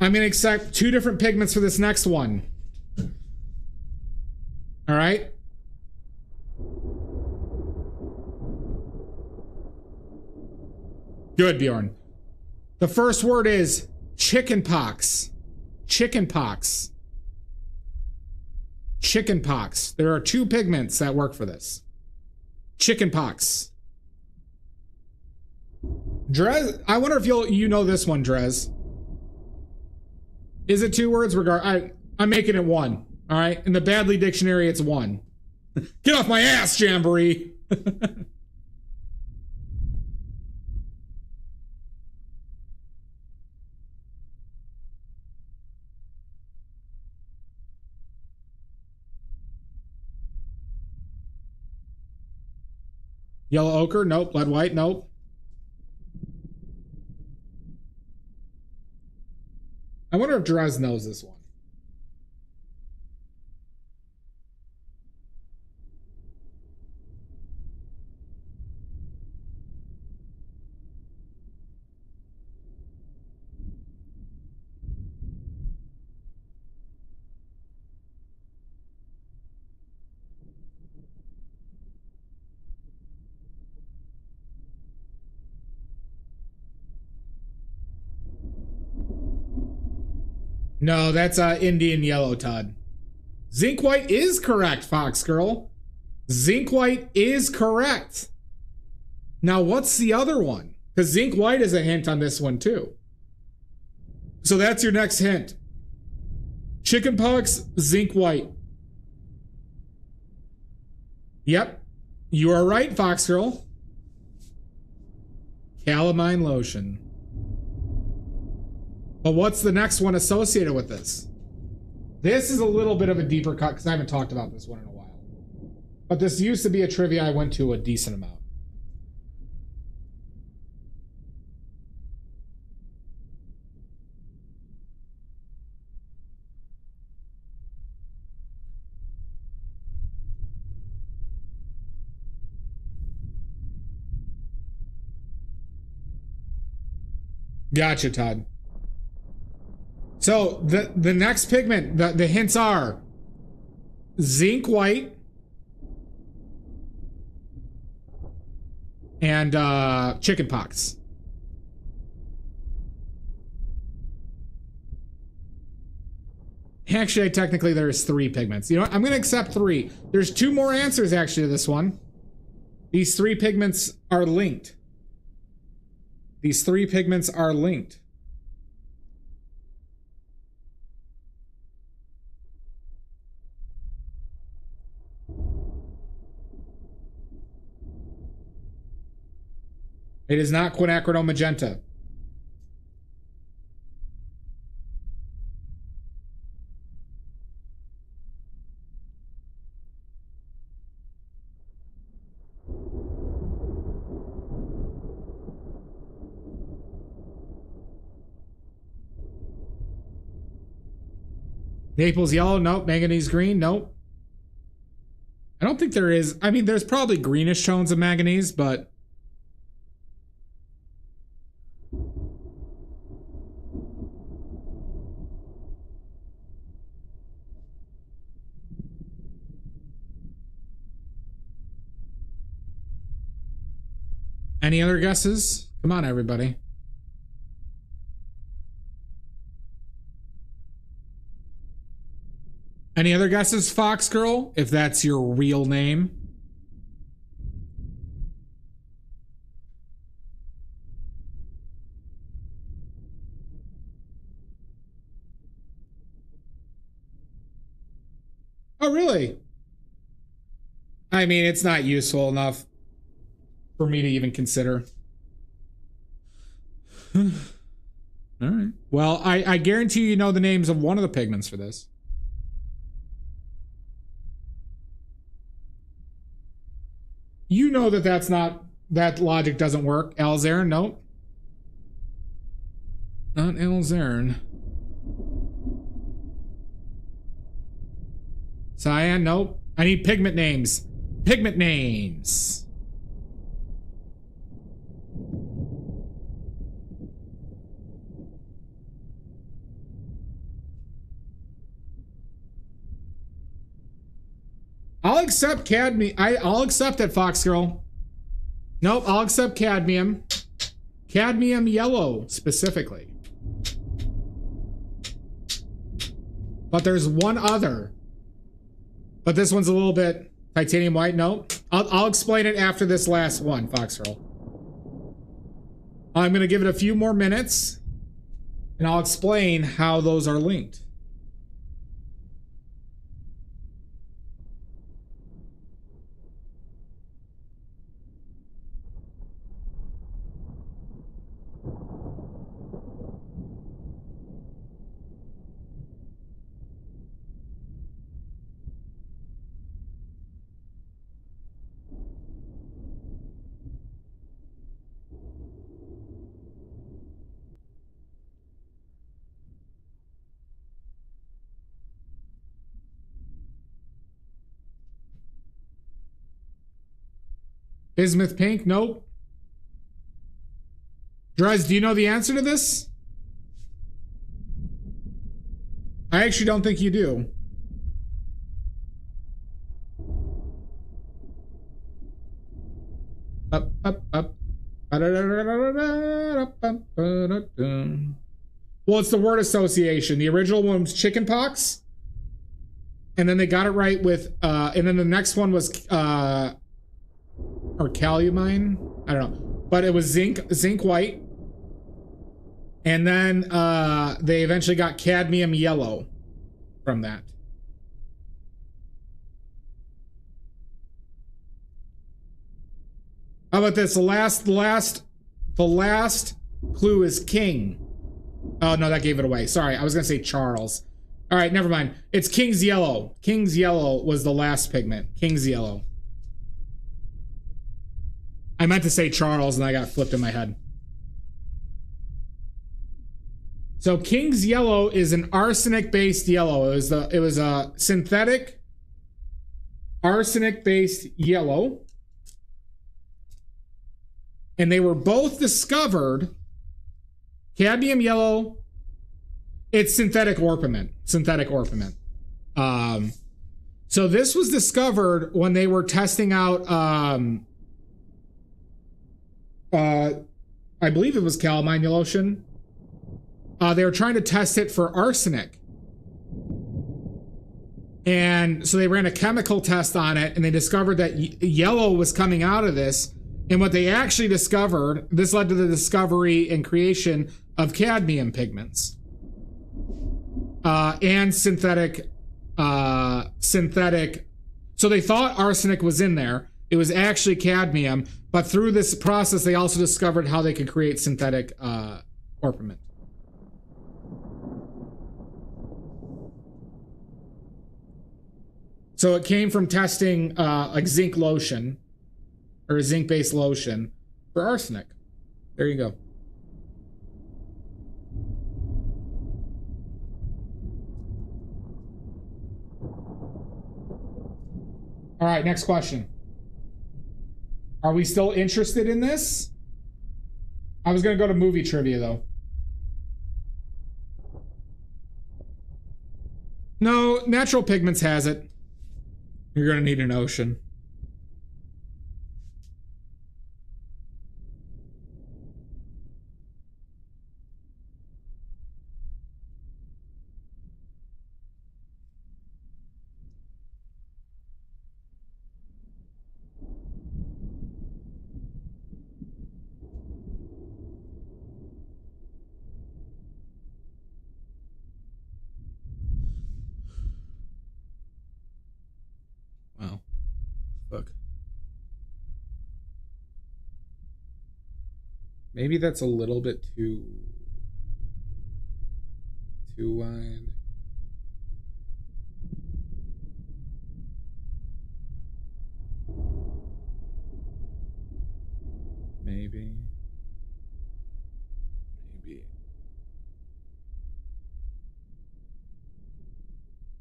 I'm gonna accept 2 different pigments for this next one. All right. Good, Bjorn. The first word is chickenpox. Chickenpox. Chickenpox. There are 2 pigments that work for this. Chickenpox. Drez, I wonder if you know this one, Drez. Is it 2 words? I'm making it 1. All right. In the Badley dictionary, it's 1. Get off my ass, Jamboree. Yellow ochre? Nope. Lead white? Nope. I wonder if Drez knows this one. No, that's Indian yellow, Todd. Zinc white is correct, Fox Girl. Zinc white is correct. Now, what's the other one? Because zinc white is a hint on this one, too. So that's your next hint. Chickenpox, zinc white. Yep. You are right, Fox Girl. Calamine lotion. But what's the next one associated with this? This is a little bit of a deeper cut because I haven't talked about this one in a while. But this used to be a trivia I went to a decent amount. Gotcha, Todd. So the next pigment, the hints are zinc white, and chicken pox. Actually, technically there's 3 pigments. You know what? I'm gonna accept 3. There's 2 more answers actually to this one. These 3 pigments are linked. These 3 pigments are linked. It is not quinacridone magenta. Naples yellow, nope. Manganese green, nope. I don't think there is. I mean, there's probably greenish tones of manganese, but any other guesses? Come on, everybody. Any other guesses, Fox Girl? If that's your real name. Oh, really? I mean, it's not useful enough for me to even consider. All right. Well, I guarantee you know the names of one of the pigments for this. You know that that's not, that logic doesn't work. Alizarin, nope. Not Alizarin. Cyan, nope. I need pigment names. Pigment names. I'll accept cadmium. I'll accept it, Fox Girl. Nope, I'll accept cadmium. Cadmium yellow, specifically. But there's one other. But this one's a little bit titanium white. Nope. I'll explain it after this last one, Fox Girl. I'm going to give it a few more minutes. And I'll explain how those are linked. Bismuth pink, nope. Drez, do you know the answer to this? I actually don't think you do. Up, up, up. Well, it's the word association. The original one was chicken pox. And then they got it right with, and then the next one was, or calamine, I don't know, but it was zinc white, and then they eventually got cadmium yellow from that. How about this? The last clue is king. Oh no, that gave it away. Sorry, I was gonna say Charles. All right, never mind. It's King's Yellow. King's Yellow was the last pigment. King's Yellow. I meant to say Charles and I got flipped in my head. So King's Yellow is an arsenic-based yellow. It was a synthetic arsenic-based yellow. And they were both discovered. Cadmium yellow, it's synthetic orpiment. Synthetic orpiment. So this was discovered when they were testing out, I believe it was calamine lotion. They were trying to test it for arsenic. And so they ran a chemical test on it, and they discovered that yellow was coming out of this. And what they actually discovered, this led to the discovery and creation of cadmium pigments. And synthetic. So they thought arsenic was in there. It was actually cadmium. But through this process, they also discovered how they could create synthetic orpiment. So it came from testing like zinc lotion, or a zinc-based lotion for arsenic. There you go. All right, next question. Are we still interested in this? I was going to go to movie trivia, though. No, Natural Pigments has it. You're going to need an ocean. Wow. Fuck. Maybe that's a little bit too wide. Maybe.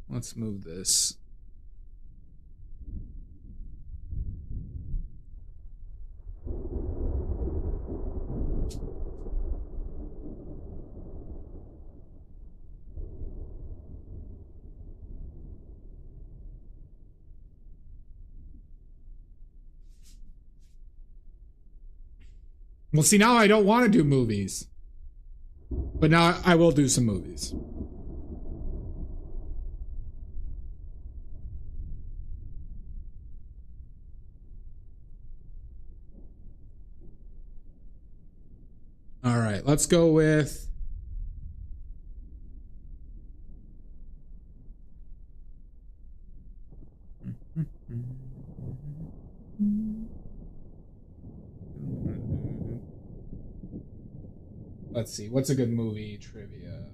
Let's move this. Well, see, now I don't want to do movies. But now I will do some movies. All right, let's go with... Let's see, what's a good movie trivia?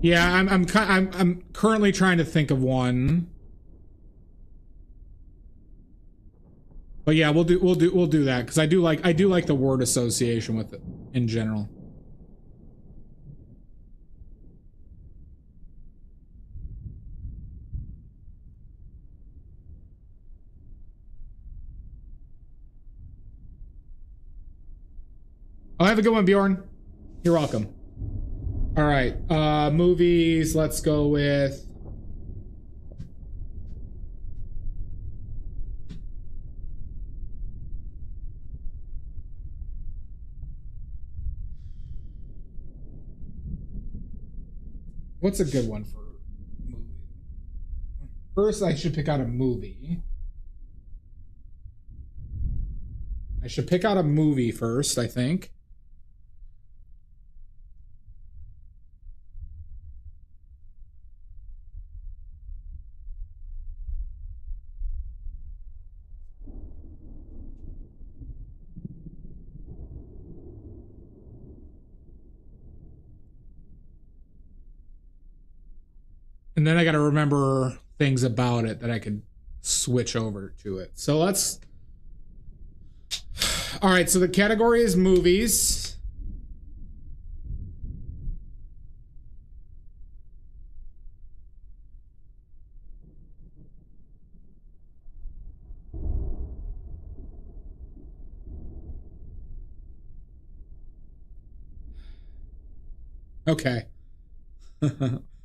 Yeah, I'm currently trying to think of one. But yeah, we'll do that because I do like the word association with it in general. Oh, have a good one, Bjorn. You're welcome. All right, movies. Let's go with. What's a good one for movie? First, I should pick out a movie. I should pick out a movie first, I think. And then I got to remember things about it that I could switch over to it. So let's... All right, so the category is movies. Okay.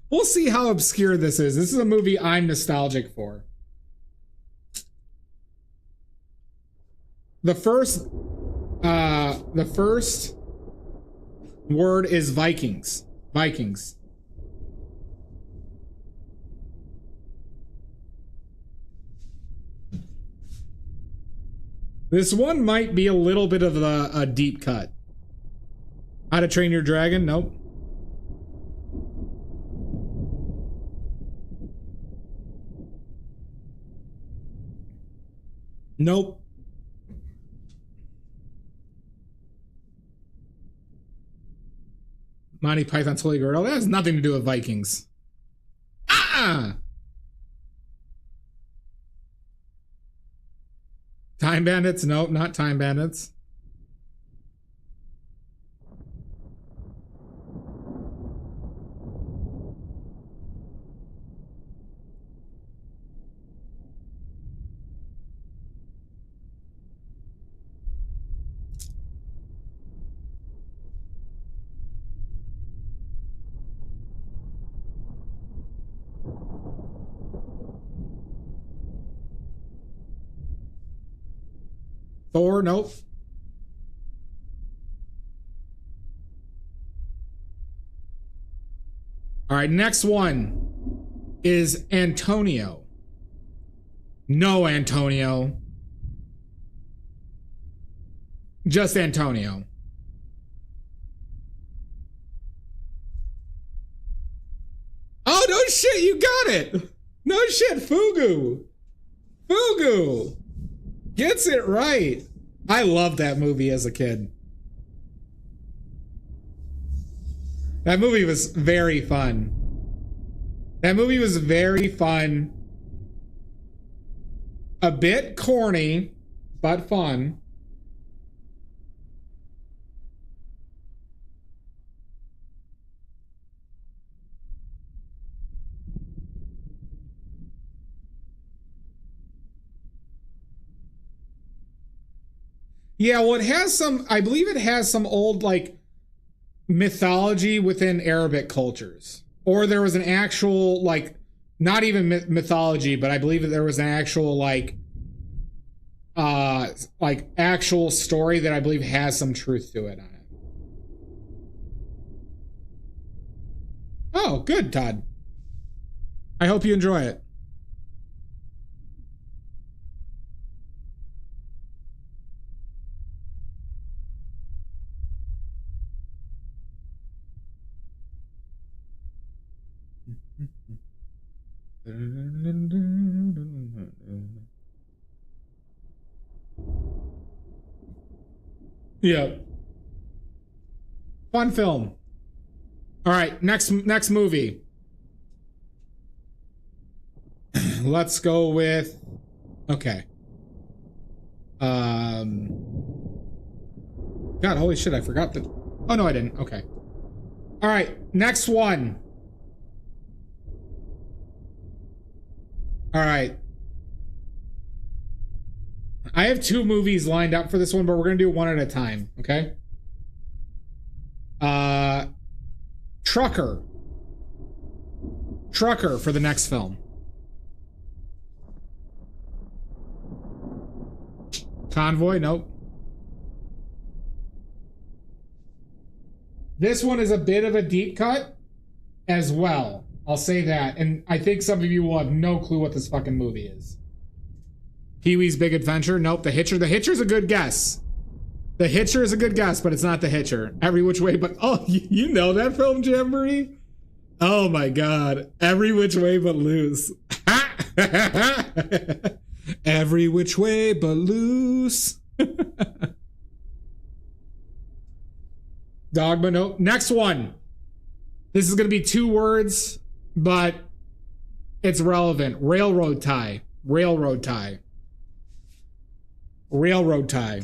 We'll see how obscure this is. This is a movie I'm nostalgic for. The first word is Vikings. Vikings. This one might be a little bit of a deep cut. How to Train Your Dragon? Nope. Nope. Monty Python's Holy Grail. That has nothing to do with Vikings. Time Bandits? Nope, not Time Bandits. Thor? Nope. All right, next one is Antonio. No, Antonio. Just Antonio. Oh, no shit, you got it. No shit, Fugu. Fugu. Gets it right. I loved that movie as a kid. That movie was very fun. That movie was very fun. A bit corny, but fun. Yeah, well, it has some, I believe it has some old, like, mythology within Arabic cultures. Or there was an actual, like, not even mythology, but I believe that there was an actual, like, actual story that I believe has some truth to it on it. Oh, good, Todd. I hope you enjoy it. Yeah. Fun film. All right, next movie. Let's go with okay. God, holy shit, I forgot that. Oh no, I didn't. Okay. All right, next one. All right. I have two movies lined up for this one, but we're going to do one at a time, okay? Trucker. Trucker for the next film. Convoy, nope. This one is a bit of a deep cut as well. I'll say that. And I think some of you will have no clue what this fucking movie is. Pee-wee's Big Adventure? Nope. The Hitcher. The Hitcher's a good guess. The Hitcher is a good guess, but it's not The Hitcher. Every Which Way But... Oh, you know that film, Jamboree? Oh my god. Every Which Way But Loose. Every Which Way But Loose. Dogma, nope. Next one. This is going to be two words, but It's relevant. Railroad tie. Railroad tie. Railroad tie.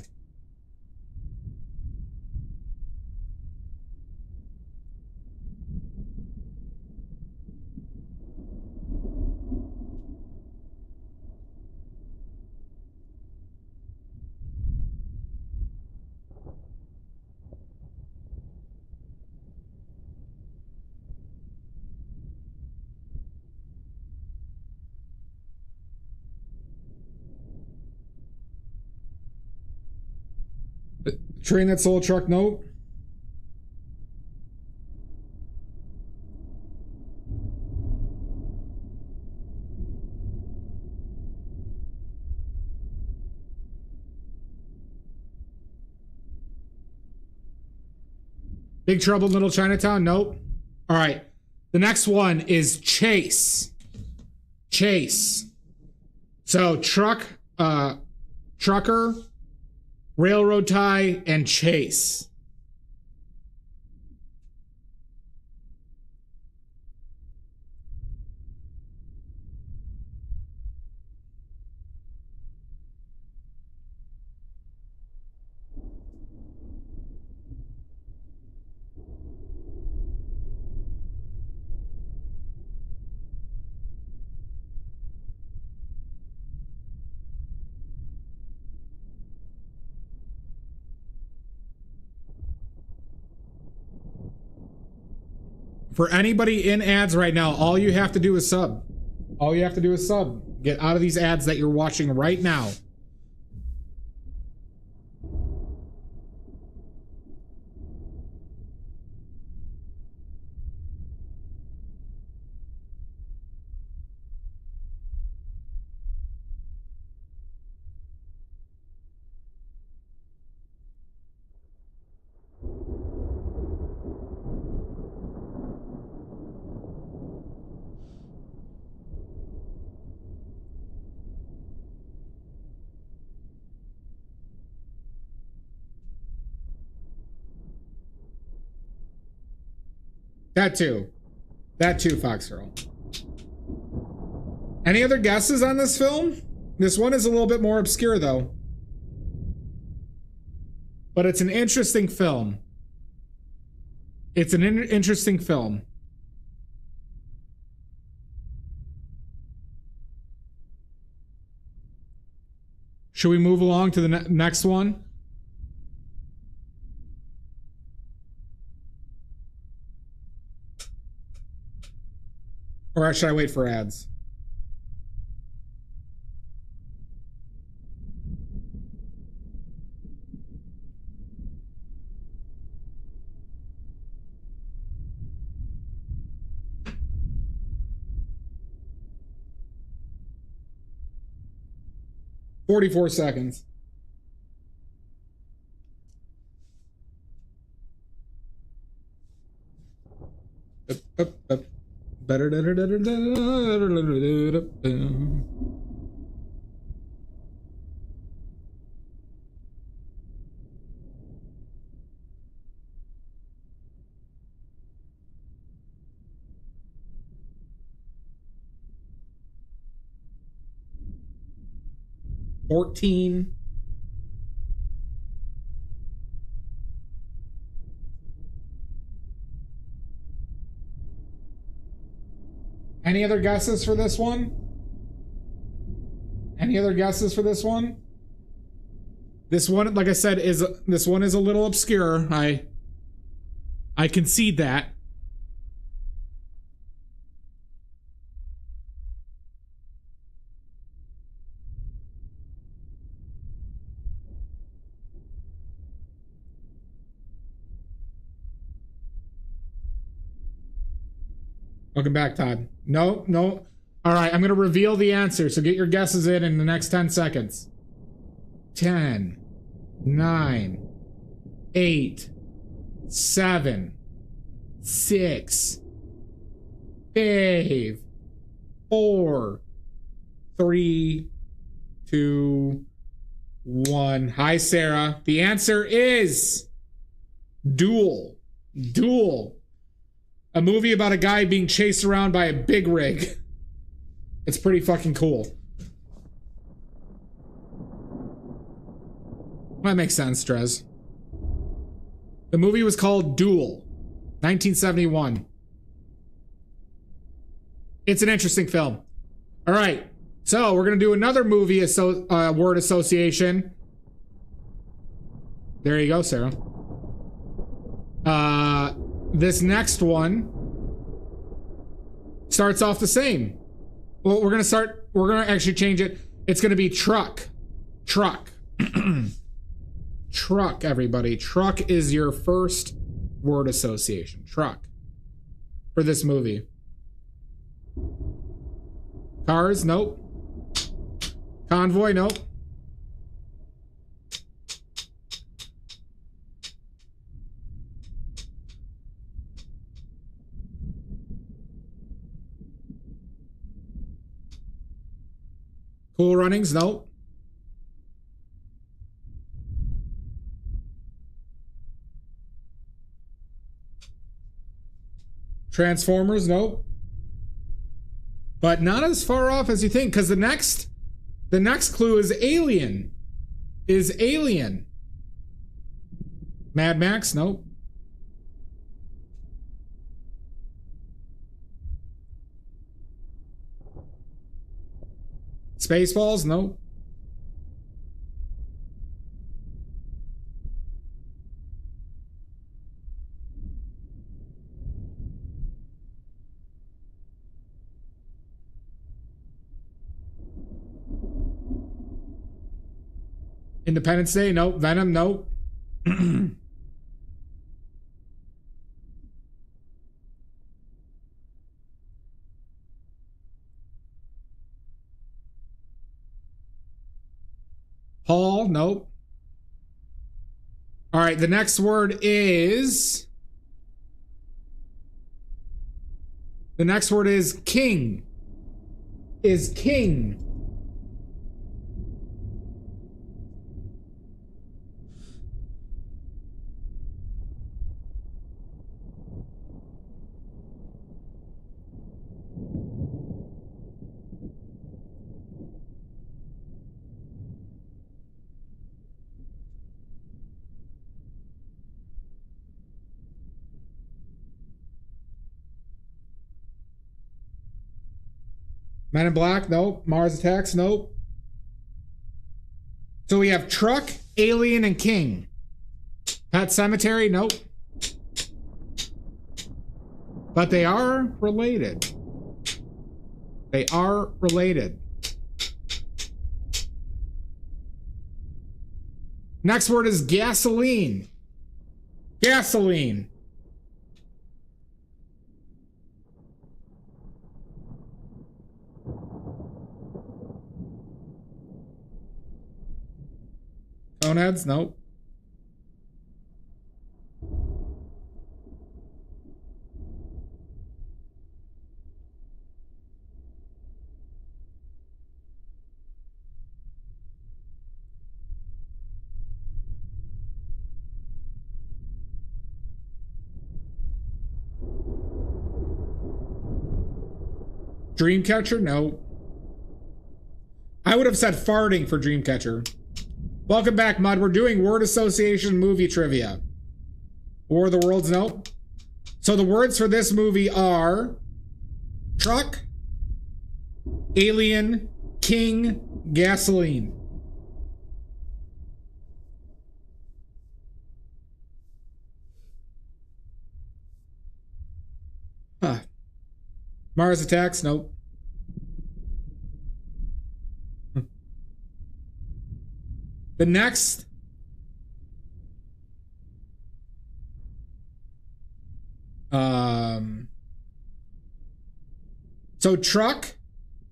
Train that soul truck note. Big Trouble in Little Chinatown? Nope. All right. The next one is Chase. Chase. So trucker, railroad tie, and Chase. For anybody in ads right now, all you have to do is sub. All you have to do is sub. Get out of these ads that you're watching right now. That too, Fox Girl. Any other guesses on this film? This one is a little bit more obscure though. But it's an interesting film. It's an interesting film. Should we move along to the next one? Or should I wait for ads? "44 seconds. Up. Better. $14. Any other guesses for this one? Any other guesses for this one? This one, like I said, is a little obscure. I concede that. Welcome back, Todd. No. All right, I'm going to reveal the answer, so get your guesses in the next 10 seconds. 10, 9, 8, 7, 6, 5, 4, 3, 2, 1. Hi, Sarah. The answer is Duel. Duel. A movie about a guy being chased around by a big rig. It's pretty fucking cool. That makes sense, Drez. The movie was called Duel, 1971. It's an interesting film. All right, so we're gonna do another movie word association. There you go, Sarah. This next one starts off the same. Well, we're gonna actually change it. It's gonna be truck. Truck. Truck, everybody. Truck is your first word association. Truck. For this movie. Cars, nope. Convoy, nope. Cool Runnings, nope. Transformers, nope. But not as far off as you think, because the next clue is Alien. Is Alien. Mad Max, nope. Spaceballs, nope. Independence Day, nope. Venom, nope. Paul, nope. All right, the next word is... The next word is king. Is king. Men in Black, nope. Mars Attacks, nope. So we have Truck, Alien, and King. Pet Cemetery, nope. But they are related. They are related. Next word is gasoline. Gasoline. Coneheads? Nope. Dreamcatcher? No. I would have said farting for Dreamcatcher. Welcome back, Mud. We're doing word association movie trivia. War of the Worlds? Nope. So the words for this movie are truck, alien, king, gasoline. Huh. Mars Attacks? Nope. The next so truck,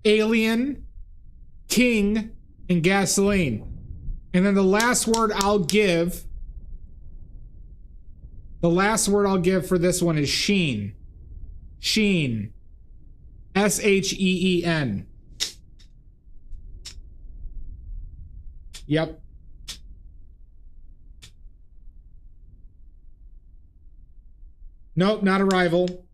alien, king, and gasoline. And then the last word I'll give for this one is sheen. Sheen. S-H-E-E-N. Yep. Nope, not Arrival.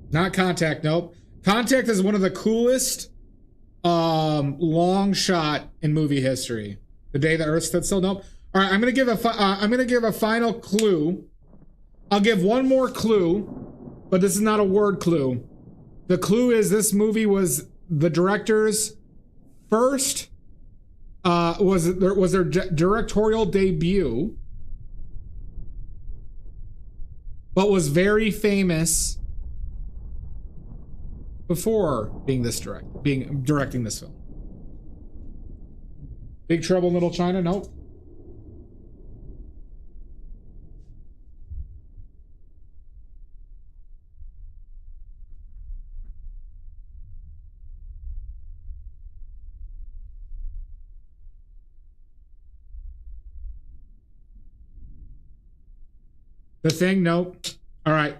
Not Contact, nope. Contact is one of the coolest long shot in movie history. The Day the Earth Stood Still, nope. All right, I'm gonna give a final clue. I'll give one more clue, but this is not a word clue. The clue is this movie was the director's first was their directorial debut, but was very famous before being directing this film. Big Trouble in Little China, nope. The Thing, nope. All right.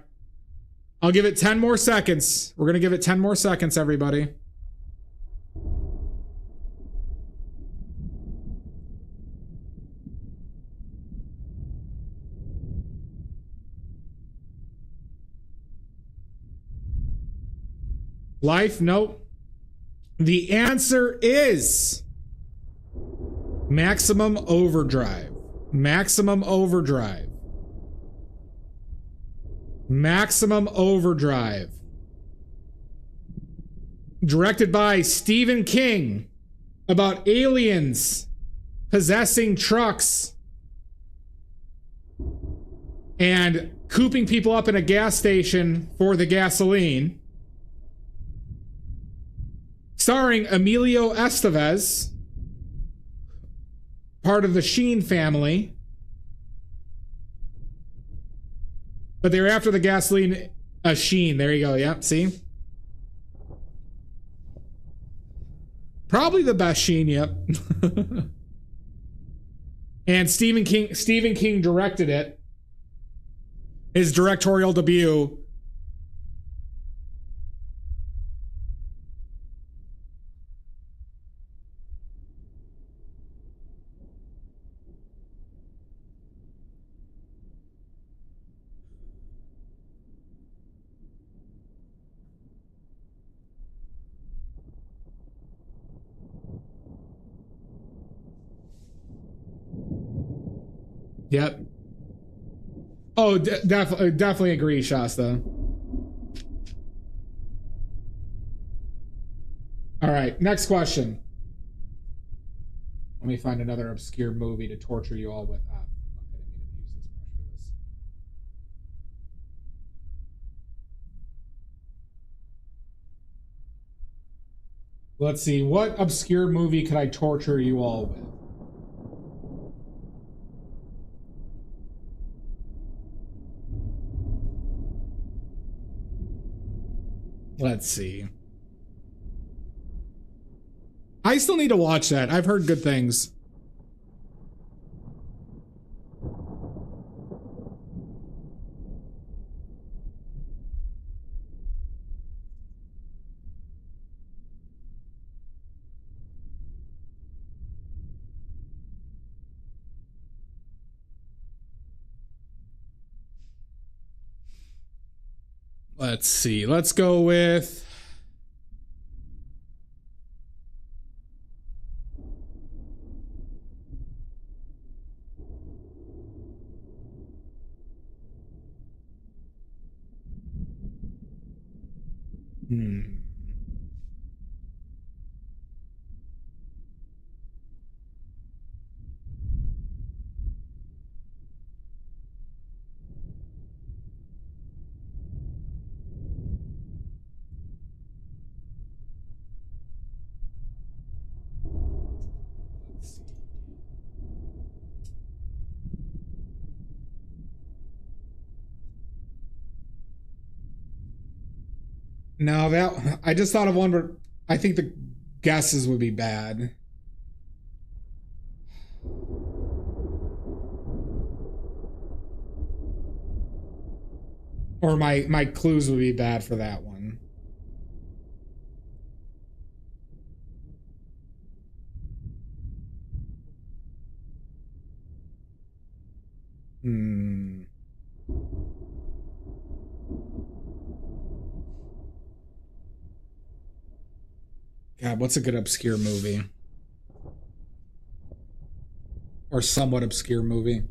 I'll give it 10 more seconds. We're going to give it 10 more seconds, everybody. Life, nope. The answer is Maximum Overdrive. Maximum Overdrive. Maximum Overdrive. Directed by Stephen King, about aliens possessing trucks and cooping people up in a gas station for the gasoline. Starring Emilio Estevez, part of the Sheen family. But they were after the gasoline. Sheen, there you go. Yep, see? Probably the best Sheen, yep. And Stephen King directed it. His directorial debut. Yep. Oh, definitely agree, Shasta. All right, next question. Let me find another obscure movie to torture you all with. Ah, fuck, I didn't mean to use this brush for this. Let's see, what obscure movie could I torture you all with? Let's see. I still need to watch that. I've heard good things. Let's see. Let's go with... No, that I just thought of one, but I think the guesses would be bad. Or my clues would be bad for that one. God, what's a good obscure movie? Or somewhat obscure movie?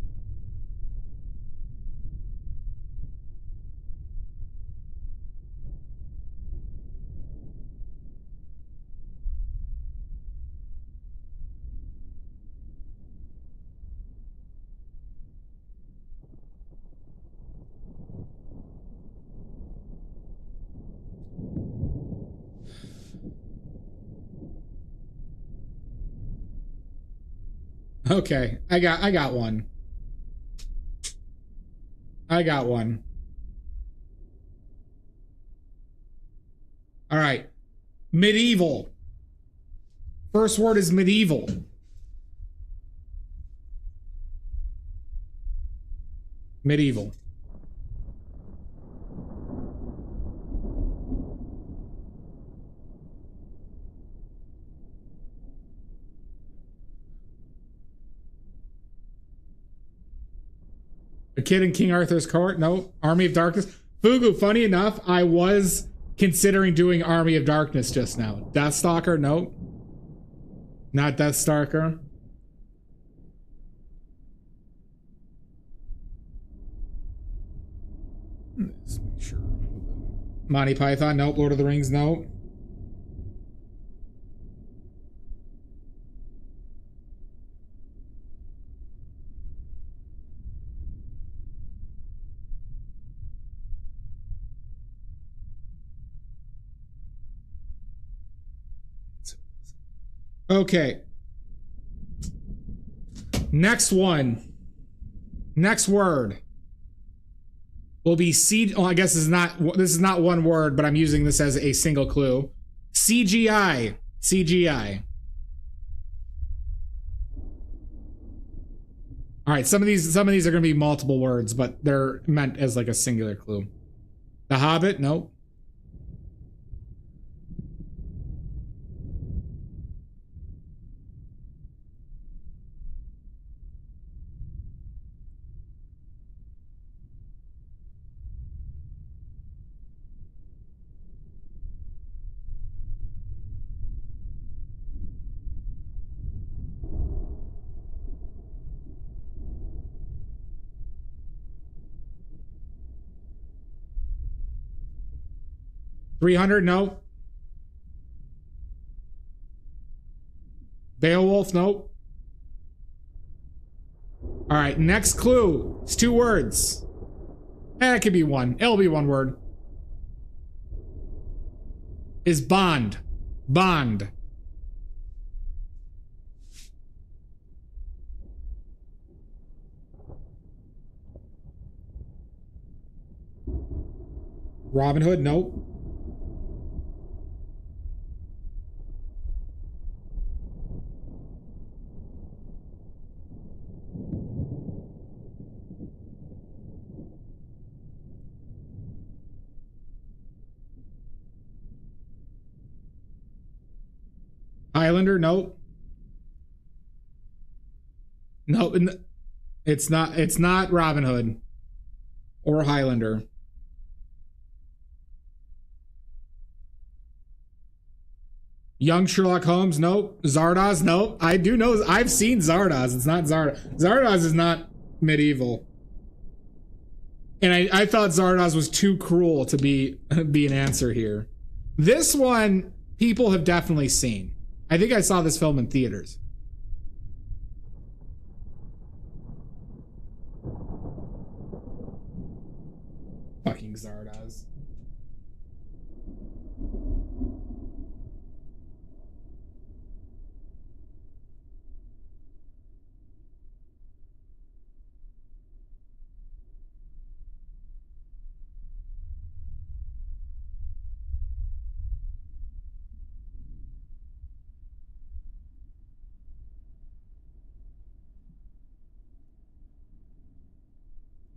Okay, I got one. I got one. All right. Medieval. First word is medieval. Medieval. A Kid in King Arthur's Court? No. Army of Darkness? Fugu, funny enough, I was considering doing Army of Darkness just now. Deathstalker? No. Not Deathstalker. Let's make sure. Monty Python? Nope. Lord of the Rings? Nope. Okay. Next one. Next word will be C. Oh, I guess this is not one word, but I'm using this as a single clue. CGI. CGI. All right, some of these are going to be multiple words, but they're meant as like a singular clue. The Hobbit? Nope. $300? No. Beowulf? Nope. All right, next clue. It's 2 words. It could be one. It'll be one word. Is Bond. Bond. Robin Hood? Nope. Highlander? Nope. No, it's not Robin Hood or Highlander. Young Sherlock Holmes? Nope. Zardoz? Nope. I do know. I've seen Zardoz. It's not Zardoz. Zardoz is not medieval. And I thought Zardoz was too cruel to be an answer here. This one, people have definitely seen. I think I saw this film in theaters. Fucking Zardoz.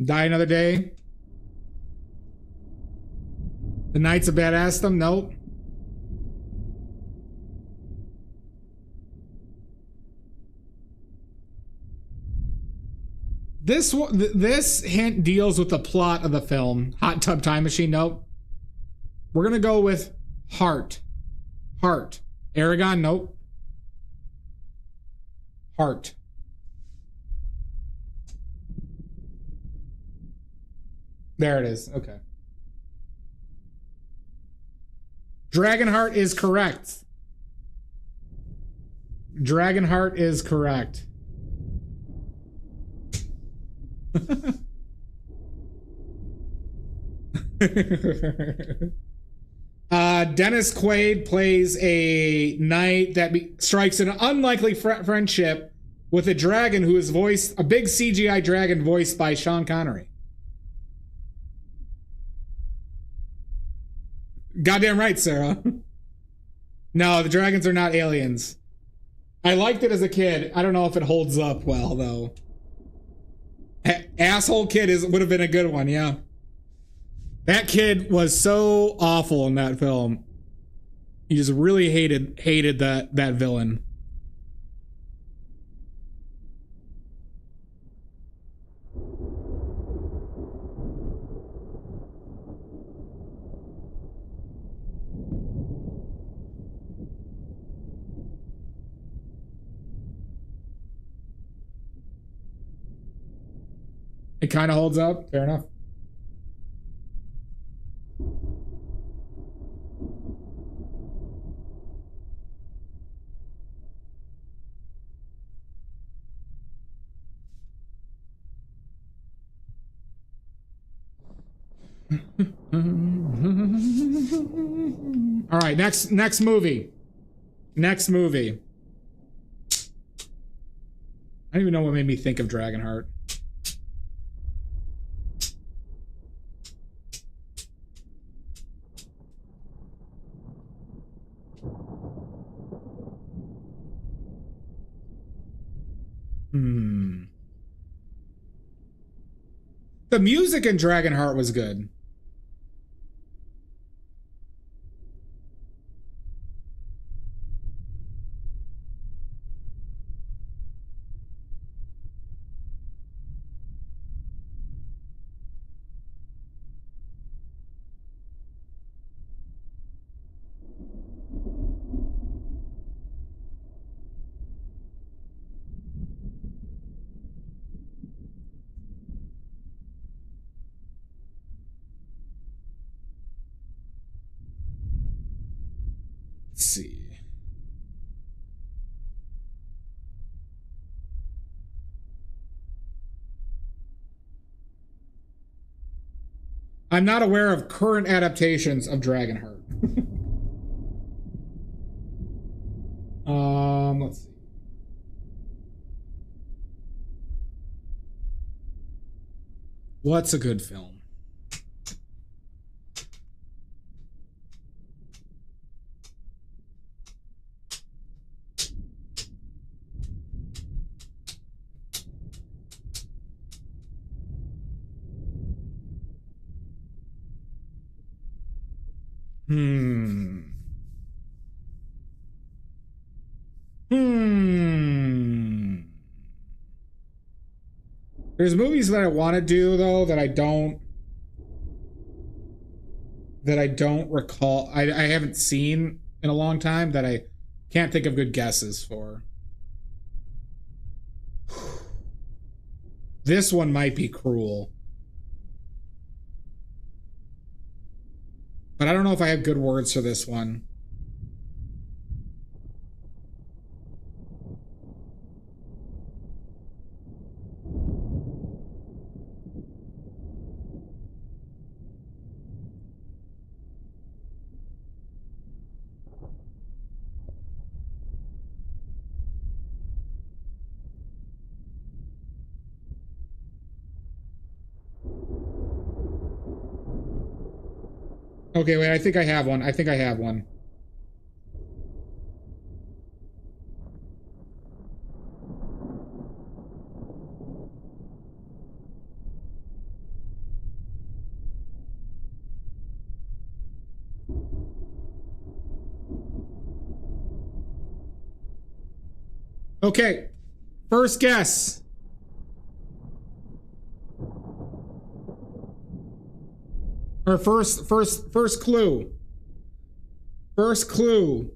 Die Another Day? The Knights of Badassdom? Nope. This hint deals with the plot of the film. Hot Tub Time Machine? Nope. We're gonna go with Heart. Heart. Aragon, nope. Heart. There it is. Okay. Dragonheart is correct. Dragonheart is correct. Dennis Quaid plays a knight that strikes an unlikely friendship with a dragon who is a big CGI dragon voiced by Sean Connery. Goddamn right, Sarah. No, the dragons are not aliens. I liked it as a kid. I don't know if it holds up well, though. Asshole kid would have been a good one, yeah. That kid was so awful in that film. He just really hated that villain. It kind of holds up. Fair enough. All right, next movie. Next movie. I don't even know what made me think of Dragonheart. The music in Dragonheart was good. Let's see. I'm not aware of current adaptations of Dragonheart. Let's see. What's a good film? There's movies that I want to do though that I don't recall. I haven't seen in a long time that I can't think of good guesses for. This one might be Cruel. But I don't know if I have good words for this one. Okay, wait, I think I have one. I think I have one. Okay, first guess. Or first clue. First clue.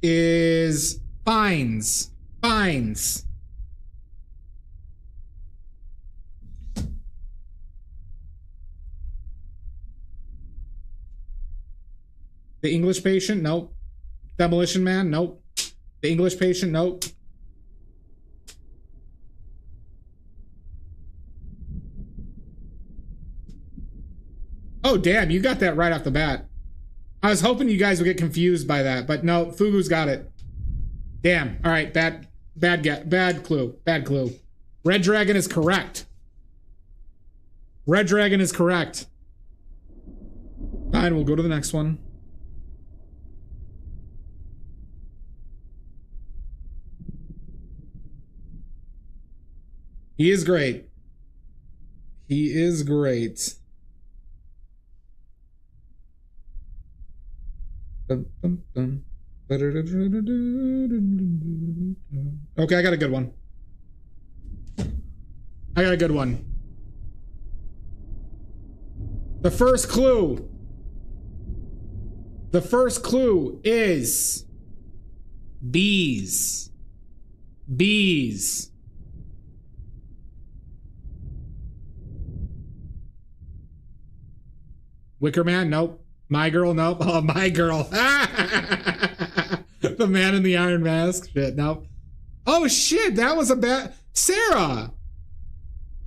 is fines. Fines. The English Patient? Nope. Demolition Man? Nope. The English Patient? Nope. Oh, damn, you got that right off the bat. I was hoping you guys would get confused by that, but no, Fugu's got it. Damn. All right, bad clue. Bad clue. Red Dragon is correct. Red Dragon is correct. Fine, we'll go to the next one. He is great. He is great. Okay, I got a good one. The first clue. The first clue is bees. Bees. Wicker Man? Nope. My Girl? Nope. Oh, My Girl. The Man in the Iron Mask? Shit, nope. Oh, shit, that was a bad... Sarah!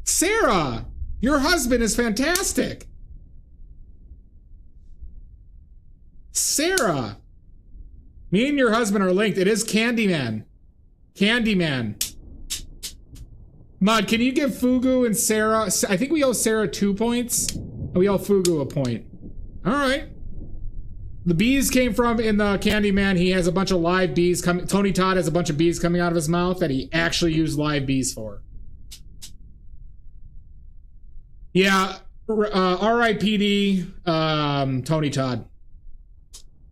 Sarah! Your husband is fantastic! Sarah! Me and your husband are linked. It is Candyman. Candyman. Mud, can you give Fugu and Sarah... I think we owe Sarah 2 points. And we owe Fugu a point. Alright. The bees came from in the Candyman. He has a bunch of live bees coming. Tony Todd has a bunch of bees coming out of his mouth that he actually used live bees for. Yeah. R.I.P.D. Tony Todd.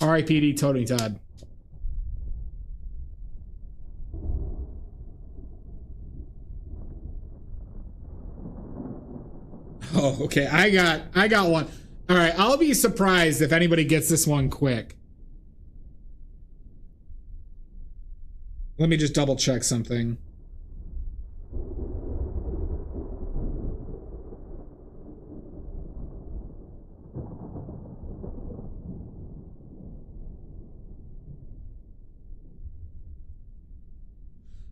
R.I.P.D. Tony Todd. Oh, okay. I got one. All right, I'll be surprised if anybody gets this one quick. Let me just double check something.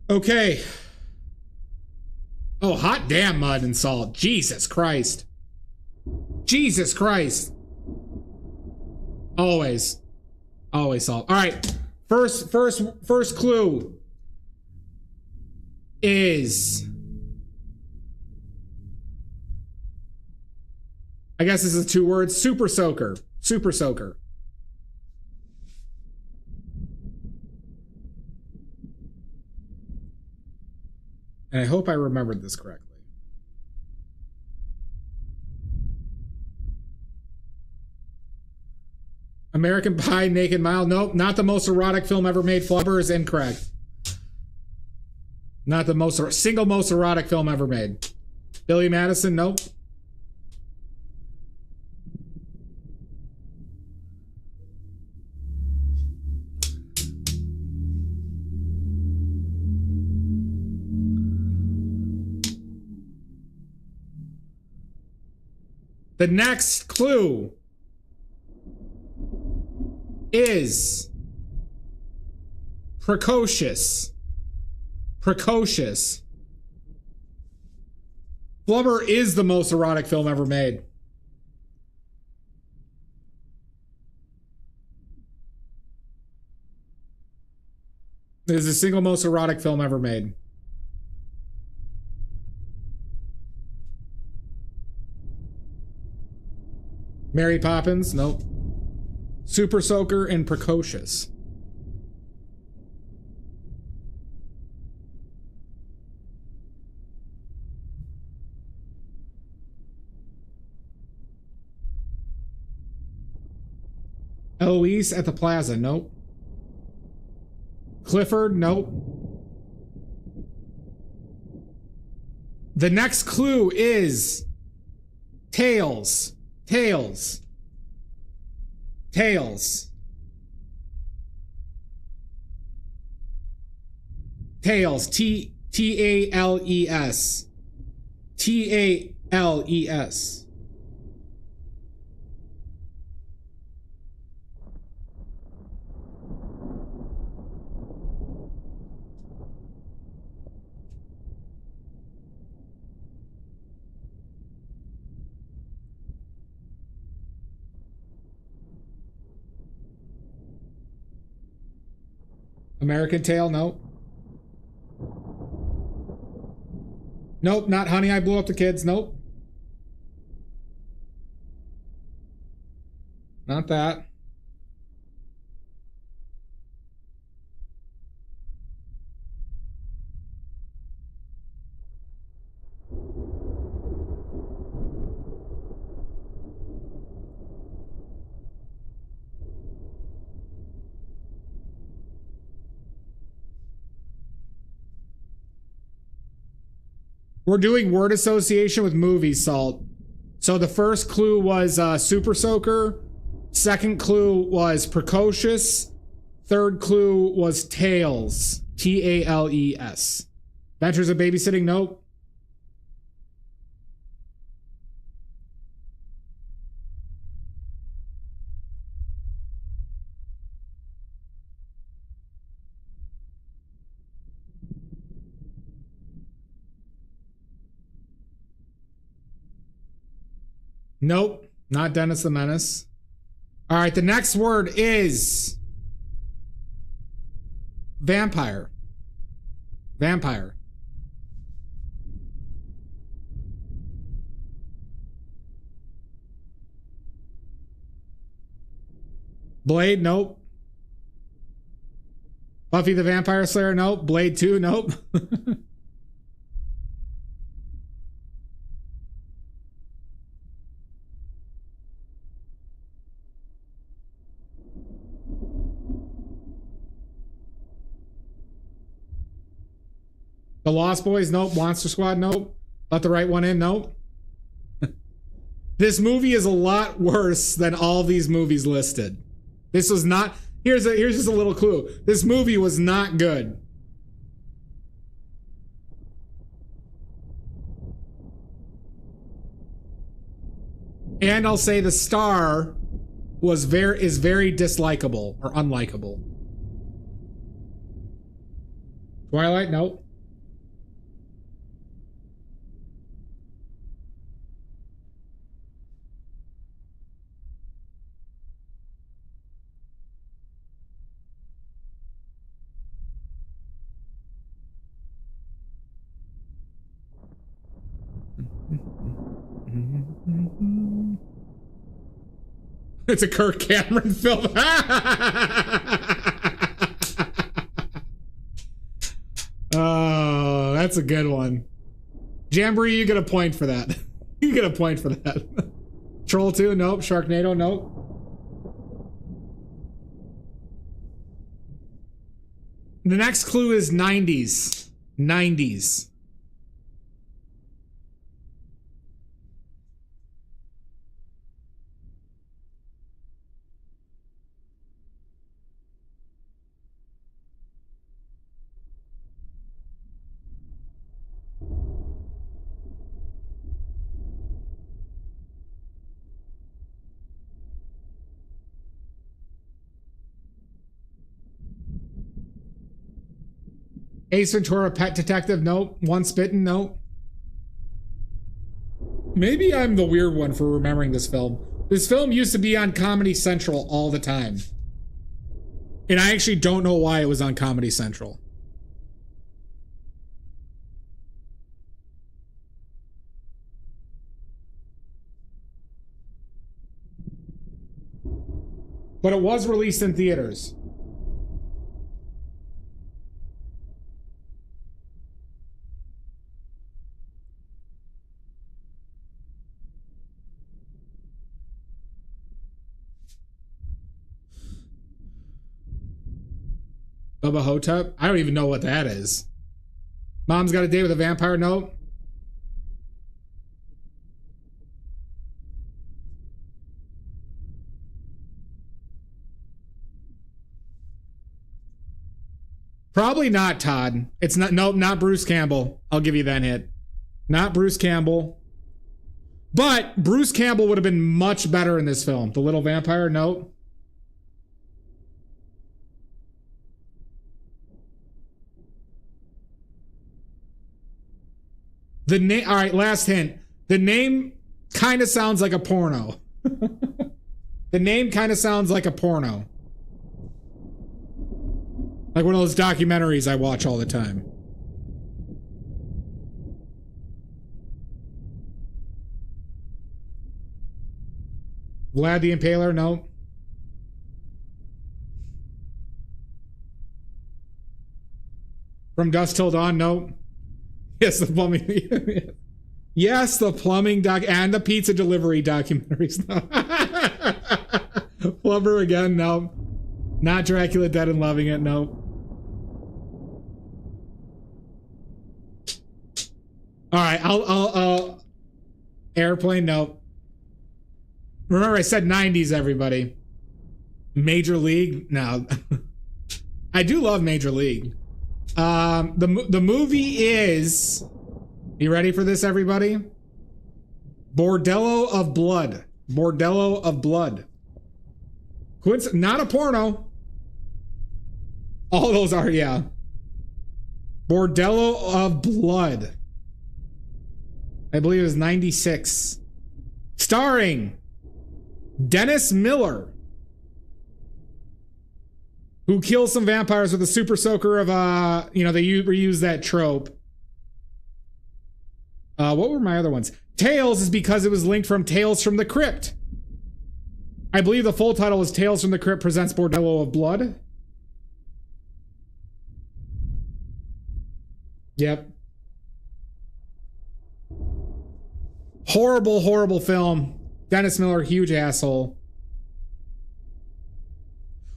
Okay. Oh, hot damn Mud and Salt. Jesus Christ. Jesus Christ. Always. Always Salt. All right. First clue is... I guess this is 2 words. Super Soaker. Super Soaker. And I hope I remembered this correctly. American Pie, Naked Mile. Nope, not the most erotic film ever made. Flubber is incorrect. Not the single most erotic film ever made. Billy Madison. Nope. The next clue is precocious. Precocious. Flubber is the most erotic film ever made. It is the single most erotic film ever made. Mary Poppins? Nope. Super Soaker and Precocious. Eloise at the Plaza? Nope. Clifford? Nope. The next clue is Tails. Tails. Tails. Tales. T-A-L-E-S. T-A-L-E-S. American Tail, nope. Nope, not Honey, I Blew Up the Kids, nope. Not that. We're doing word association with movies, Salt. So the first clue was Super Soaker. Second clue was Precocious. Third clue was Tales. T-A-L-E-S. Adventures of Babysitting, nope. Nope, not Dennis the Menace. All right, the next word is vampire. Vampire. Blade, nope. Buffy the Vampire Slayer, nope. Blade 2, nope. The Lost Boys, nope. Monster Squad, nope. Let the Right One In, nope. This movie is a lot worse than all these movies listed. This was not... Here's just a little clue. This movie was not good. And I'll say the star is very dislikable or unlikable. Twilight, nope. It's a Kirk Cameron film. Oh, that's a good one. Jamboree, you get a point for that. You get a point for that. Troll 2, nope. Sharknado, nope. The next clue is 90s. 90s. Ace Ventura, Pet Detective, nope. Once Bitten, nope. Maybe I'm the weird one for remembering this film. This film used to be on Comedy Central all the time. And I actually don't know why it was on Comedy Central. But it was released in theaters. Bubba Hotep? I don't even know what that is. Mom's Got a Date with a Vampire? Nope. Probably not, Todd. It's not, nope, not Bruce Campbell. I'll give you that hint. Not Bruce Campbell. But Bruce Campbell would have been much better in this film. The Little Vampire, nope. The name, all right, last hint. The name kind of sounds like a porno. The name kind of sounds like a porno. Like one of those documentaries I watch all the time. Vlad the Impaler, no. From Dusk Till Dawn, no. Yes, the plumbing. Yes, the plumbing doc and the pizza delivery documentaries. No. Plumber again, no. Not Dracula Dead and Loving It, no. All right, I'll Airplane, no. Remember I said 90s, everybody. Major League, no. I do love Major League. The movie is, you ready for this, everybody? Bordello of Blood. Bordello of Blood. Not a porno. All those are, yeah. Bordello of Blood. I believe it was 96. Starring Dennis Miller, who kills some vampires with a super soaker of, they reuse that trope. What were my other ones? Tales is because it was linked from Tales from the Crypt. I believe the full title was Tales from the Crypt Presents Bordello of Blood. Yep. Horrible, horrible film. Dennis Miller, huge asshole.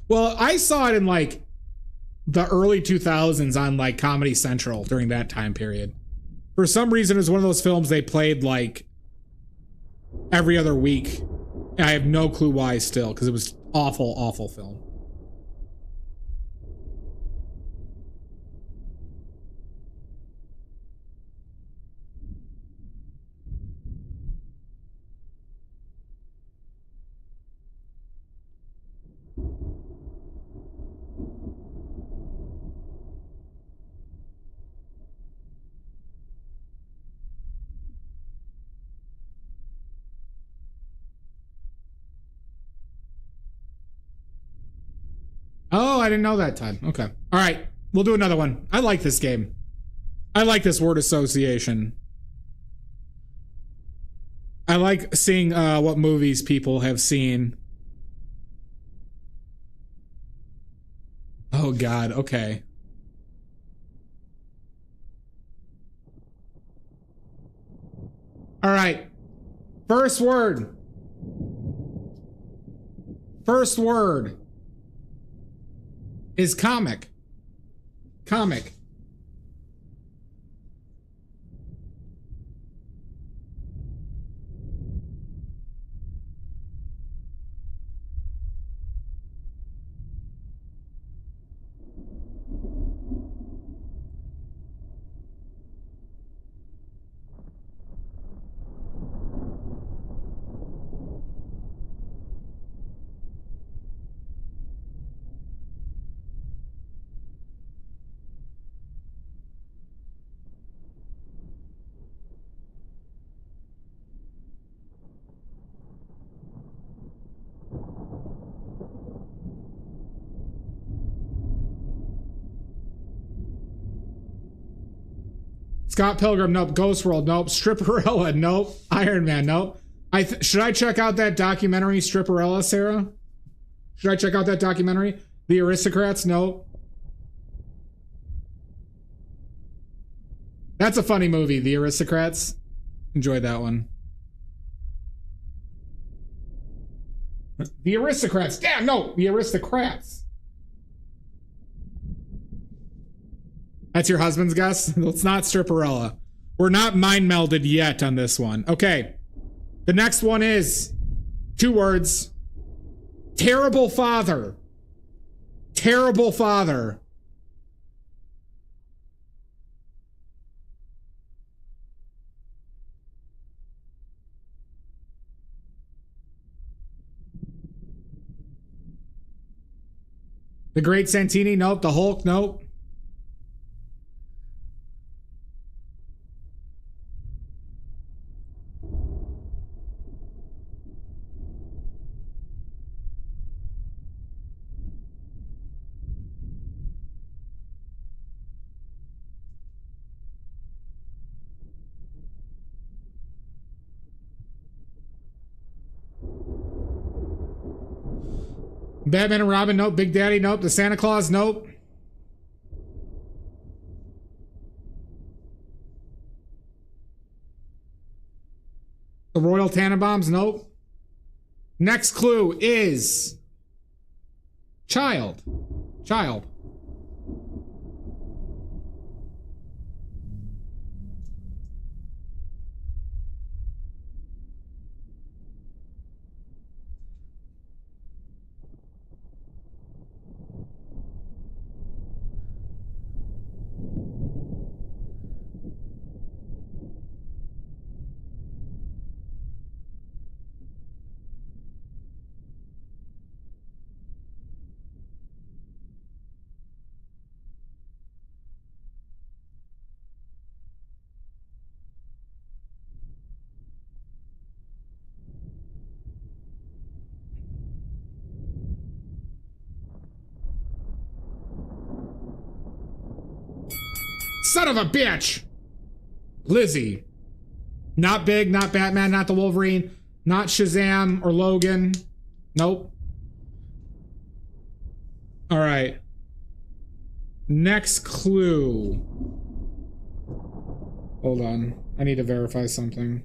Well, I saw it in like the early 2000s on like Comedy Central during that time period. For some reason, it was one of those films they played like every other week. I have no clue why still, because it was awful, awful film. Oh, I didn't know that, Todd. Okay. All right. We'll do another one. I like this game. I like this word association. I like seeing what movies people have seen. Oh, God. Okay. All right. First word. First word is comic. Comic. Scott Pilgrim, nope. Ghost World, nope. Stripperella, nope. Iron Man, nope. Should I check out that documentary, Stripperella, Sarah? Should I check out that documentary? The Aristocrats, nope. That's a funny movie, The Aristocrats. Enjoyed that one. The Aristocrats, damn, no, The Aristocrats. That's your husband's guess? It's not Stripperella. We're not mind melded yet on this one. Okay. The next one is 2 words. Terrible Father. Terrible Father. The Great Santini, nope. The Hulk, nope. Batman and Robin, nope. Big Daddy, nope. The Santa Claus, nope. The Royal Tannenbaums, nope. Next clue is child. Child. Son of a bitch! Lizzie. Not Big, not Batman, not the Wolverine, not Shazam or Logan. Nope. All right. Next clue. Hold on. I need to verify something.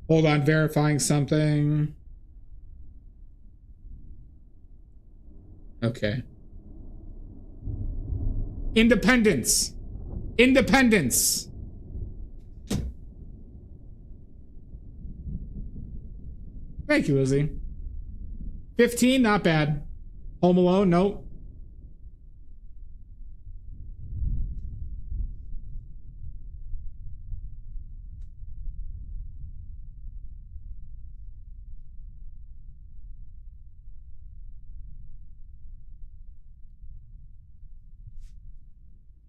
Hold on, verifying something. Okay. Independence. Independence. Thank you, Lizzie. 15, not bad. Home Alone, nope.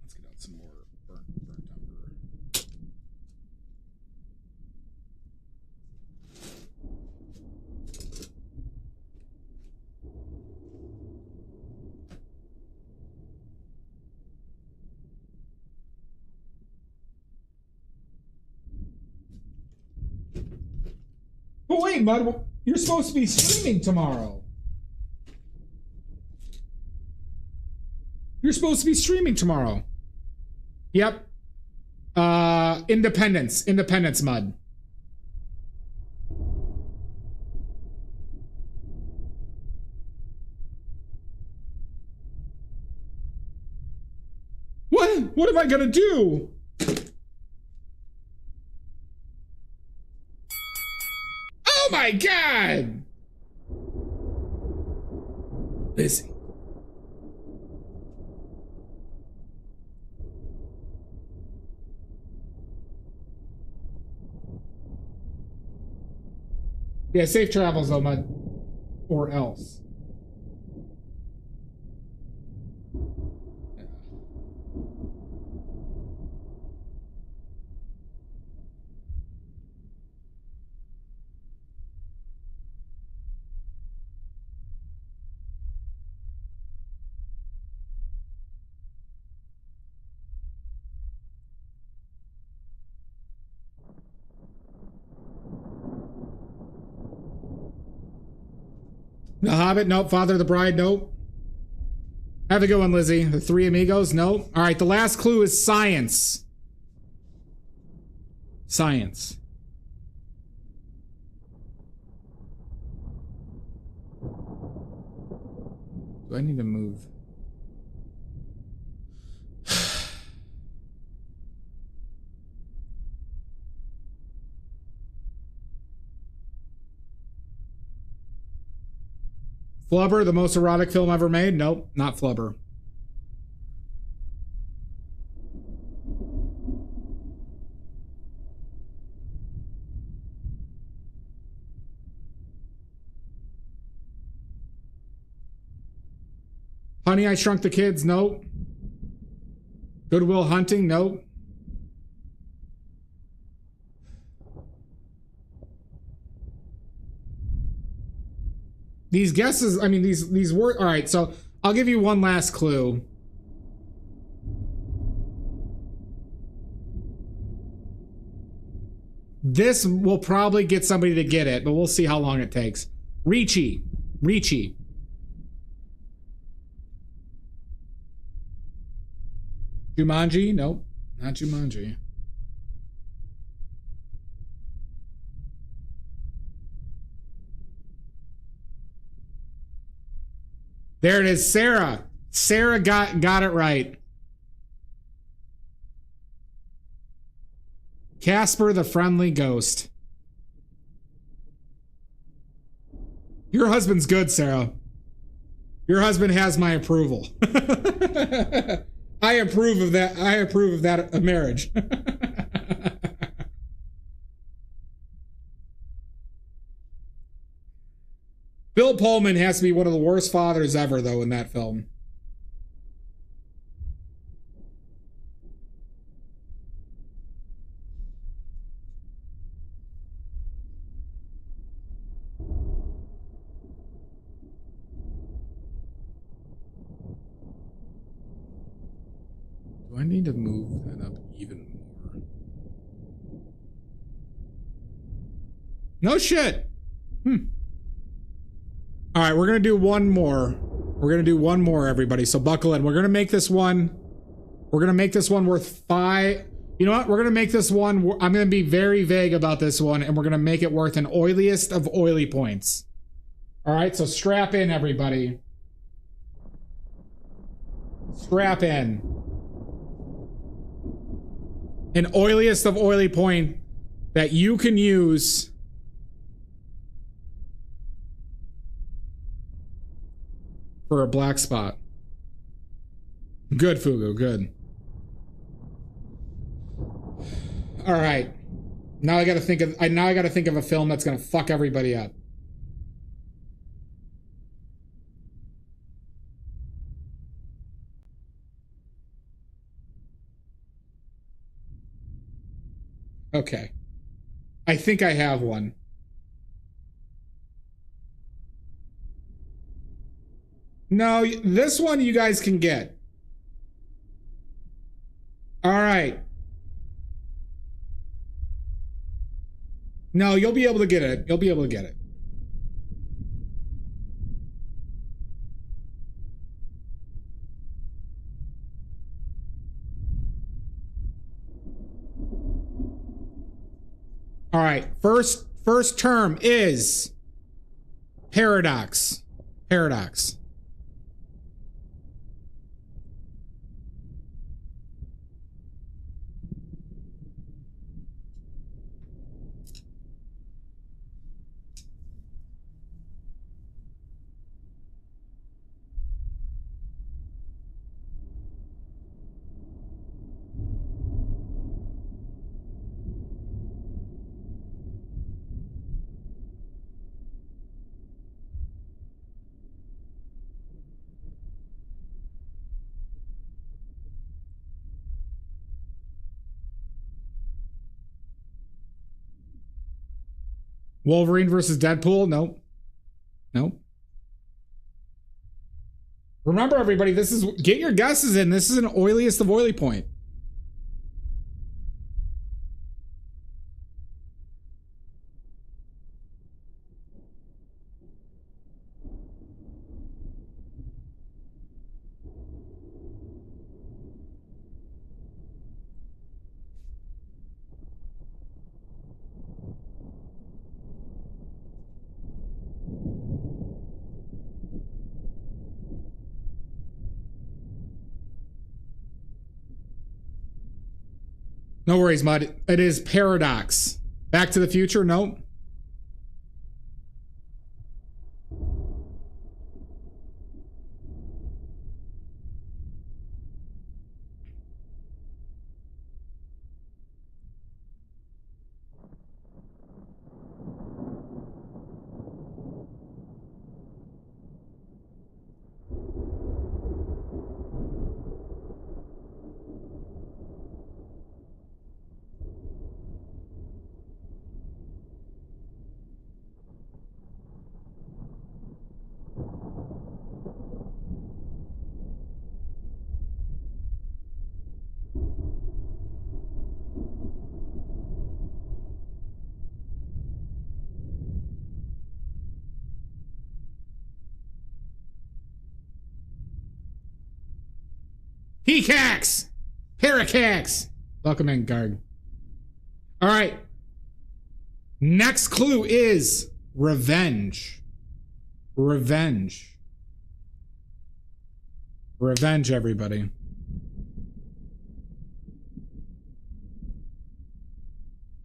Let's get out some more burnt umber. Oh wait, Mud, you're supposed to be streaming tomorrow. You're supposed to be streaming tomorrow. Yep. Independence. Independence, Mud. What? What am I gonna do? Oh my God! Lizzie. Yeah, safe travels though, Mud. Or else. The Hobbit, nope. Father of the Bride, nope. Have a good one, Lizzie. The Three Amigos, nope. All right, the last clue is science. Science. Do I need to move? Flubber, the most erotic film ever made? Nope, not Flubber. Honey, I Shrunk the Kids? Nope. Good Will Hunting? Nope. These guesses, I mean, these words. All right, so I'll give you one last clue. This will probably get somebody to get it, but we'll see how long it takes. Ricci. Ricci. Jumanji? Nope, not Jumanji. There it is, Sarah. Sarah got it right. Casper the Friendly Ghost. Your husband's good, Sarah. Your husband has my approval. I approve of that. I approve of that marriage. Bill Pullman has to be one of the worst fathers ever, though, in that film. Do I need to move that up even more? No shit. All right, we're going to do one more. We're going to do one more, everybody. So buckle in. We're going to make this one. We're going to make this one worth 5. You know what? We're going to make this one. I'm going to be very vague about this one, and we're going to make it worth an oiliest of oily points. All right, so strap in, everybody. Strap in. An oiliest of oily point that you can use for a black spot. Good, Fugu, good. All right. Now I got to think of a film that's going to fuck everybody up. Okay. I think I have one. No, this one you guys can get. All right. No, you'll be able to get it. You'll be able to get it. All right. First term is paradox. Paradox. Wolverine versus Deadpool? Nope. Nope. Remember, everybody, this is, get your guesses in. This is an oiliest of oily point. No worries, Mud. It is Paradox. Back to the Future? Nope. He-cax! Paracax! Welcome in, guard. All right. Next clue is revenge. Revenge. Revenge, everybody.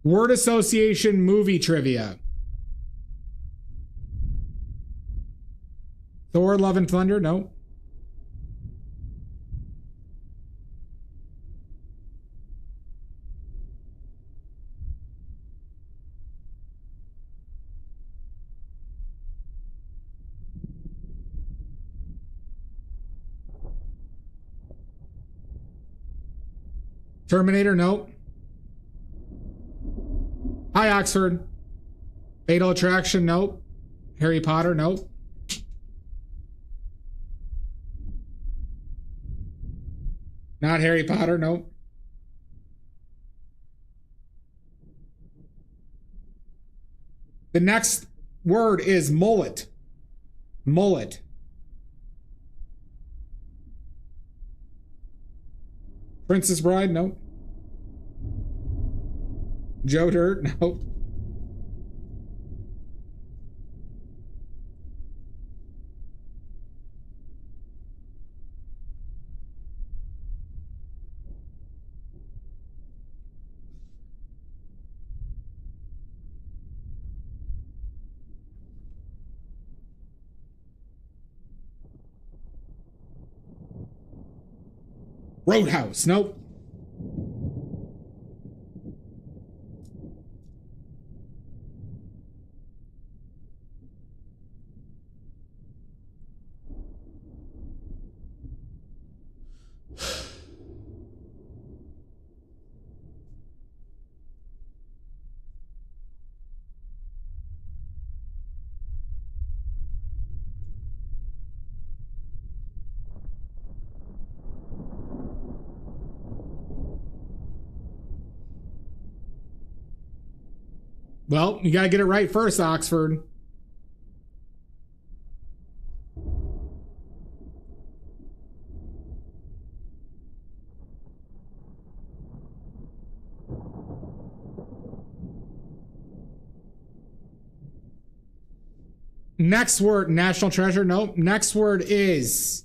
Word association movie trivia. Thor, Love and Thunder? No. Terminator? No. Hi, Oxford. Fatal Attraction? Nope. Harry Potter? Nope. Not Harry Potter? Nope. The next word is mullet. Mullet. Princess Bride? Nope. Joe Dirt? Nope. Roadhouse? Nope. Well, you gotta get it right first, Oxford. Next word, National Treasure. Nope. Next word is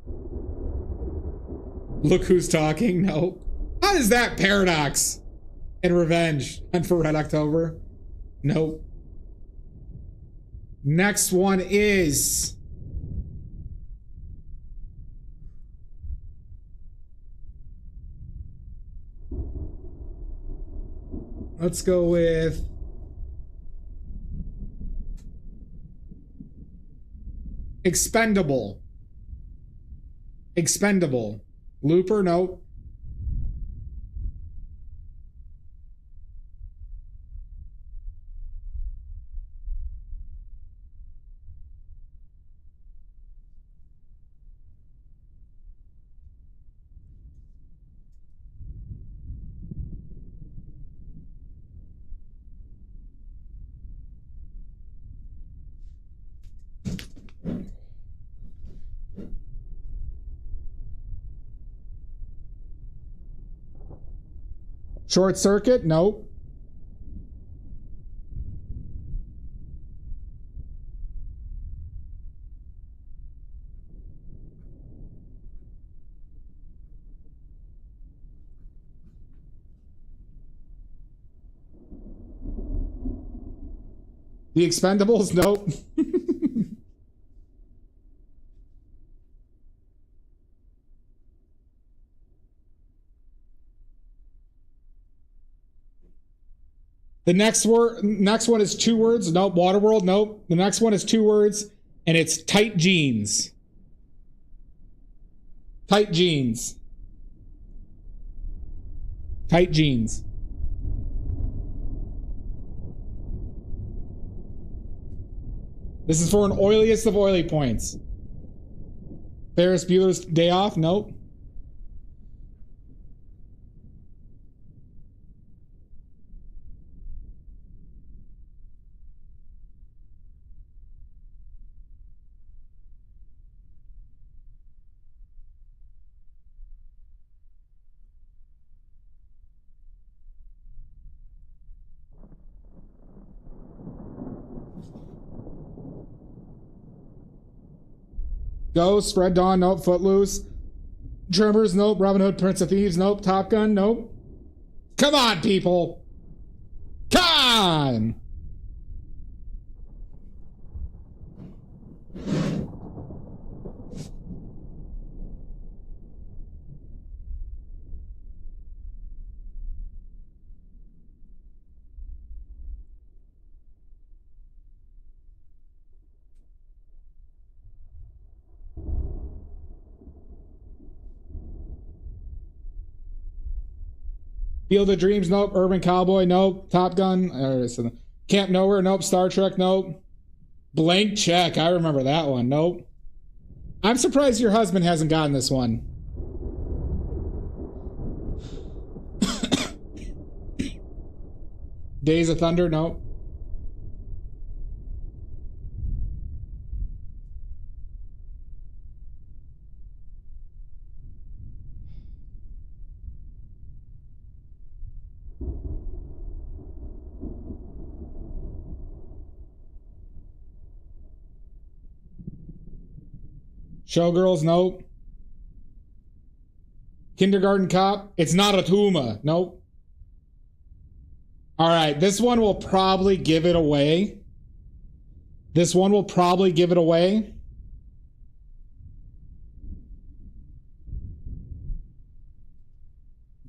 Look Who's Talking. Nope. How is that Paradox and Revenge? And for Red October? Nope. Next one is let's go with Expendable. Expendable. Looper? Nope. Short Circuit? Nope. The Expendables? Nope. The next one is 2 words. Nope. Waterworld. Nope. The next one is 2 words, and it's tight jeans. Tight jeans. Tight jeans. This is for an oiliest of oily points. Ferris Bueller's Day Off? Nope. Ghost, Red Dawn, nope. Footloose. Tremors, nope. Robin Hood, Prince of Thieves, nope. Top Gun, nope. Come on, people. Come on. Field of Dreams, nope. Urban Cowboy, nope. Top Gun, Camp Nowhere, nope. Star Trek, nope. Blank Check, I remember that one, nope. I'm surprised your husband hasn't gotten this one. Days of Thunder, nope. Showgirls, nope. Kindergarten Cop, it's not a tumor, nope. All right, this one will probably give it away. This one will probably give it away.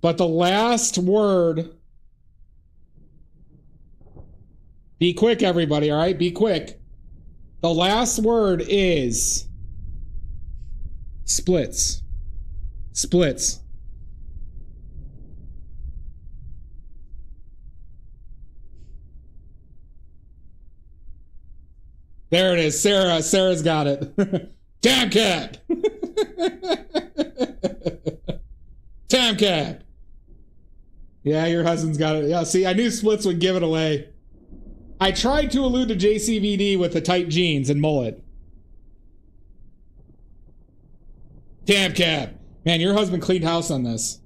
But the last word... Be quick, everybody, all right? Be quick. The last word is... Splits. Splits. There it is. Sarah's got it. Damn cat. Damn cat. Yeah, your husband's got it. Yeah, see, I knew Splits would give it away. I tried to allude to JCVD with the tight jeans and mullet. Damn cat. Man, your husband cleaned house on this.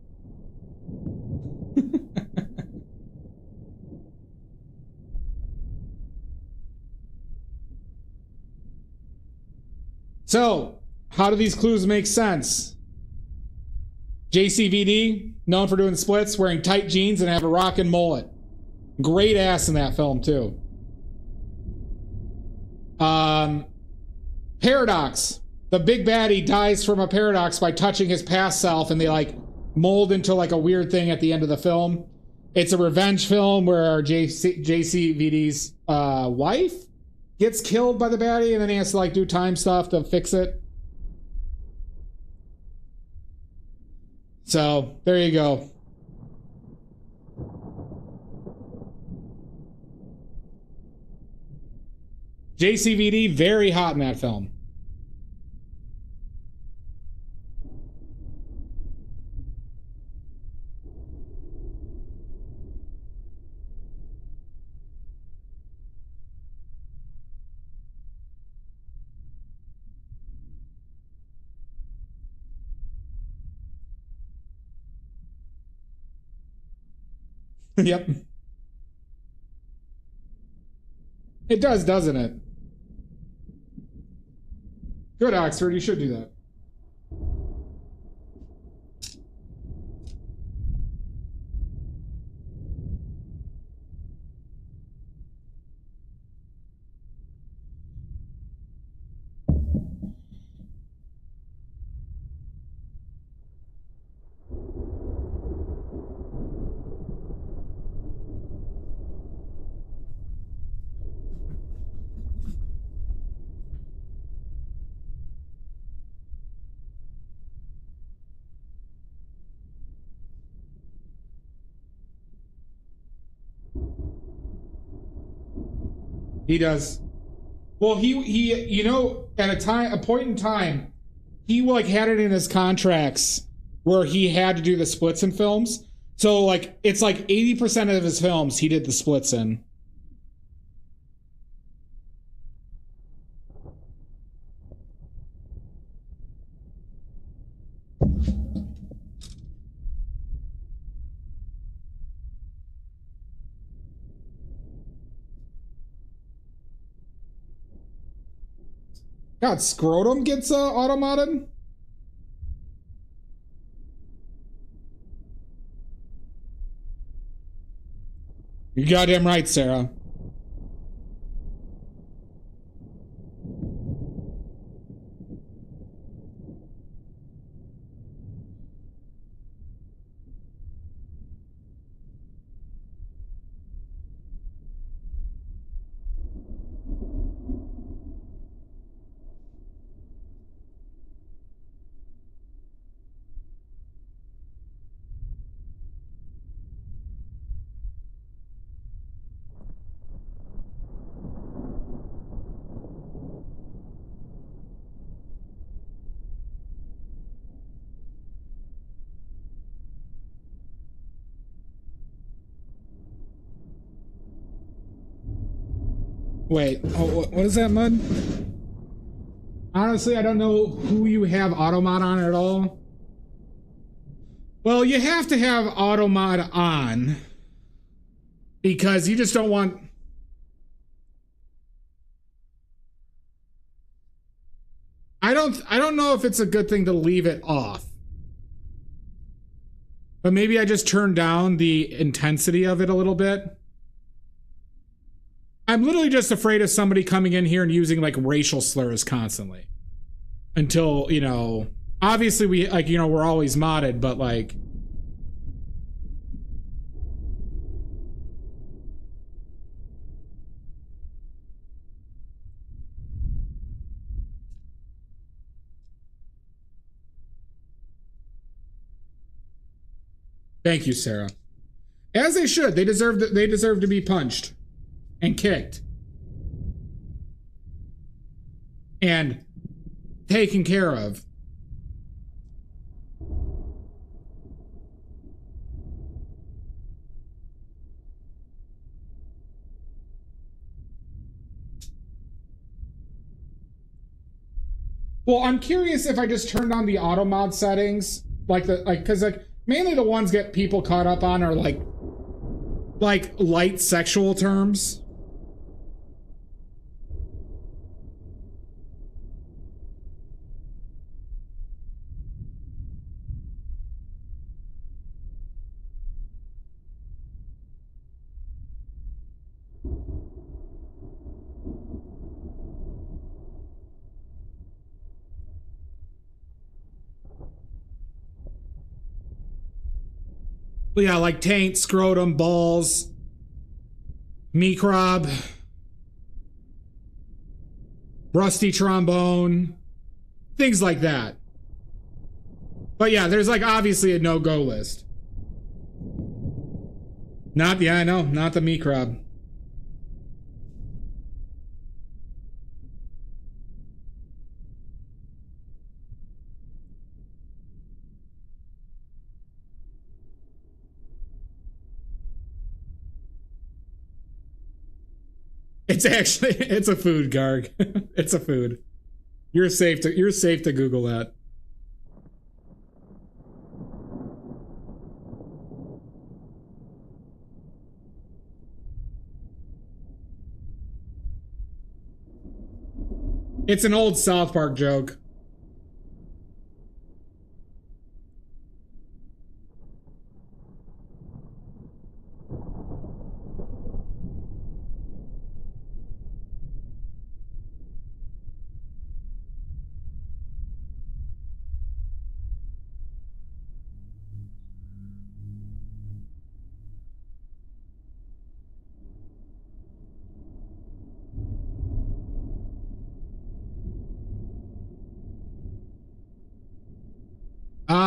So, how do these clues make sense? JCVD, known for doing splits, wearing tight jeans and have a rockin' mullet. Great ass in that film, too. Paradox. The big baddie dies from a paradox by touching his past self, and they, like, mold into, like, a weird thing at the end of the film. It's a revenge film where JCVD's wife gets killed by the baddie, and then he has to, like, do time stuff to fix it. So, there you go. JCVD, very hot in that film. Yep. It does, doesn't it? Good, Oxford. You should do that. He does. Well, he you know, at a point in time, he like had it in his contracts where he had to do the splits in films. So like it's like 80% of his films he did the splits in. God, Scrotum gets auto-modded? You're goddamn right, Sarah. Wait, oh, what is that, Mud? Honestly, I don't know who you have automod on at all. Well, you have to have automod on because you just don't want... I don't know if it's a good thing to leave it off. But maybe I just turn down the intensity of it a little bit. I'm literally just afraid of somebody coming in here and using like racial slurs constantly. Until, you know, obviously we like, you know, we're always modded, but like thank you, Sarah. As they should. They deserve to be punched and kicked and taken care of. Well, I'm curious if I just turned on the auto mod settings, because mainly the ones get people caught up on are like light sexual terms. Yeah, like taint, scrotum, balls, microb, rusty trombone, things like that. But yeah, there's like obviously a no-go list. Not the microb. It's a food, Garg. It's a food. You're safe to Google that. It's an old South Park joke.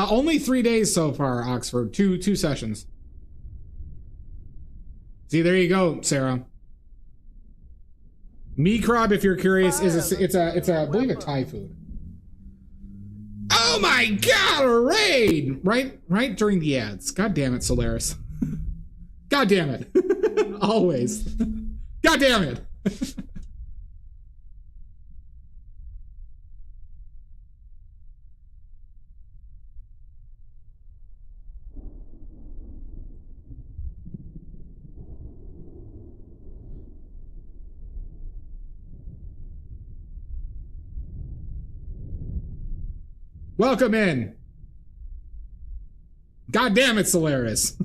Only 3 days so far, Oxford. Two sessions. See, there you go, Sarah. Microb, if you're curious, it's I believe a Thai food. Oh my god, a raid! Right during the ads. God damn it, Solaris. God damn it. Always. God damn it. Welcome in. God damn it, Solaris.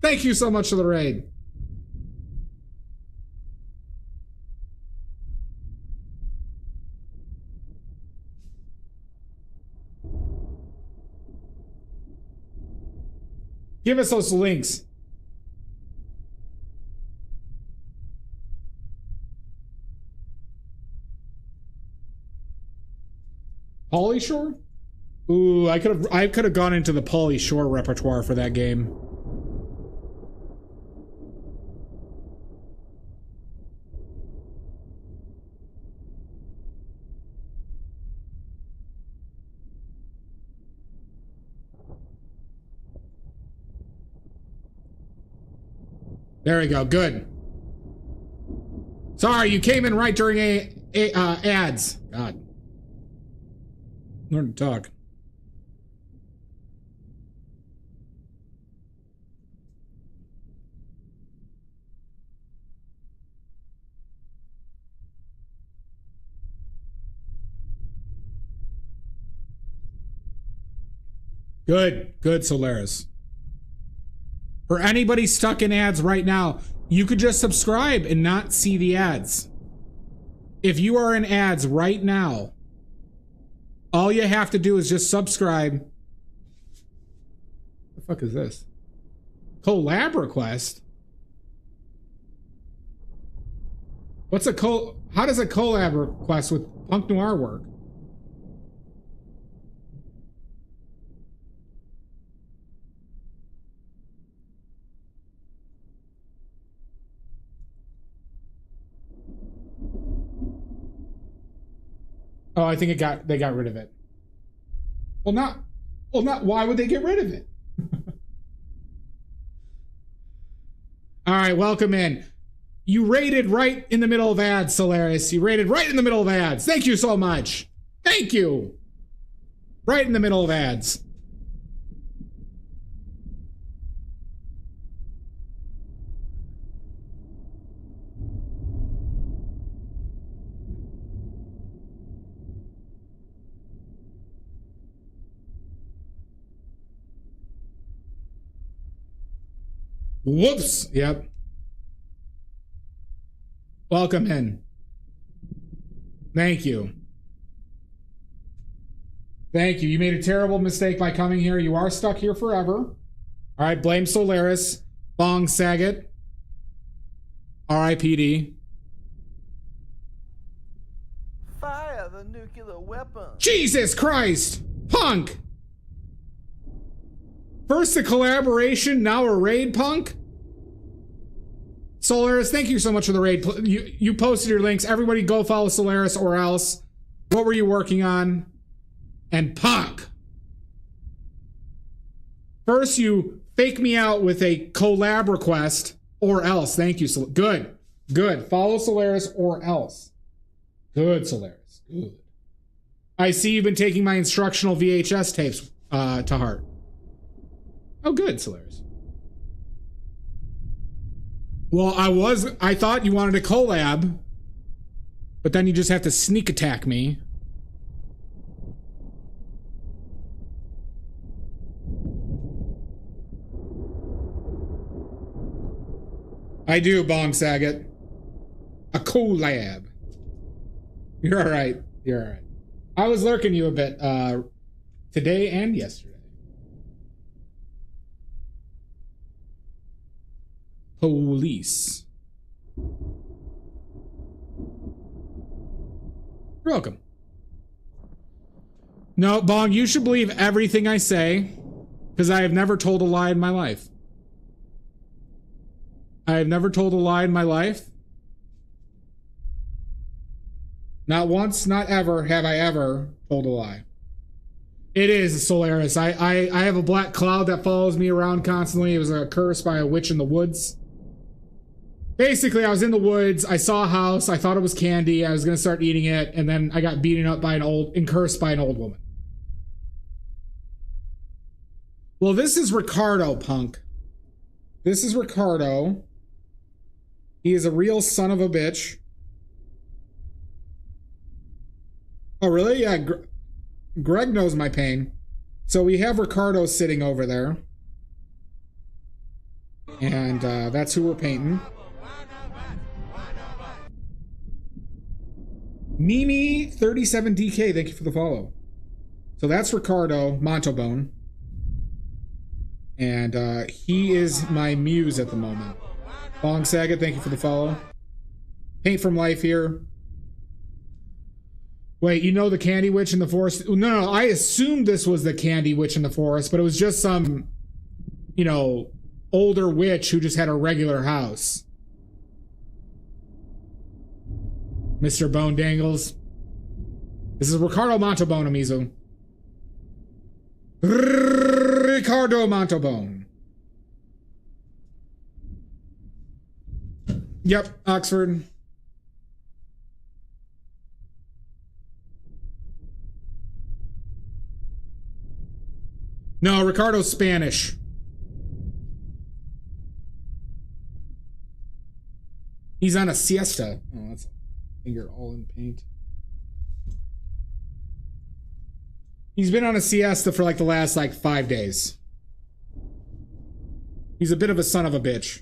Thank you so much for the raid. Give us those links. Pauly Shore? Ooh, I could have gone into the Pauly Shore repertoire for that game. There we go. Good. Sorry, you came in right during ads. God. Learn to talk. Good. Good, Solaris. For anybody stuck in ads right now, you could just subscribe and not see the ads. If you are in ads right now, all you have to do is just subscribe. What the fuck is this? Collab request? What's a how does a collab request with Punk Noir work? Oh, I think they got rid of it. Well, not, why would they get rid of it? All right, welcome in. You rated right in the middle of ads, Solaris. You rated right in the middle of ads. Thank you so much. Thank you. Right in the middle of ads. Whoops. Yep. Welcome in. Thank you. Thank you. You made a terrible mistake by coming here. You are stuck here forever. All right. Blame Solaris. Bong Saget. R.I.P.D. Fire the nuclear weapon. Jesus Christ. Punk. First a collaboration, now a raid, Punk? Solaris, thank you so much for the raid. You posted your links. Everybody go follow Solaris or else. What were you working on? And Punk. First you fake me out with a collab request or else. Thank you. Good. Good. Follow Solaris or else. Good, Solaris. Good. I see you've been taking my instructional VHS tapes to heart. Oh, good, Solaris. Well, I thought you wanted a collab, but then you just have to sneak attack me. I do, Bong Saget. A collab. You're all right. You're all right. I was lurking you a bit today and yesterday. Police. You're welcome. No, Bong, you should believe everything I say, because I have never told a lie in my life. I have never told a lie in my life. Not once, not ever have I ever told a lie. It is Solaris. I have a black cloud that follows me around constantly. It was a curse by a witch in the woods. Basically, I was in the woods. I saw a house. I thought it was candy. I was going to start eating it. And then I got beaten up by and cursed by an old woman. Well, this is Ricardo, Punk. This is Ricardo. He is a real son of a bitch. Oh, really? Yeah, Greg knows my pain. So we have Ricardo sitting over there. And that's who we're painting. Mimi37DK, thank you for the follow. So that's Ricardo Montalbone. And he is my muse at the moment. Long Saget, thank you for the follow. Paint from Life here. Wait, you know the Candy Witch in the Forest? No, I assumed this was the Candy Witch in the Forest, but it was just some, you know, older witch who just had a regular house. Mr. Bone Dangles. This is Ricardo Montalbone, Amizu. Ricardo Montalbone. Yep, Oxford. No, Ricardo's Spanish. He's on a siesta. Oh, that's a finger all in paint. He's been on a siesta for like the last 5 days. He's a bit of a son of a bitch.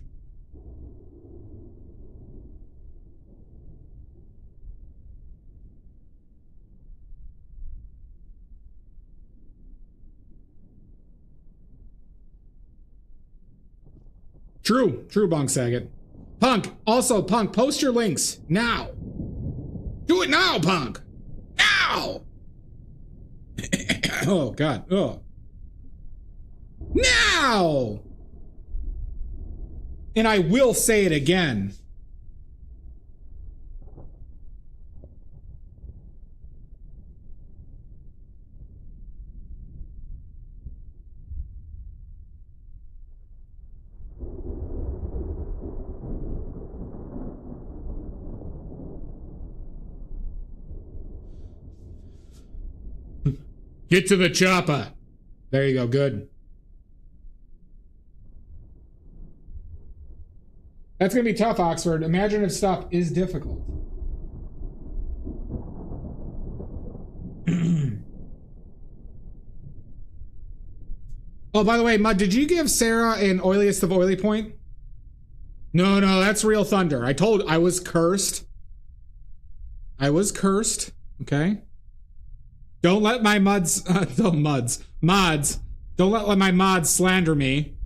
True, Bonk Saget. Punk, also, Punk, post your links now. Do it now, Punk. Now! Oh, God. Oh. Now! And I will say it again. Get to the chopper. There you go. Good. That's going to be tough, Oxford. Imaginative stuff is difficult. Oh, by the way, Mud, did you give Sarah an oiliest of oily point? No, that's Real Thunder. I was cursed. I was cursed. Okay. Don't let my mods, don't let my mods slander me.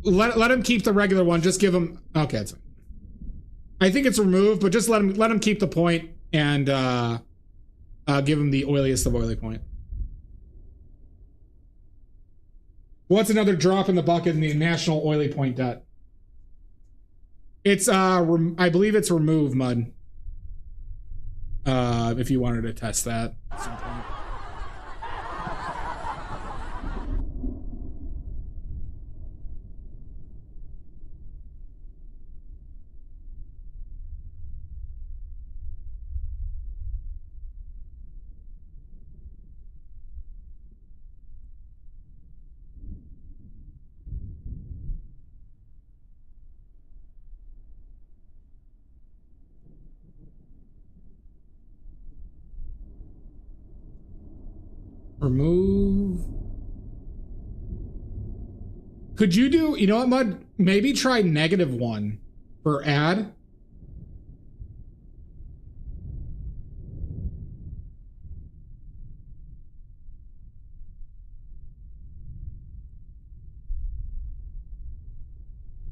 Let him keep the regular one. Just give him. Okay, that's fine. I think it's removed, but just let him keep the point and give him the oiliest of oily point. What's another drop in the bucket in the national oily point debt? It's I believe it's remove, Mud. If you wanted to test that at some point. Remove. Could you do, you know what, Mud? Maybe try -1 for add.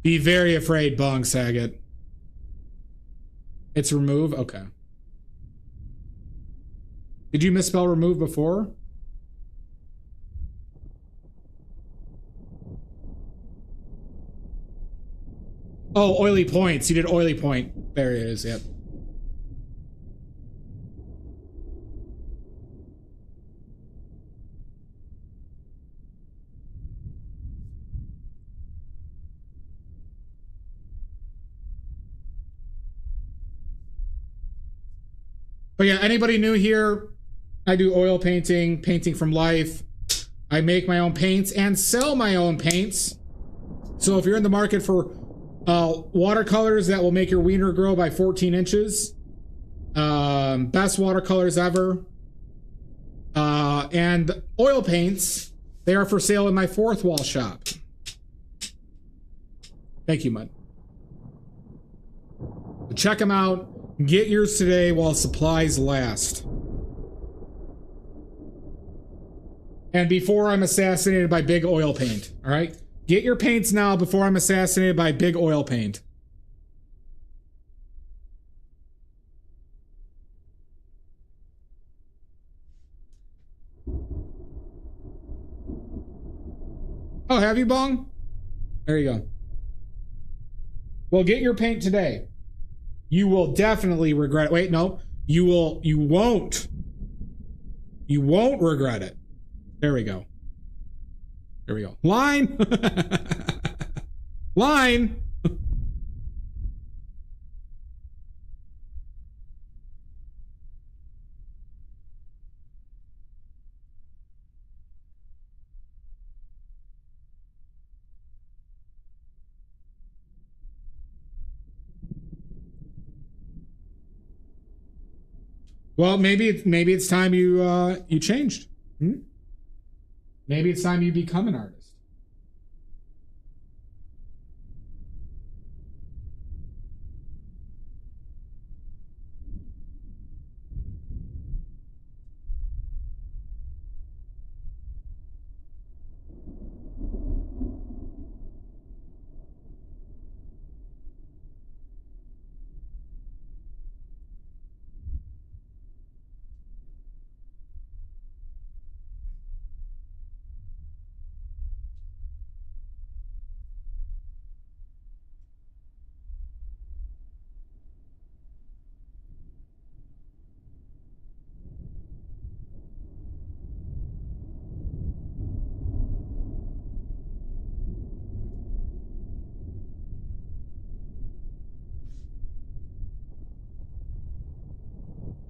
Be very afraid, Bong Saget. It's remove? Okay. Did you misspell remove before? Oh, oily points. You did oily point. There it is, yep. But yeah, anybody new here? I do oil painting, painting from life. I make my own paints and sell my own paints. So if you're in the market for watercolors that will make your wiener grow by 14 inches, best watercolors ever, and oil paints, they are for sale in my fourth wall shop. Thank you, Mud. Check them out. Get yours today while supplies last. And before I'm assassinated by big oil paint, all right? Get your paints now before I'm assassinated by big oil paint. Oh, have you, Bong? There you go. Well, get your paint today. You will definitely regret it. Wait, no. You won't regret it. There we go. There we go. Line. Line. Well, maybe it's time you changed. Maybe it's time you become an artist.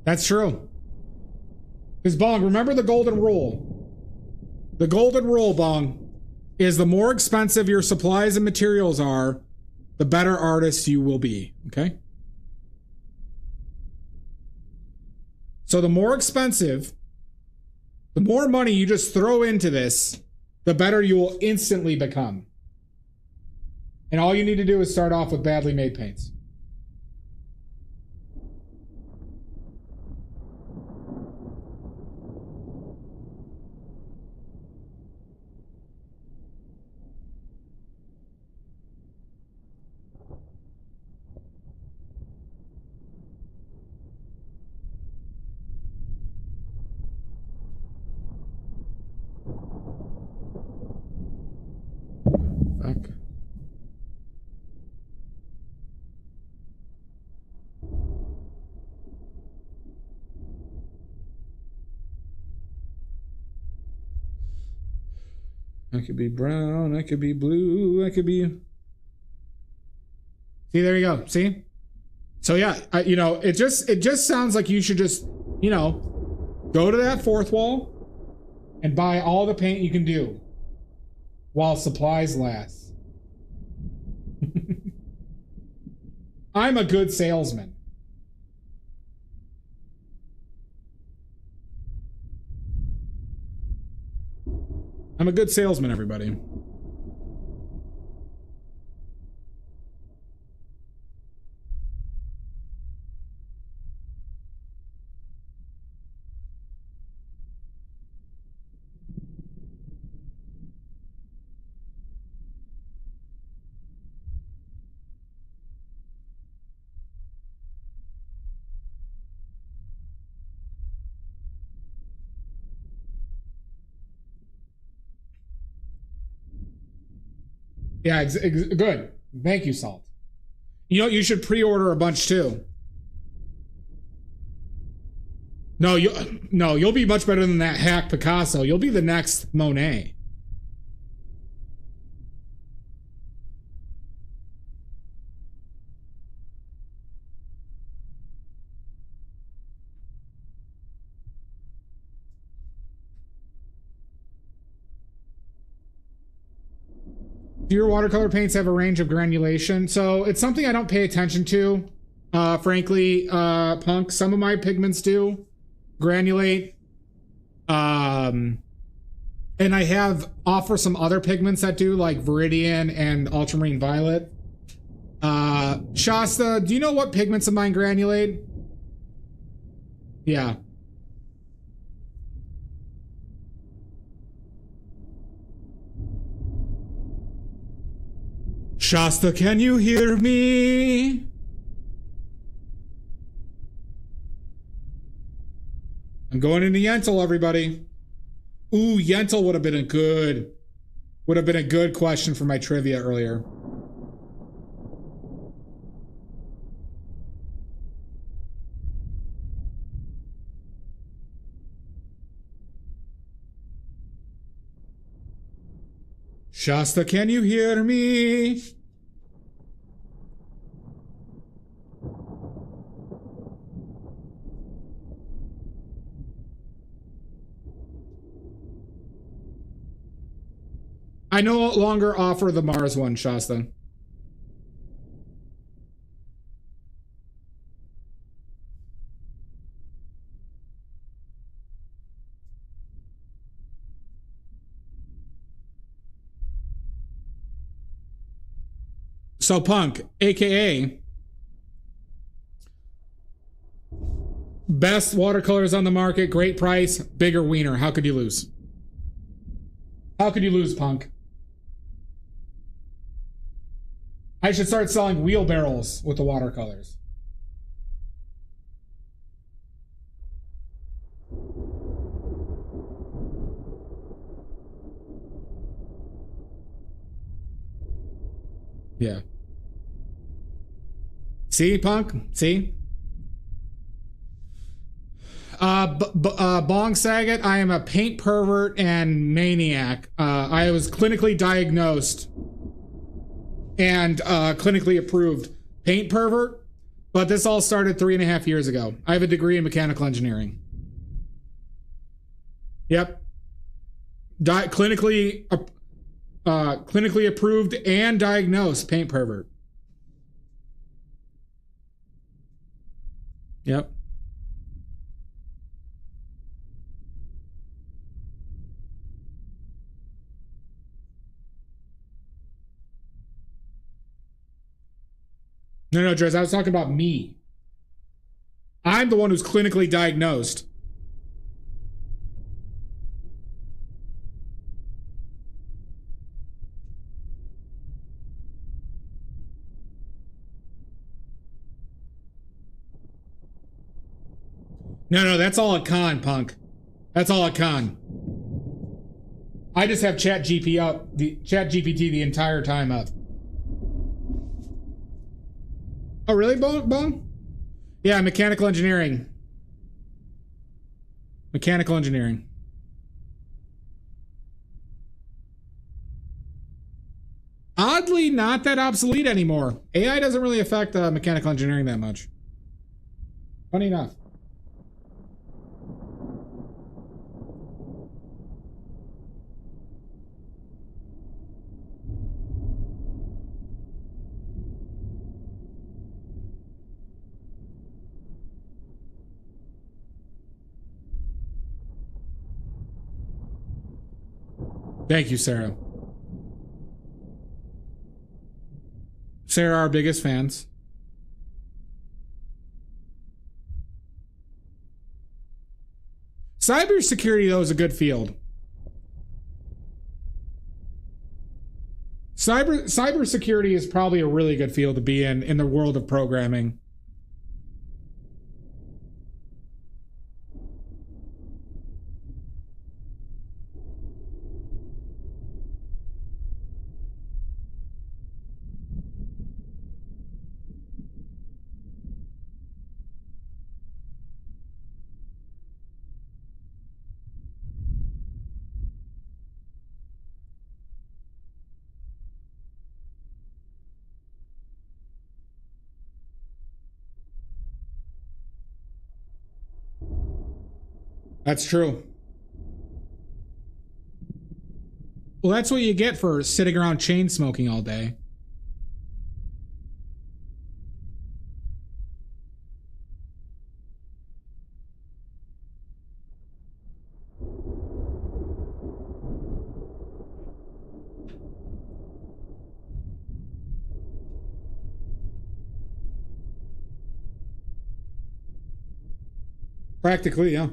That's true. Because, Bong, remember the golden rule. The golden rule, Bong, is the more expensive your supplies and materials are, the better artist you will be, okay? So the more expensive, the more money you just throw into this, the better you will instantly become. And all you need to do is start off with badly made paints. Fuck. I could be brown, I could be blue, I could be... See, there you go. See? So yeah, it just sounds like you should just, go to that fourth wall and buy all the paint you can do while supplies last. I'm a good salesman. I'm a good salesman, everybody. Yeah, good. Thank you, Salt. You should pre-order a bunch too. No, you'll be much better than that hack Picasso. You'll be the next Monet. Do your watercolor paints have a range of granulation? So it's something I don't pay attention to. Frankly, Punk, some of my pigments do granulate. And I offer some other pigments that do, like Viridian and Ultramarine Violet. Shasta, do you know what pigments of mine granulate? Yeah. Shasta, can you hear me? I'm going into Yentl, everybody. Ooh, Yentl would have been a good question for my trivia earlier. Shasta, can you hear me? I no longer offer the Mars one, Shasta. So Punk, aka best watercolors on the market, great price, bigger wiener. How could you lose? How could you lose, Punk? I should start selling wheelbarrows with the watercolors. Yeah. See, Punk? See? Bong Saget, I am a paint pervert and maniac. I was clinically diagnosed and clinically approved paint pervert, but this all started 3.5 years ago. I have a degree in mechanical engineering. Yep. Clinically approved and diagnosed paint pervert. Yep. No, Drez, I was talking about me. I'm the one who's clinically diagnosed. No, that's all a con, Punk. That's all a con. I just have ChatGPT the entire time up. Oh, really, Bone? Yeah, mechanical engineering. Mechanical engineering. Oddly, not that obsolete anymore. AI doesn't really affect mechanical engineering that much. Funny enough. Thank you, Sarah. Sarah, our biggest fans. Cybersecurity, though, is a good field. Cybersecurity is probably a really good field to be in the world of programming. That's true. Well, that's what you get for sitting around chain smoking all day. Practically, yeah.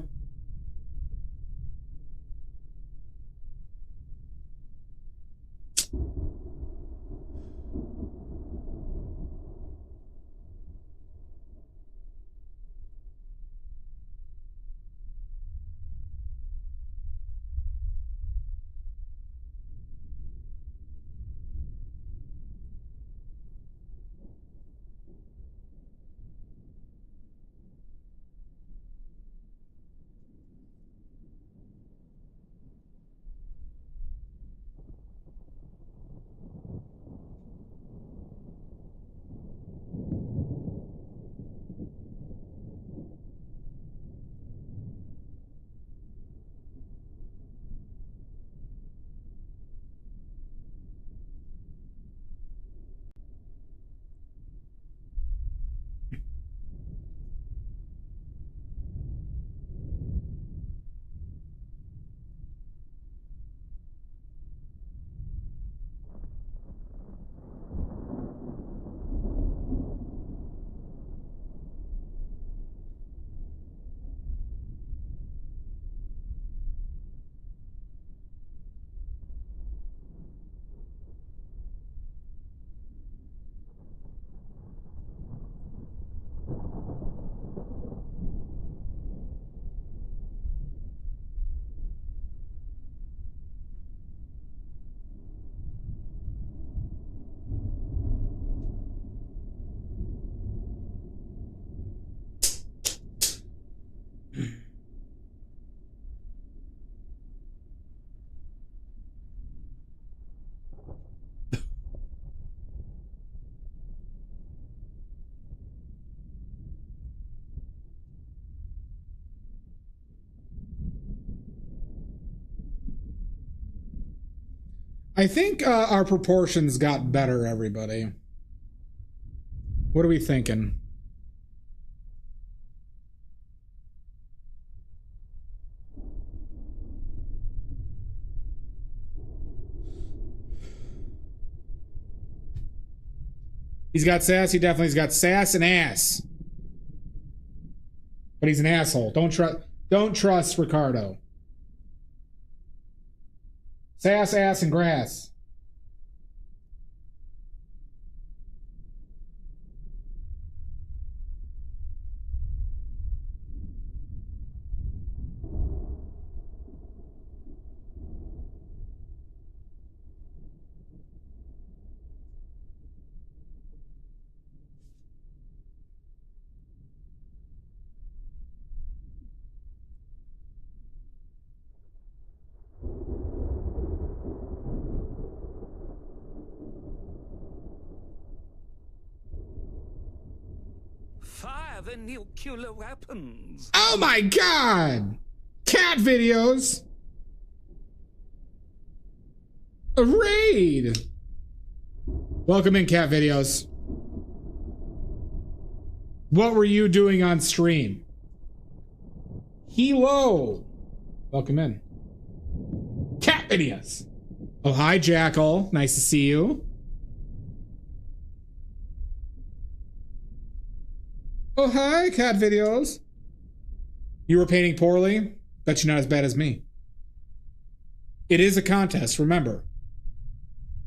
I think our proportions got better, everybody. What are we thinking? He's got sass. He definitely's got sass and ass. But he's an asshole. Don't trust Ricardo. Sass, ass, and grass. Fire the nuclear weapons. Oh my god! Cat videos! A raid! Welcome in, cat videos. What were you doing on stream? Hello! Welcome in. Cat videos! Oh, hi, Jackal. Nice to see you. Oh, hi, cat videos. You were painting poorly? Bet you're not as bad as me. It is a contest, remember.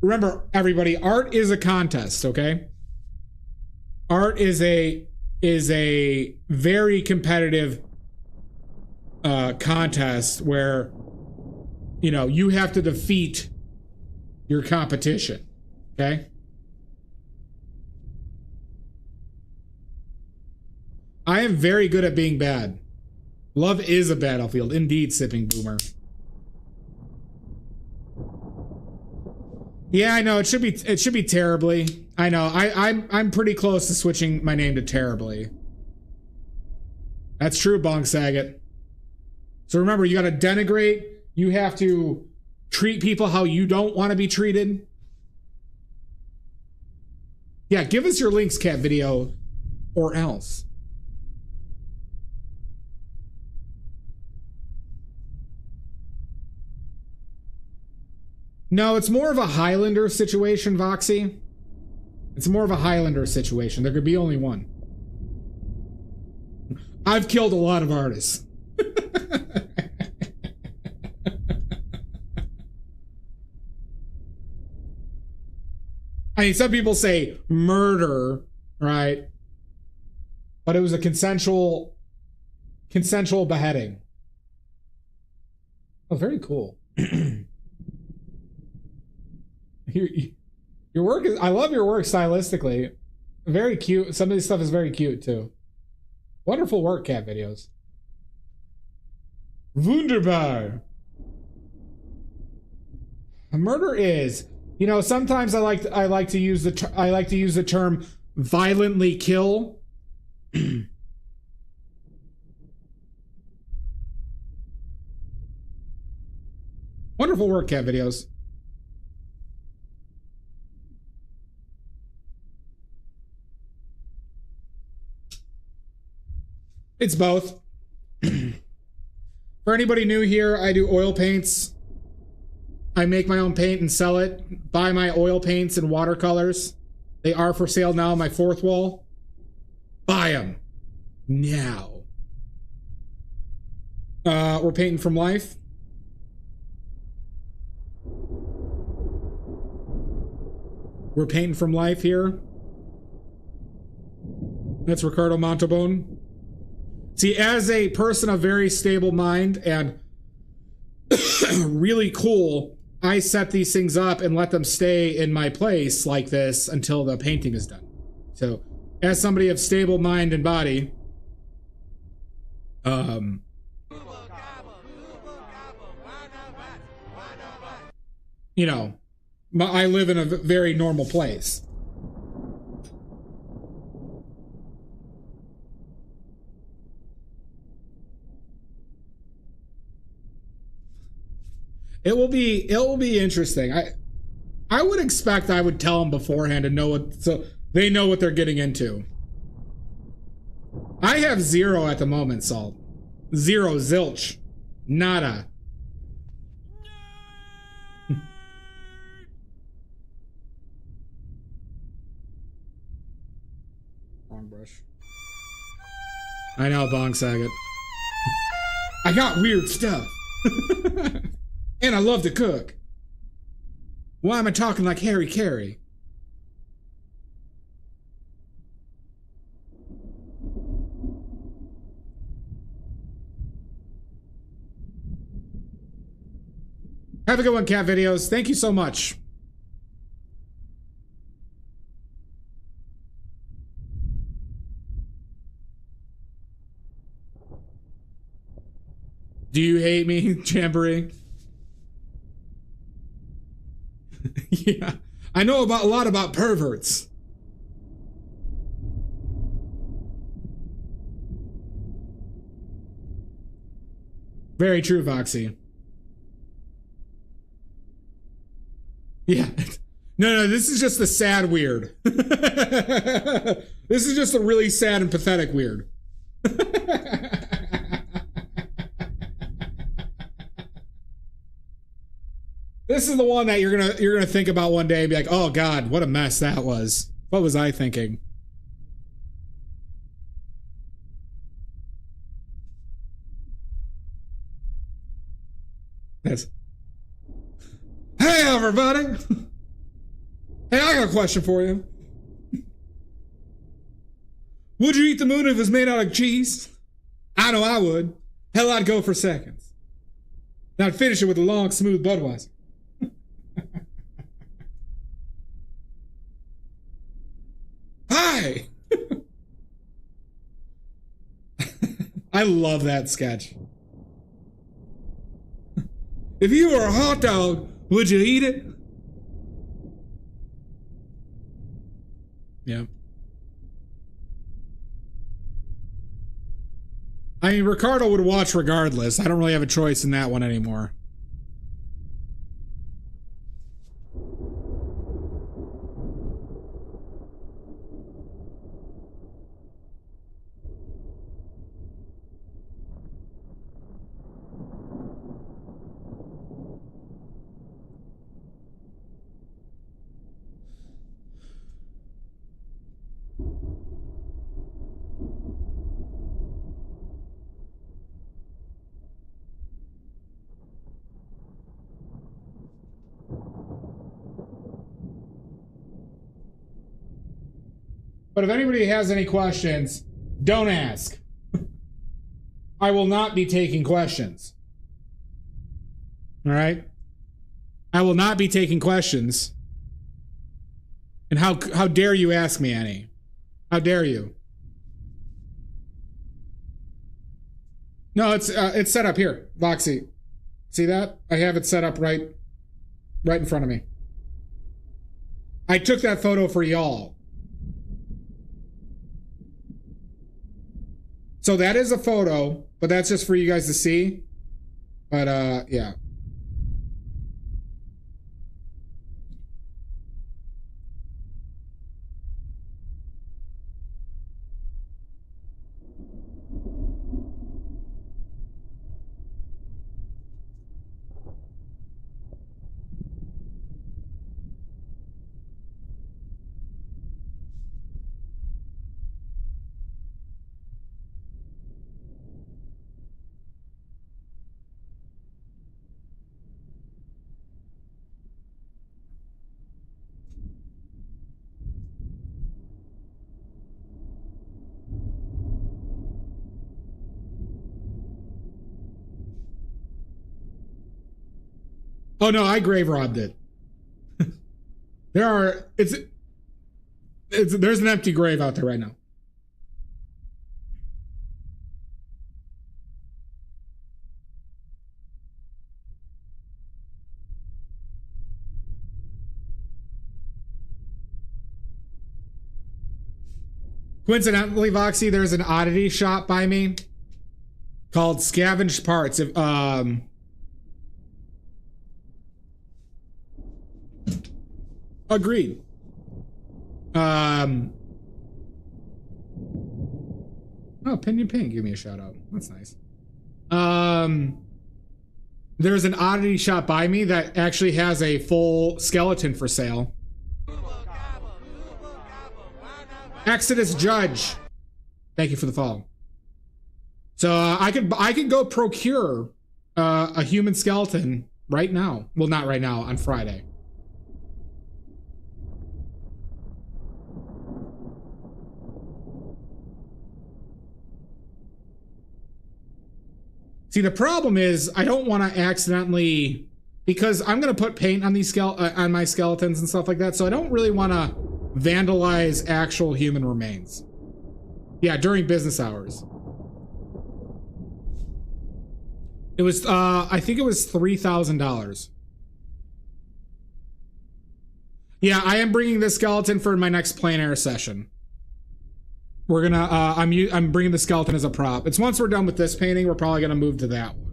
Remember, everybody, art is a contest, okay? Art is a very competitive contest where, you know, you have to defeat your competition, okay? I am very good at being bad. Love is a battlefield. Indeed, Sipping Boomer. Yeah, I know. It should be Terribly. I know. I'm pretty close to switching my name to Terribly. That's true, Bong Saget. So remember, you gotta denigrate. You have to treat people how you don't want to be treated. Yeah, give us your links, cat video, or else. No, it's more of a Highlander situation, Voxy. It's more of a Highlander situation. There could be only one. I've killed a lot of artists. I mean, some people say murder, right? But it was a consensual beheading. Oh, very cool. Your work is, I love your work stylistically. Very cute. Some of this stuff is very cute too. Wonderful work, cat videos. Wunderbar. A murder is, you know, sometimes I like to use the term violently kill. Wonderful work, cat videos. It's both. For anybody new here, I do oil paints. I make my own paint and sell it. Buy my oil paints and watercolors. They are for sale now on my fourth wall. Buy them now. We're painting from life. We're painting from life here. That's Ricardo Montalbone. See, as a person of very stable mind and really cool, I set these things up and let them stay in my place like this until the painting is done. So, as somebody of stable mind and body, you know, I live in a very normal place. It will be interesting. I would expect I would tell them beforehand and know what, so they know what they're getting into. I have 0 at the moment, Salt. 0, zilch, nada. Wrong brush. I know, Bong Saget. I got weird stuff. And I love to cook. Why am I talking like Harry Carey? Have a good one, cat videos. Thank you so much. Do you hate me, Jamboree? Yeah, I know a lot about perverts. Very true, Voxy. Yeah. No, this is just the sad weird. This is just a really sad and pathetic weird. This is the one that you're gonna think about one day and be like, oh God, what a mess that was. What was I thinking? Yes. Hey everybody! Hey, I got a question for you. Would you eat the moon if it was made out of cheese? I know I would. Hell, I'd go for seconds. Then I'd finish it with a long, smooth Budweiser. Hi! I love that sketch. If you were a hot dog, would you eat it? Yeah. I mean, Ricardo would watch regardless. I don't really have a choice in that one anymore. But if anybody has any questions, don't ask. I will not be taking questions. All right? I will not be taking questions. And how dare you ask me any? How dare you? No, it's set up here, Voxy. See that? I have it set up right in front of me. I took that photo for y'all. So that is a photo, but that's just for you guys to see. But yeah. Oh no, I grave robbed it. There's an empty grave out there right now. Coincidentally, Voxy, there's an oddity shop by me called Scavenged Parts. Agreed. Oh, Pinion Pink, give me a shout out. That's nice. There's an oddity shop by me that actually has a full skeleton for sale. Exodus Judge, thank you for the follow. So I could go procure a human skeleton right now. Well, not right now, on Friday. See, the problem is I don't want to accidentally, because I'm going to put paint on these on my skeletons and stuff like that, so I don't really want to vandalize actual human remains. Yeah, during business hours. It was, I think it was $3,000. Yeah, I am bringing this skeleton for my next plein air session. We're gonna, I'm bringing the skeleton as a prop. It's once we're done with this painting, we're probably gonna move to that one.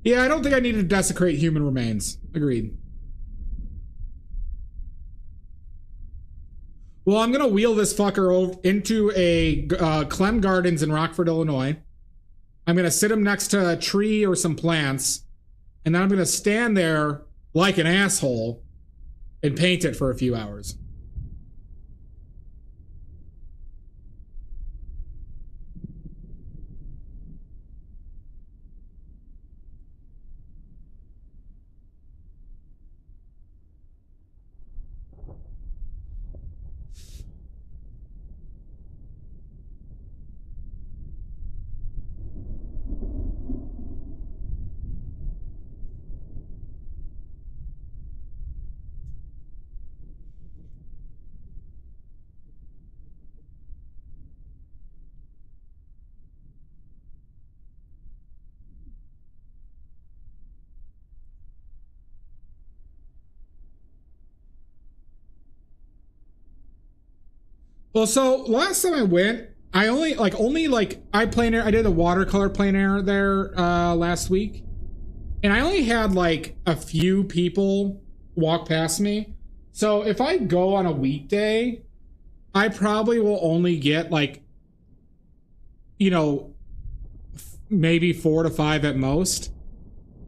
Yeah, I don't think I need to desecrate human remains. Agreed. Well, I'm going to wheel this fucker over into a Clem Gardens in Rockford, Illinois. I'm going to sit him next to a tree or some plants. And then I'm going to stand there like an asshole and paint it for a few hours. Well, so last time I went, I I did a watercolor plein air there last week, and I only had like a few people walk past me. So if I go on a weekday, I probably will only get like, you know, maybe 4 to 5 at most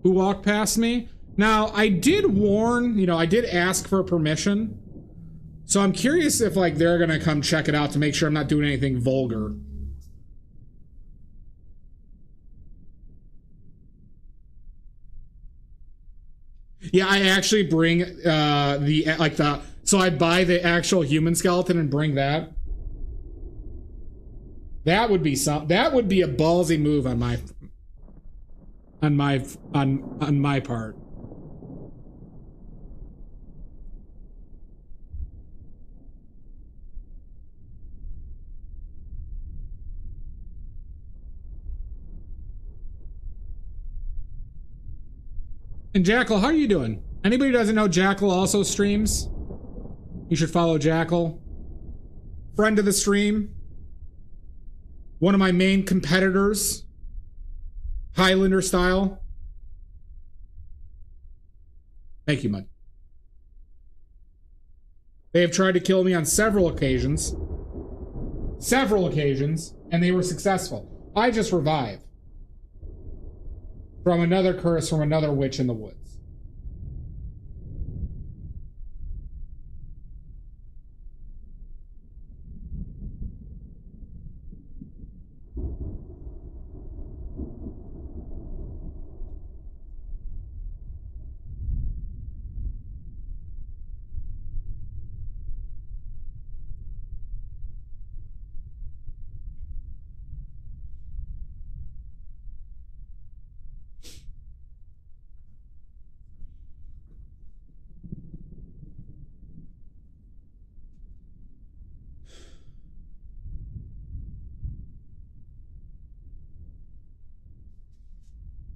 who walk past me. Now, I did warn, you know, I did ask for permission So I'm curious if like they're gonna come check it out to make sure I'm not doing anything vulgar. Yeah, I actually bring so I buy the actual human skeleton and bring that. That would be a ballsy move on my part. And Jackal, how are you doing? Anybody who doesn't know, Jackal also streams. You should follow Jackal. Friend of the stream. One of my main competitors. Highlander style. Thank you, Mud. They have tried to kill me on several occasions. And they were successful. I just revive. From another curse from another witch in the woods.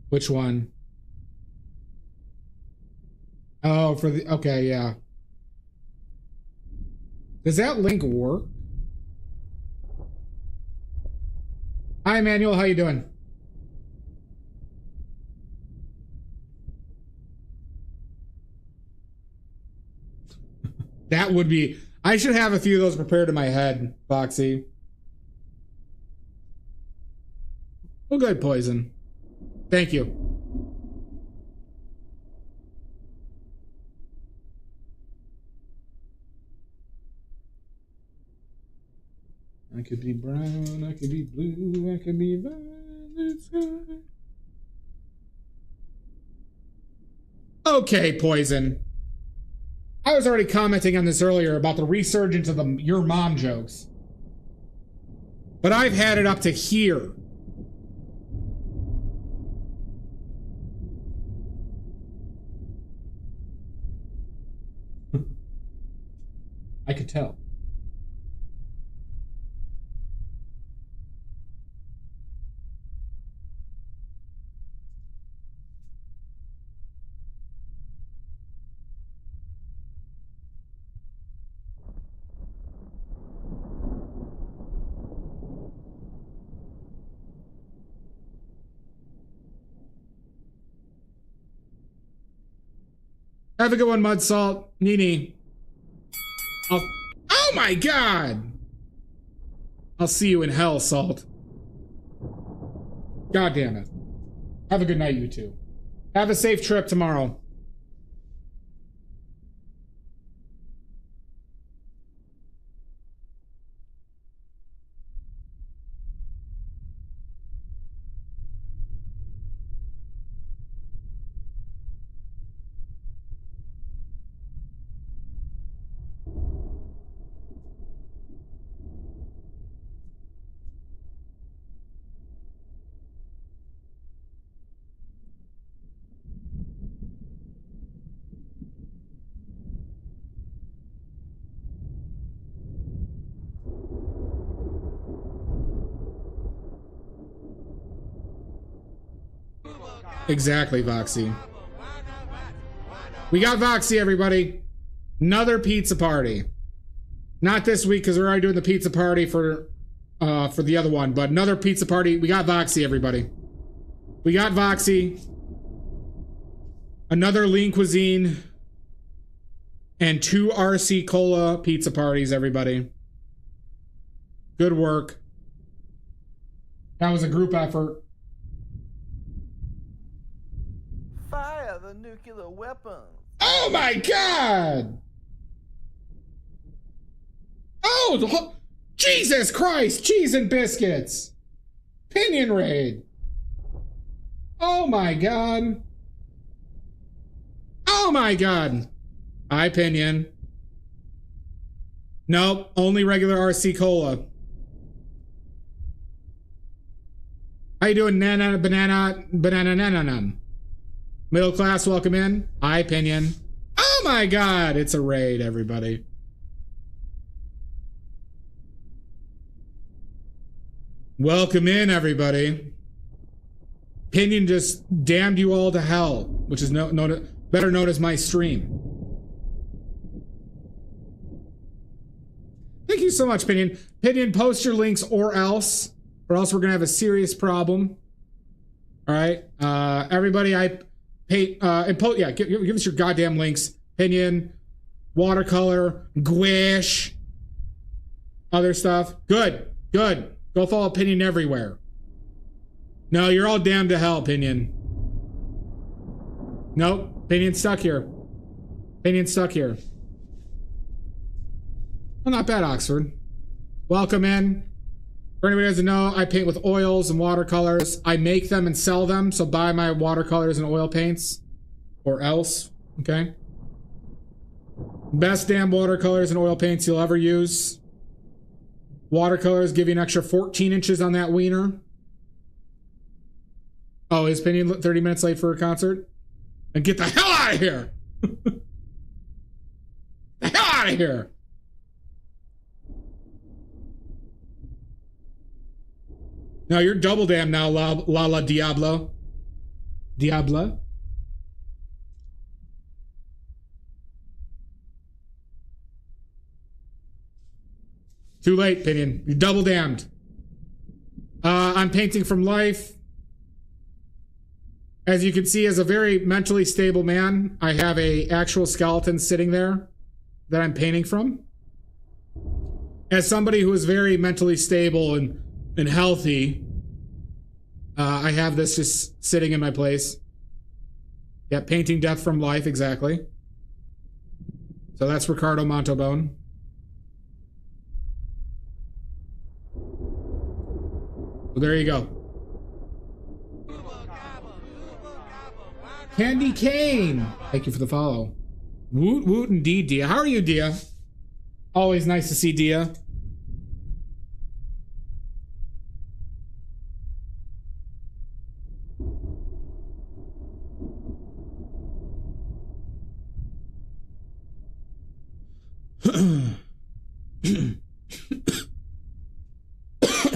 Which one? Oh, okay, yeah. Does that link work? Hi, Emmanuel, how you doing? That would be... I should have a few of those prepared in my head, Foxy. Oh, good, Poison. Thank you. I could be brown, I could be blue, I could be violet sky. Okay, Poison. I was already commenting on this earlier about the resurgence of your mom jokes. But I've had it up to here. I could tell. Have a good one, Mud Salt. Nini. Oh my god! I'll see you in hell, Salt. God damn it. Have a good night, you two. Have a safe trip tomorrow. Exactly, Voxy. We got Voxy, everybody. Another pizza party. Not this week because we're already doing the pizza party for the other one, but another pizza party. We got Voxy, everybody. We got Voxy. Another Lean Cuisine. And 2 RC Cola pizza parties, everybody. Good work. That was a group effort. Fire the nuclear weapons. Oh my god! Oh, Jesus Christ! Cheese and biscuits! Pinion raid! Oh my god! Oh my god! Hi, Pinion. Nope, only regular RC Cola. How you doing, banana? Middle class, welcome in. Hi, Pinion. Oh my god, it's a raid, everybody. Welcome in, everybody. Pinion just damned you all to hell, which is better known as my stream. Thank you so much, Pinion. Pinion, post your links or else we're gonna have a serious problem. All right, everybody, give us your goddamn links. Pinion, Watercolor, Gwish, other stuff. Good. Go follow Pinion everywhere. No, you're all damned to hell, Pinion. Nope, Pinion's stuck here. Well, not bad, Oxford. Welcome in. For anybody who doesn't know, I paint with oils and watercolors. I make them and sell them, so buy my watercolors and oil paints. Or else, okay? Best damn watercolors and oil paints you'll ever use. Watercolors give you an extra 14 inches on that wiener. Oh, is Pinion 30 minutes late for a concert? And get the hell out of here! The hell out of here! No, you're double damned now, La Diablo. Diablo? Too late, Pinion. You're double damned. I'm painting from life. As you can see, as a very mentally stable man, I have a actual skeleton sitting there that I'm painting from. As somebody who is very mentally stable and healthy, I have this just sitting in my place. Yeah, painting death from life, exactly. So that's Ricardo Montalbone. Well, there you go. Candy Cane, thank you for the follow. Woot woot indeed, Dia. How are you, Dia? Always nice to see Dia.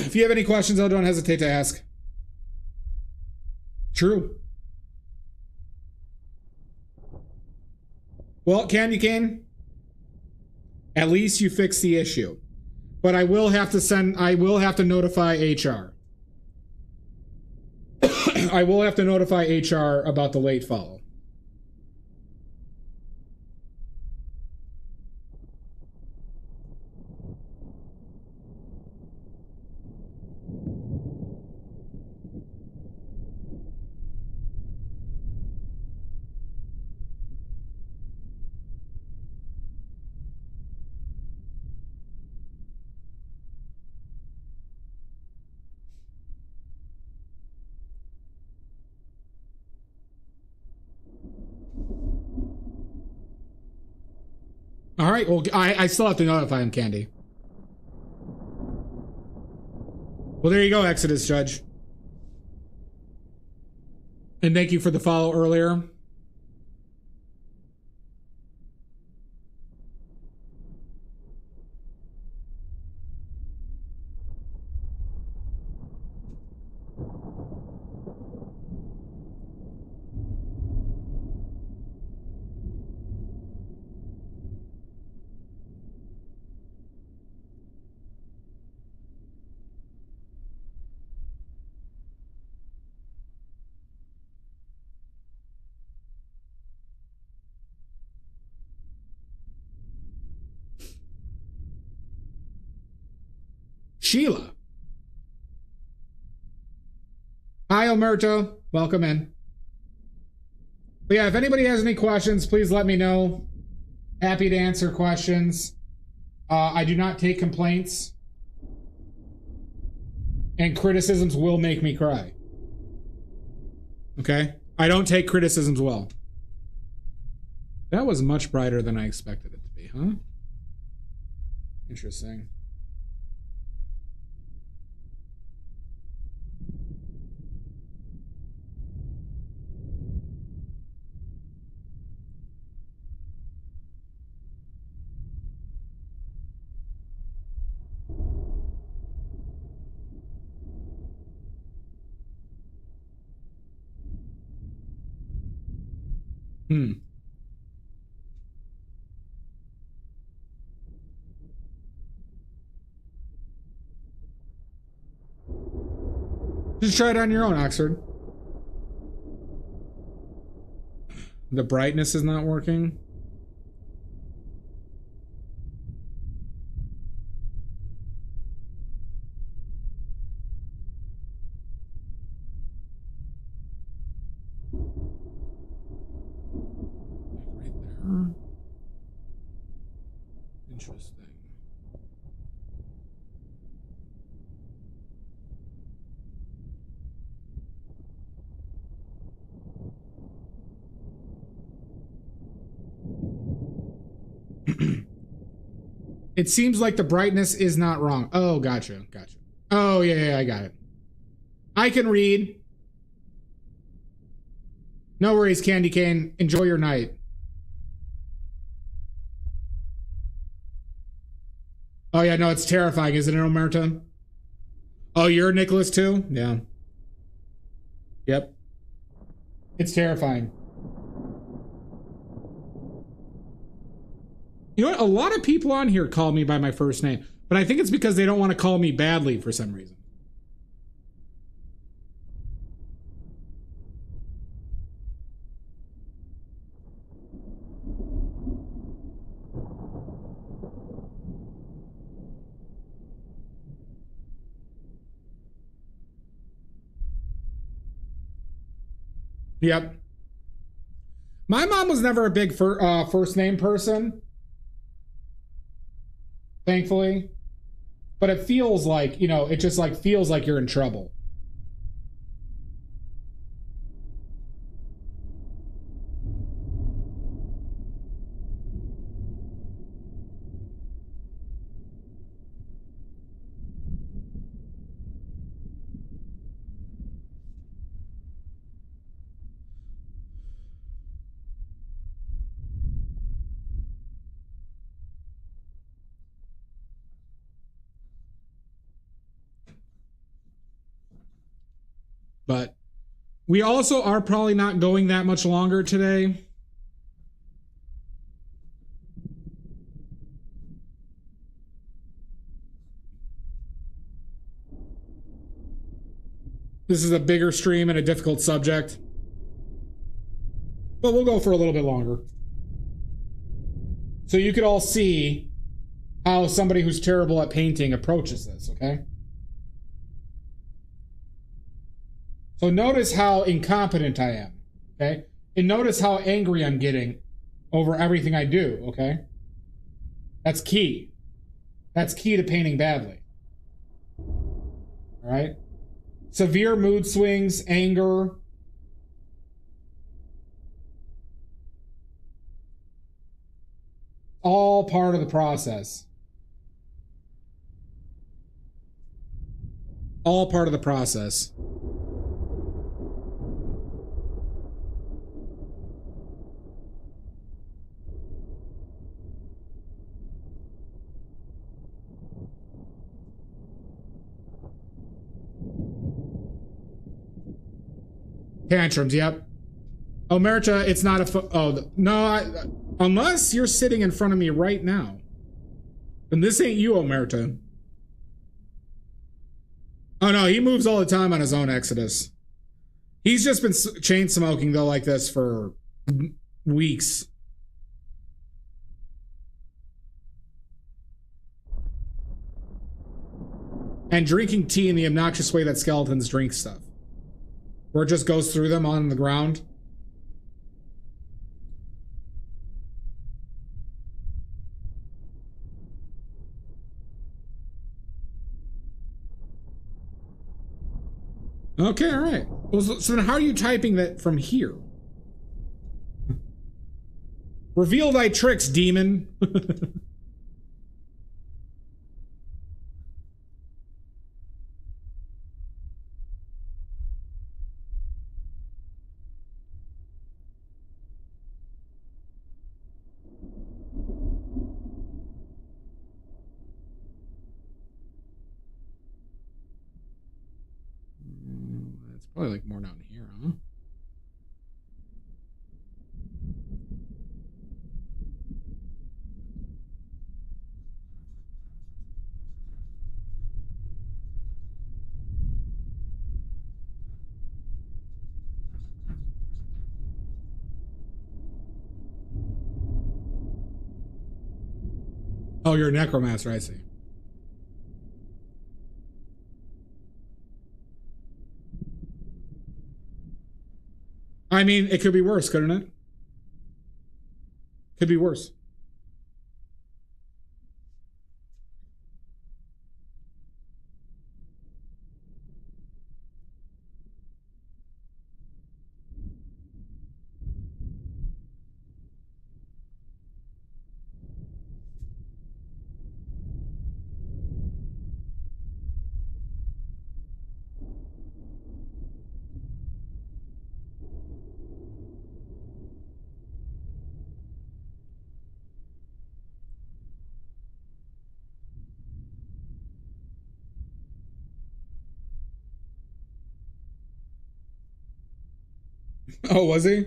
If you have any questions, though, don't hesitate to ask. True. Well, Candy Cane, at least you fixed the issue. But I will have to notify HR. I will have to notify HR about the late follow. All right, well, I still have to notify him, Candy. Well, there you go, Exodus Judge. And thank you for the follow earlier. Sheila. Hi, Omerto. Welcome in. But yeah, if anybody has any questions, please let me know. Happy to answer questions. I do not take complaints, and criticisms will make me cry. Okay? I don't take criticisms well. That was much brighter than I expected it to be, huh? Interesting. Just try it on your own, Oxford. The brightness is not working. Right there. Interesting. It seems like the brightness is not wrong. Oh, gotcha. Oh, yeah, I got it. I can read. No worries, Candy Cane. Enjoy your night. Oh, yeah, no, it's terrifying, isn't it, Omerta? Oh, you're Nicholas, too? Yeah. Yep. It's terrifying. You know what? A lot of people on here call me by my first name, but I think it's because they don't want to call me badly for some reason. Yep. My mom was never a big first name person. Thankfully, but it feels like, you know, it just like feels like you're in trouble. But we also are probably not going that much longer today. This is a bigger stream and a difficult subject. But we'll go for a little bit longer. So you could all see how somebody who's terrible at painting approaches this, okay? So notice how incompetent I am, okay? And notice how angry I'm getting over everything I do, okay? That's key. That's key to painting badly. All right? Severe mood swings, anger. All part of the process. All part of the process. Tantrums, yep. Omerta, it's not a no, unless you're sitting in front of me right now. And this ain't you, Omerta. Oh no, he moves all the time on his own Exodus. He's just been chain smoking though like this for weeks. And drinking tea in the obnoxious way that skeletons drink stuff. Where it just goes through them on the ground. Okay, all right. Well, so then how are you typing that from here? Reveal thy tricks, demon. It's probably like more down here, huh? Oh, you're a necromancer, I see. I mean, it could be worse, couldn't it? Could be worse. Oh, was he?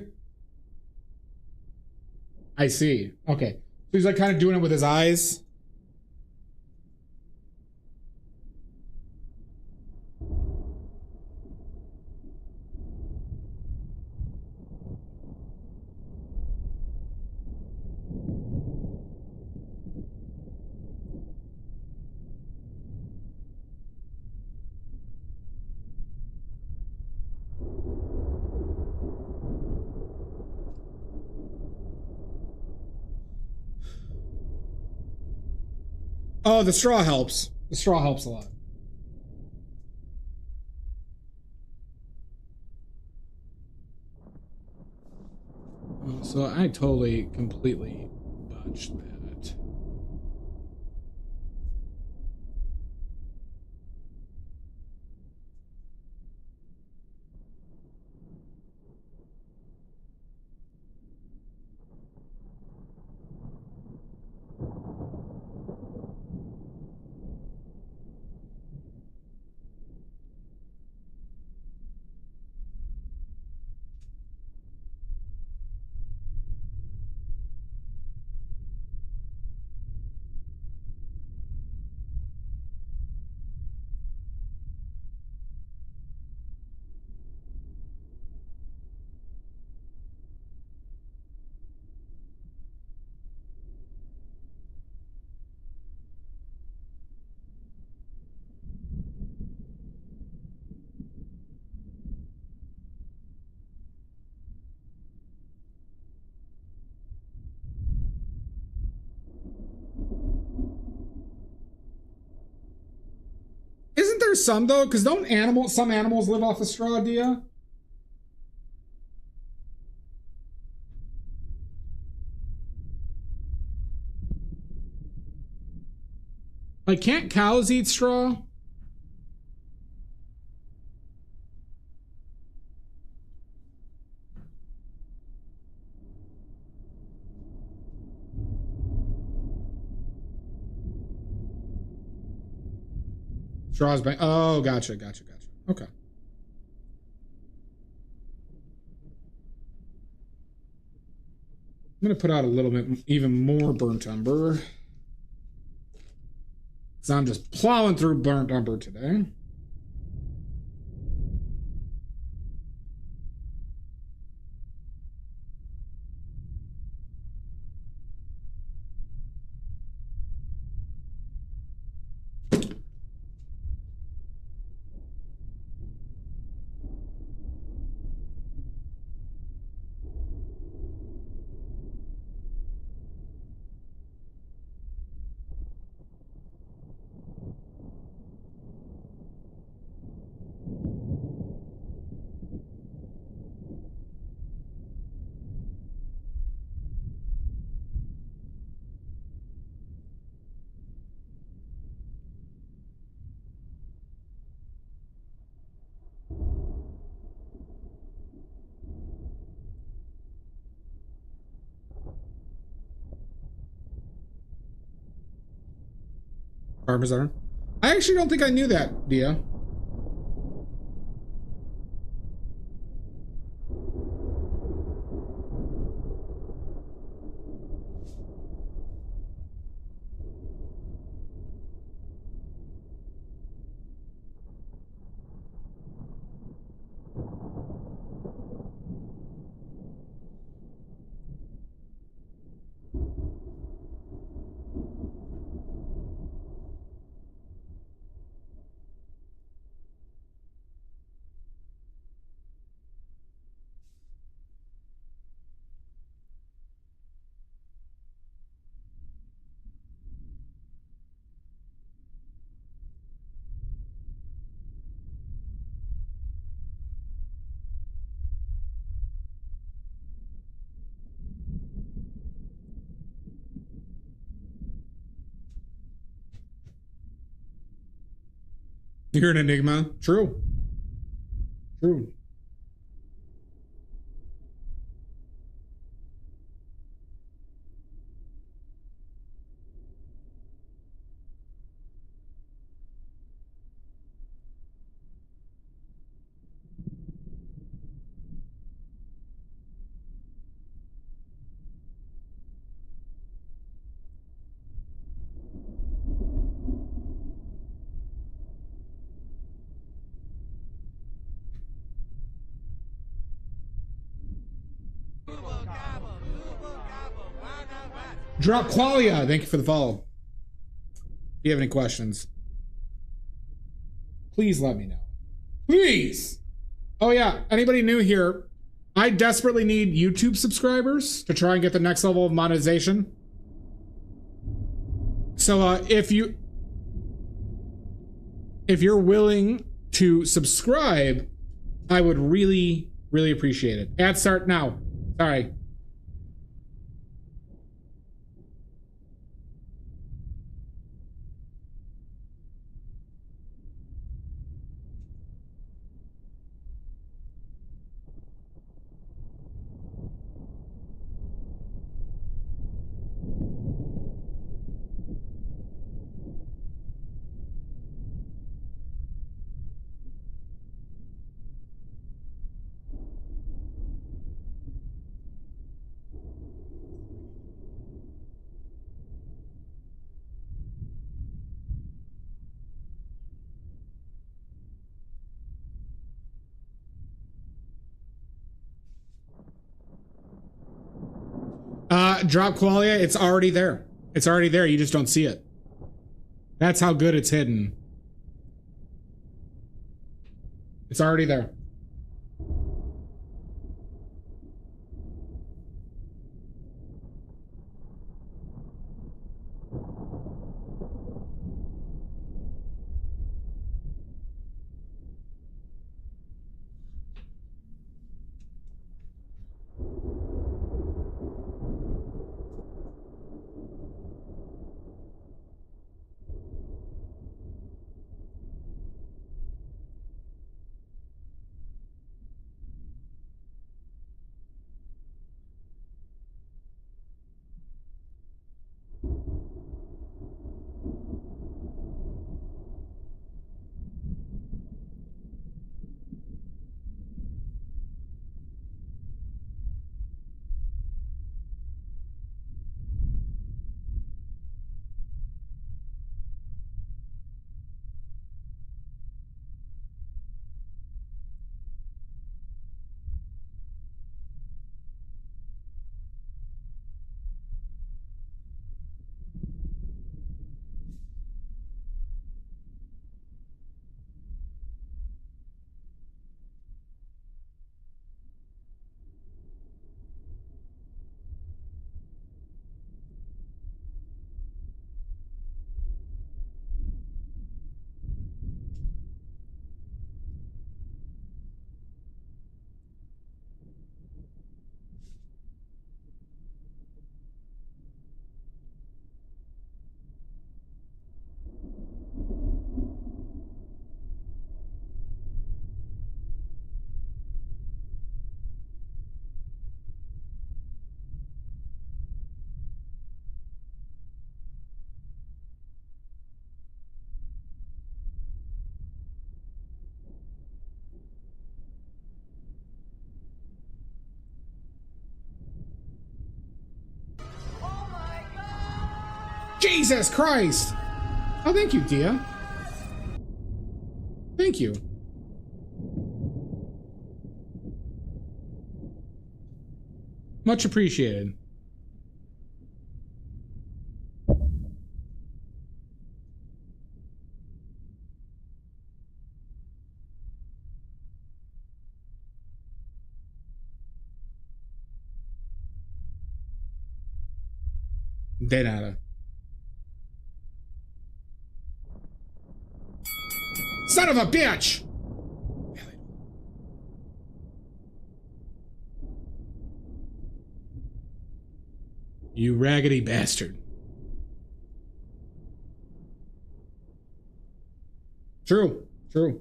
I see. Okay. So he's like kind of doing it with his eyes. Oh, the straw helps. The straw helps a lot. Oh, so I totally, completely botched that. Isn't there some though? Because don't some animals live off of straw, Dia? Like, can't cows eat straw? Straw's bank. Oh, gotcha. Okay. I'm gonna put out a little bit, even more burnt umber. Because I'm just plowing through burnt umber today. Parmesan. I actually don't think I knew that, Dia. You're an enigma. True. True. Drop Qualia, thank you for the follow. If you have any questions, please let me know. Please. Oh yeah, anybody new here? I desperately need YouTube subscribers to try and get the next level of monetization. So if you're willing to subscribe, I would really, really appreciate it. Ad start now. Sorry. Drop Qualia, it's already there. It's already there, you just don't see it. That's how good it's hidden. It's already there. Jesus Christ! Oh, thank you, Dia. Thank you. Much appreciated. De nada. Son of a bitch! You raggedy bastard. True, true.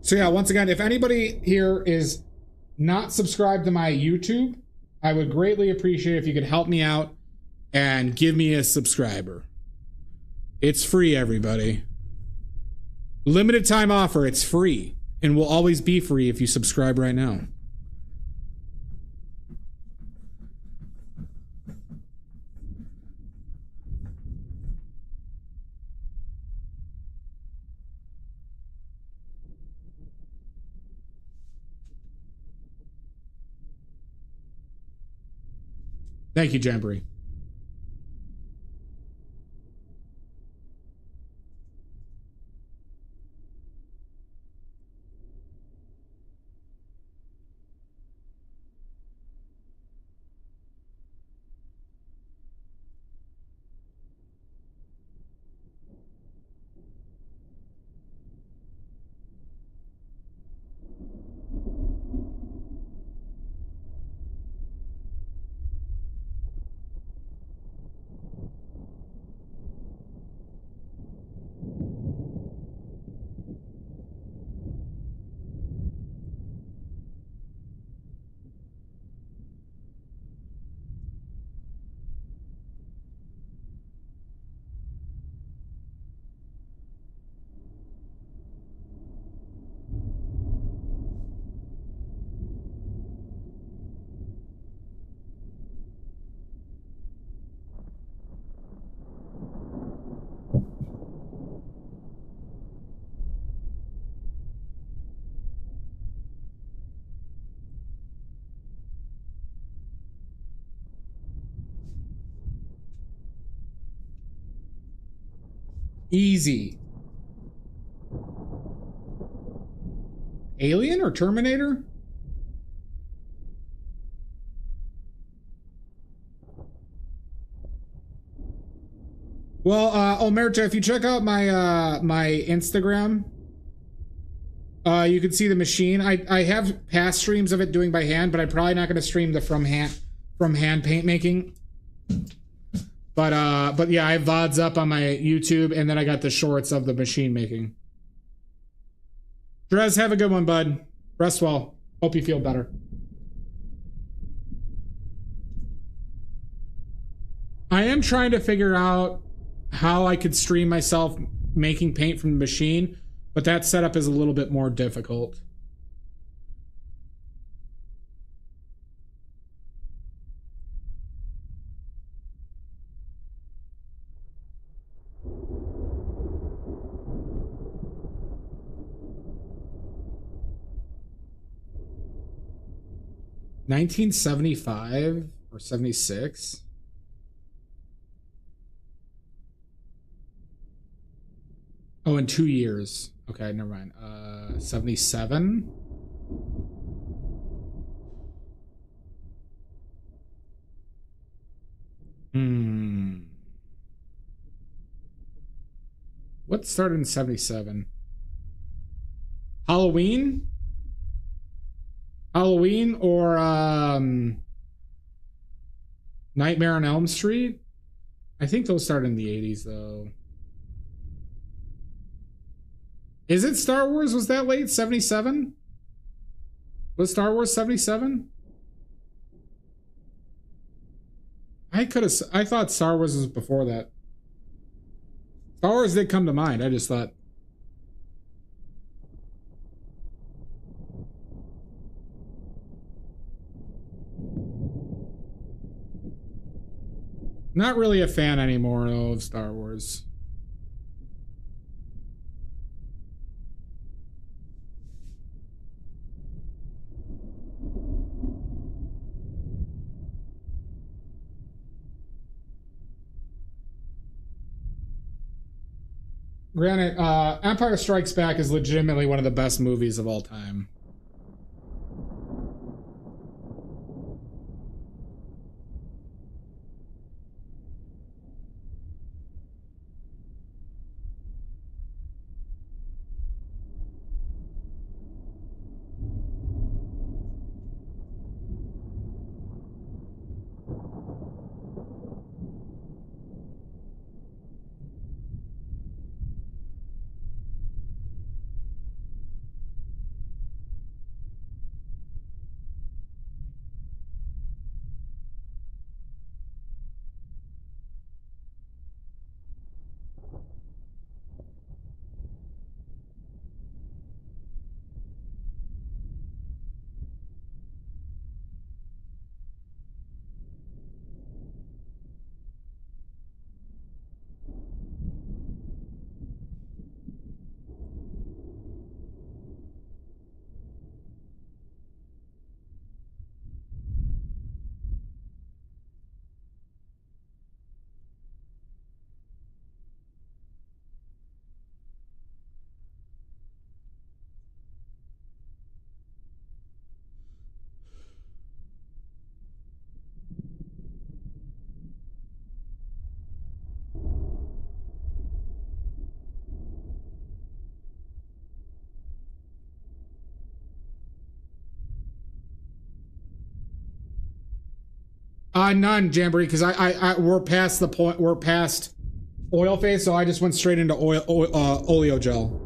So yeah, once again, if anybody here is not subscribed to my YouTube, I would greatly appreciate if you could help me out and give me a subscriber. It's free, everybody. Limited time offer, it's free. And will always be free if you subscribe right now. Thank you, Jamboree. Easy. Alien or Terminator? Well, Omerta, if you check out my my Instagram, you can see the machine. I have past streams of it doing by hand, but I'm probably not going to stream the from hand paint making. But yeah, I have VODs up on my YouTube, and then I got the shorts of the machine making. Drez, have a good one, bud. Rest well. Hope you feel better. I am trying to figure out how I could stream myself making paint from the machine, but that setup is a little bit more difficult. $1975 or 76. Oh, in 2 years. Okay, never mind. 77. What started in 77? Halloween? Halloween or Nightmare on Elm Street? I think those started in the 80s though. Is it Star Wars? Was that late? 77? Was Star Wars 77? I thought Star Wars was before that. Star Wars did come to mind. I just thought. Not really a fan anymore though, of Star Wars. Granted, Empire Strikes Back is legitimately one of the best movies of all time. None, Jamboree, because we're past the point. We're past oil phase, so I just went straight into oleo gel.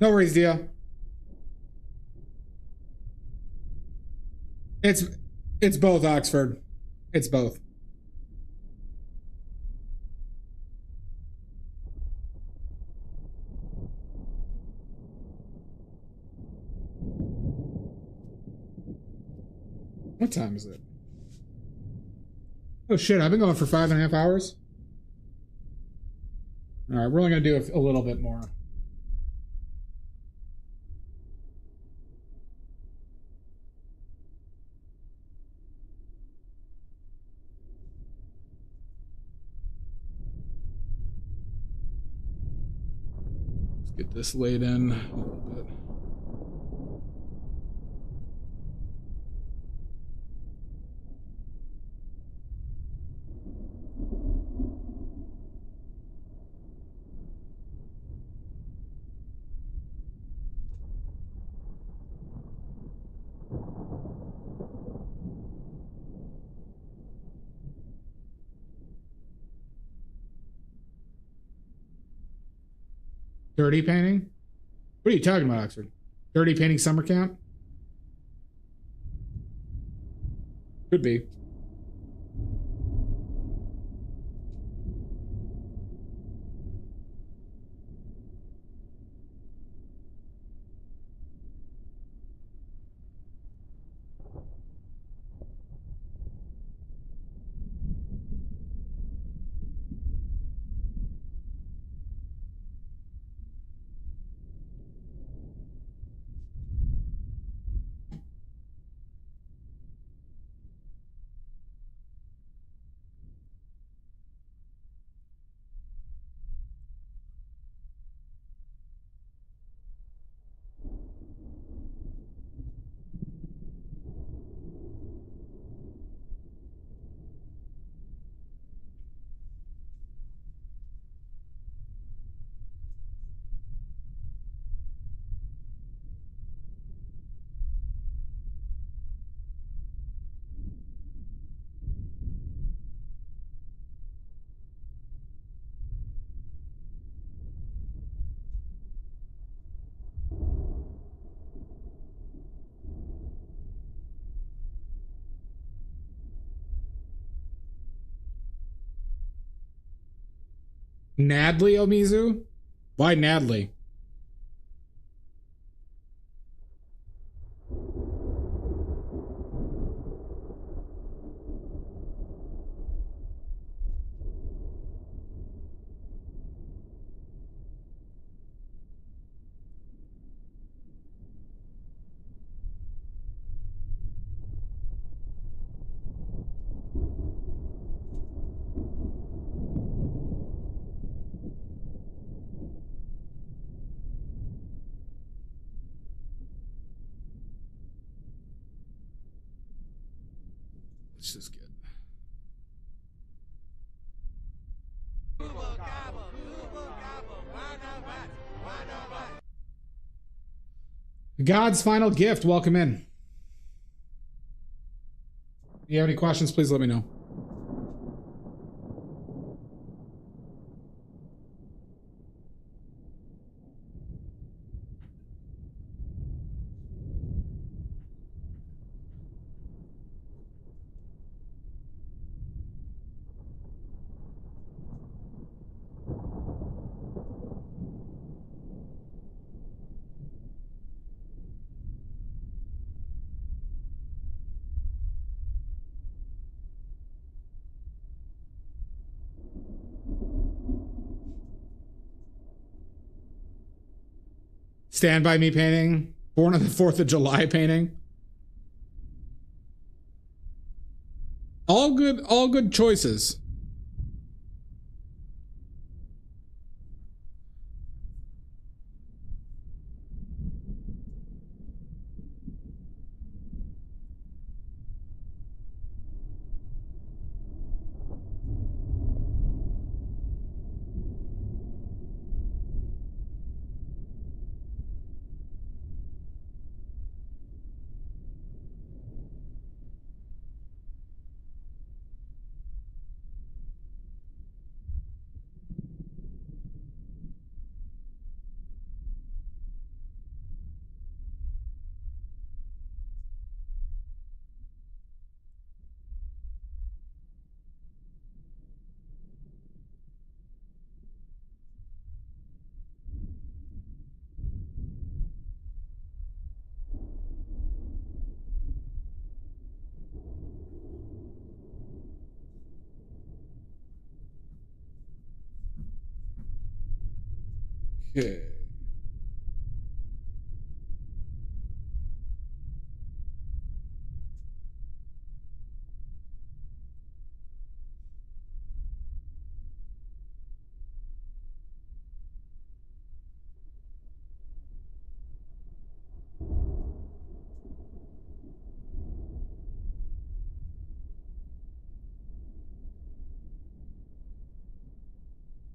No worries, Dia. It's both, Oxford. It's both. What time is it? Oh shit, I've been going for 5.5 hours. All right, we're only gonna do a little bit more. Let's get this laid in a little bit. Dirty painting? What are you talking about, Oxford? Dirty painting summer camp? Could be. Nadley Omizu? Why Nadley? This is good. God's final gift. Welcome in. If you have any questions, please let me know. Stand By Me painting. Born on the 4th of July painting. All good choices. Okay.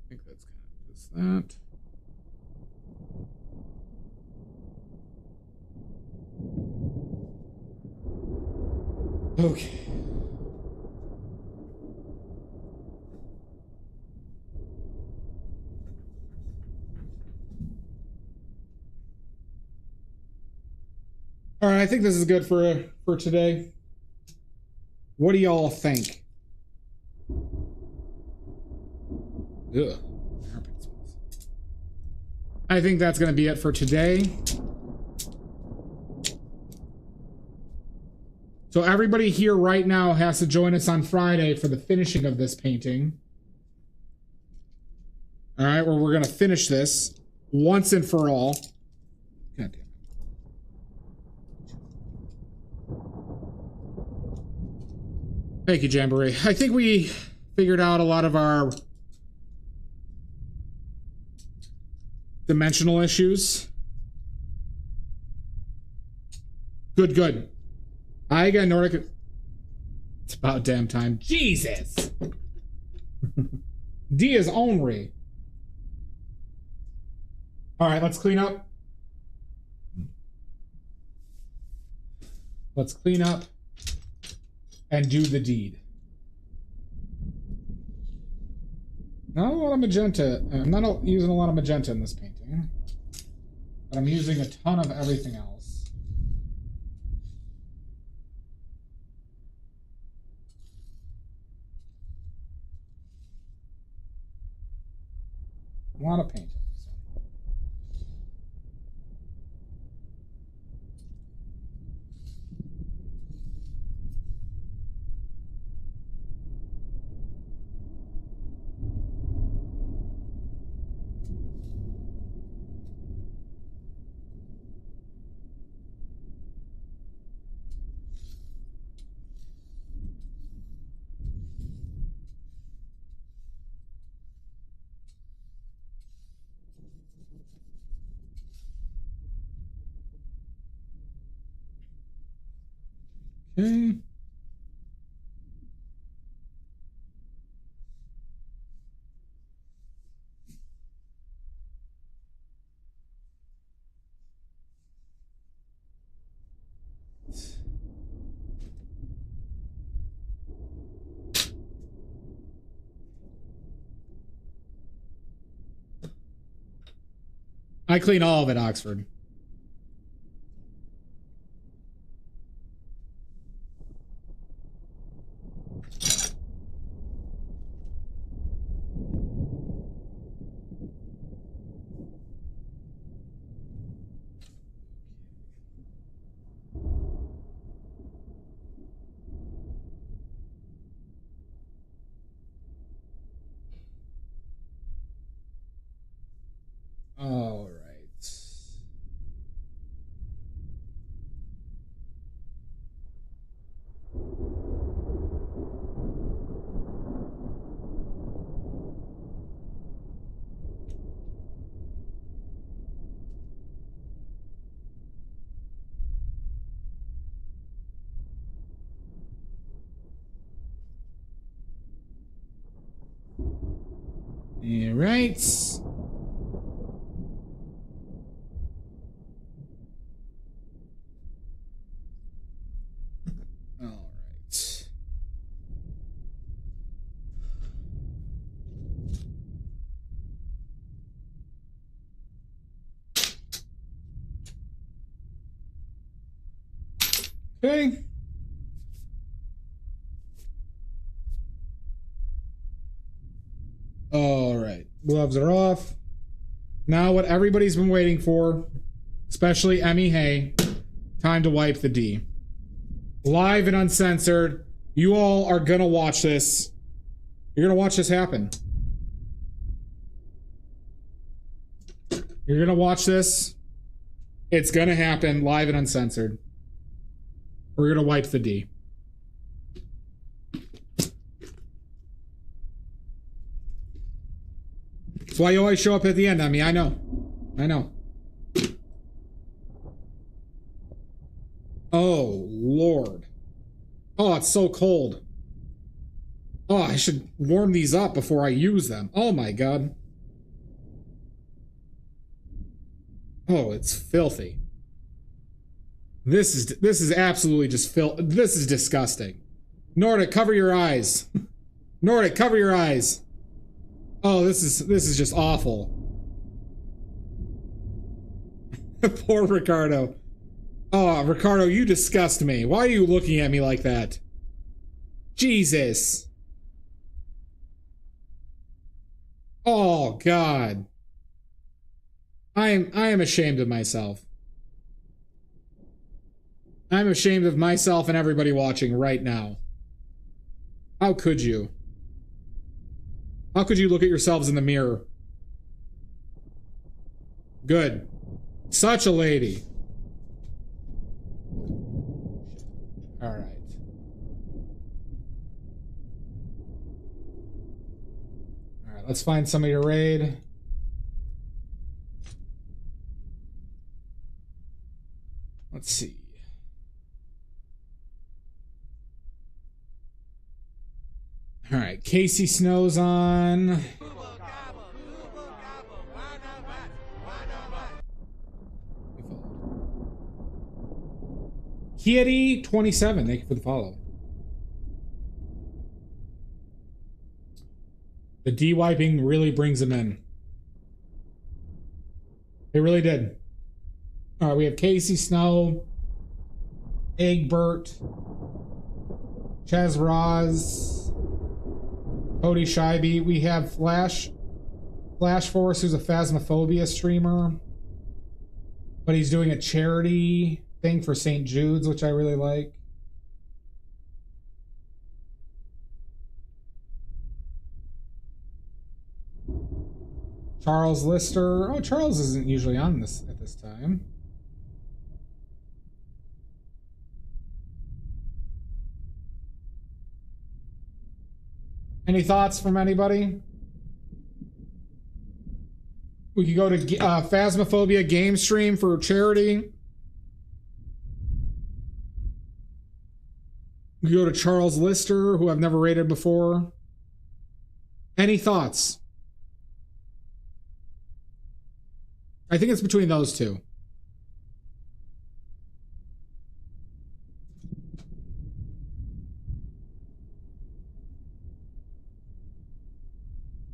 I think that's kind of just that. Okay. All right, I think this is good for today. What do y'all think? Ugh. I think that's going to be it for today. So everybody here right now has to join us on Friday for the finishing of this painting. All right, where we're going to finish this once and for all. God damn it. Thank you, Jamboree. I think we figured out a lot of our dimensional issues. Good. I got Nordic. It's about damn time. Jesus. D is Henri. All right, let's clean up. Let's clean up and do the deed. Not a lot of magenta. I'm not using a lot of magenta in this painting, but I'm using a ton of everything else. Want to paint it. Okay. I clean all of it, Oxford. All right. All right. All right. Okay. All right. Gloves are off. Now what everybody's been waiting for, especially Emmy Hay, time to wipe the D. Live and uncensored. You all are gonna watch this. You're gonna watch this happen. You're gonna watch this. It's gonna happen live and uncensored. We're gonna wipe the D. That's why you always show up at the end. I mean, I know. I know. Oh, Lord. Oh, it's so cold. Oh, I should warm these up before I use them. Oh my God. Oh, it's filthy. This is absolutely just this is disgusting. Nordic, cover your eyes. Nordic, cover your eyes. Oh, this is just awful. Poor Ricardo. Oh, Ricardo, you disgust me. Why are you looking at me like that? Jesus. Oh, God. I am ashamed of myself. I'm ashamed of myself and everybody watching right now. How could you? How could you look at yourselves in the mirror? Good. Such a lady. All right. All right, let's find somebody to raid. Let's see. All right, Casey Snow's on. Kitty27, thank you for the follow. The D-wiping really brings them in. It really did. All right, we have Casey Snow, Egbert, Chaz Roz, Cody Scheibe. We have Flash. Flash Force, who's a Phasmophobia streamer, but he's doing a charity thing for St. Jude's, which I really like. Charles Lister. Oh, Charles isn't usually on this at this time. Any thoughts from anybody? We could go to Phasmophobia game stream for charity. We could go to Charles Lister, who I've never rated before. Any thoughts? I think it's between those two.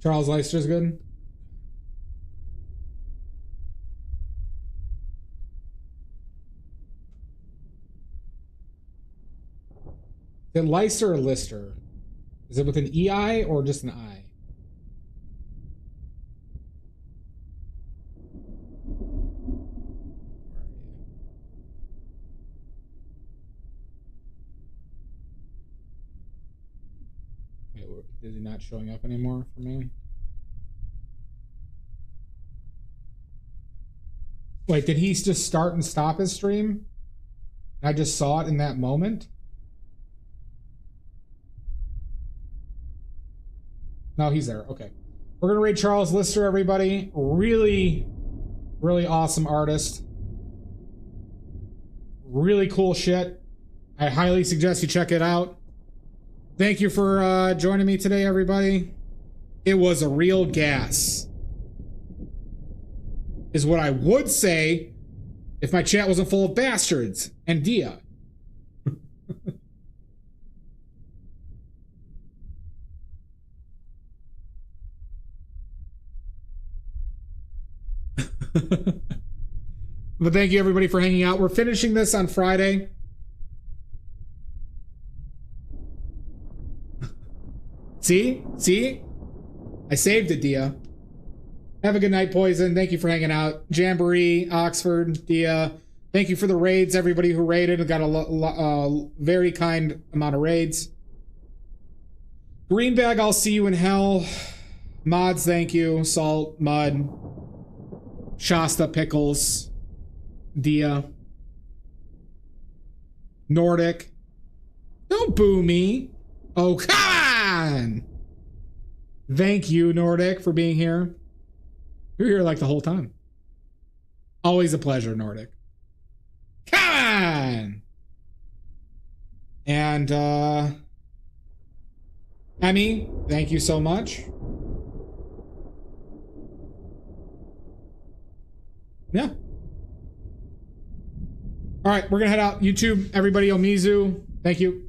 Charles Leicester's good. Is it Leister or Lister? Is it with an EI or just an I? Wait, is he not showing up anymore for me? Wait, did he just start and stop his stream? I just saw it in that moment? No, he's there. Okay. We're going to rate Charles Lister, everybody. Really, really awesome artist. Really cool shit. I highly suggest you check it out. Thank you for joining me today, everybody. It was a real gas. Is what I would say if my chat wasn't full of bastards and Dia. But thank you everybody for hanging out. We're finishing this on Friday. See? I saved it, Dia. Have a good night, Poison. Thank you for hanging out. Jamboree, Oxford, Dia. Thank you for the raids, everybody who raided. We got a very kind amount of raids. Greenbag, I'll see you in hell. Mods, thank you. Salt, Mud, Shasta, Pickles, Dia, Nordic. Don't boo me. Oh, come on! Thank you, Nordic, for being here. You're here like the whole time. Always a pleasure, Nordic. Come on! And, Emmy, thank you so much. Yeah. All right, we're gonna head out. YouTube, everybody, Omizu, thank you.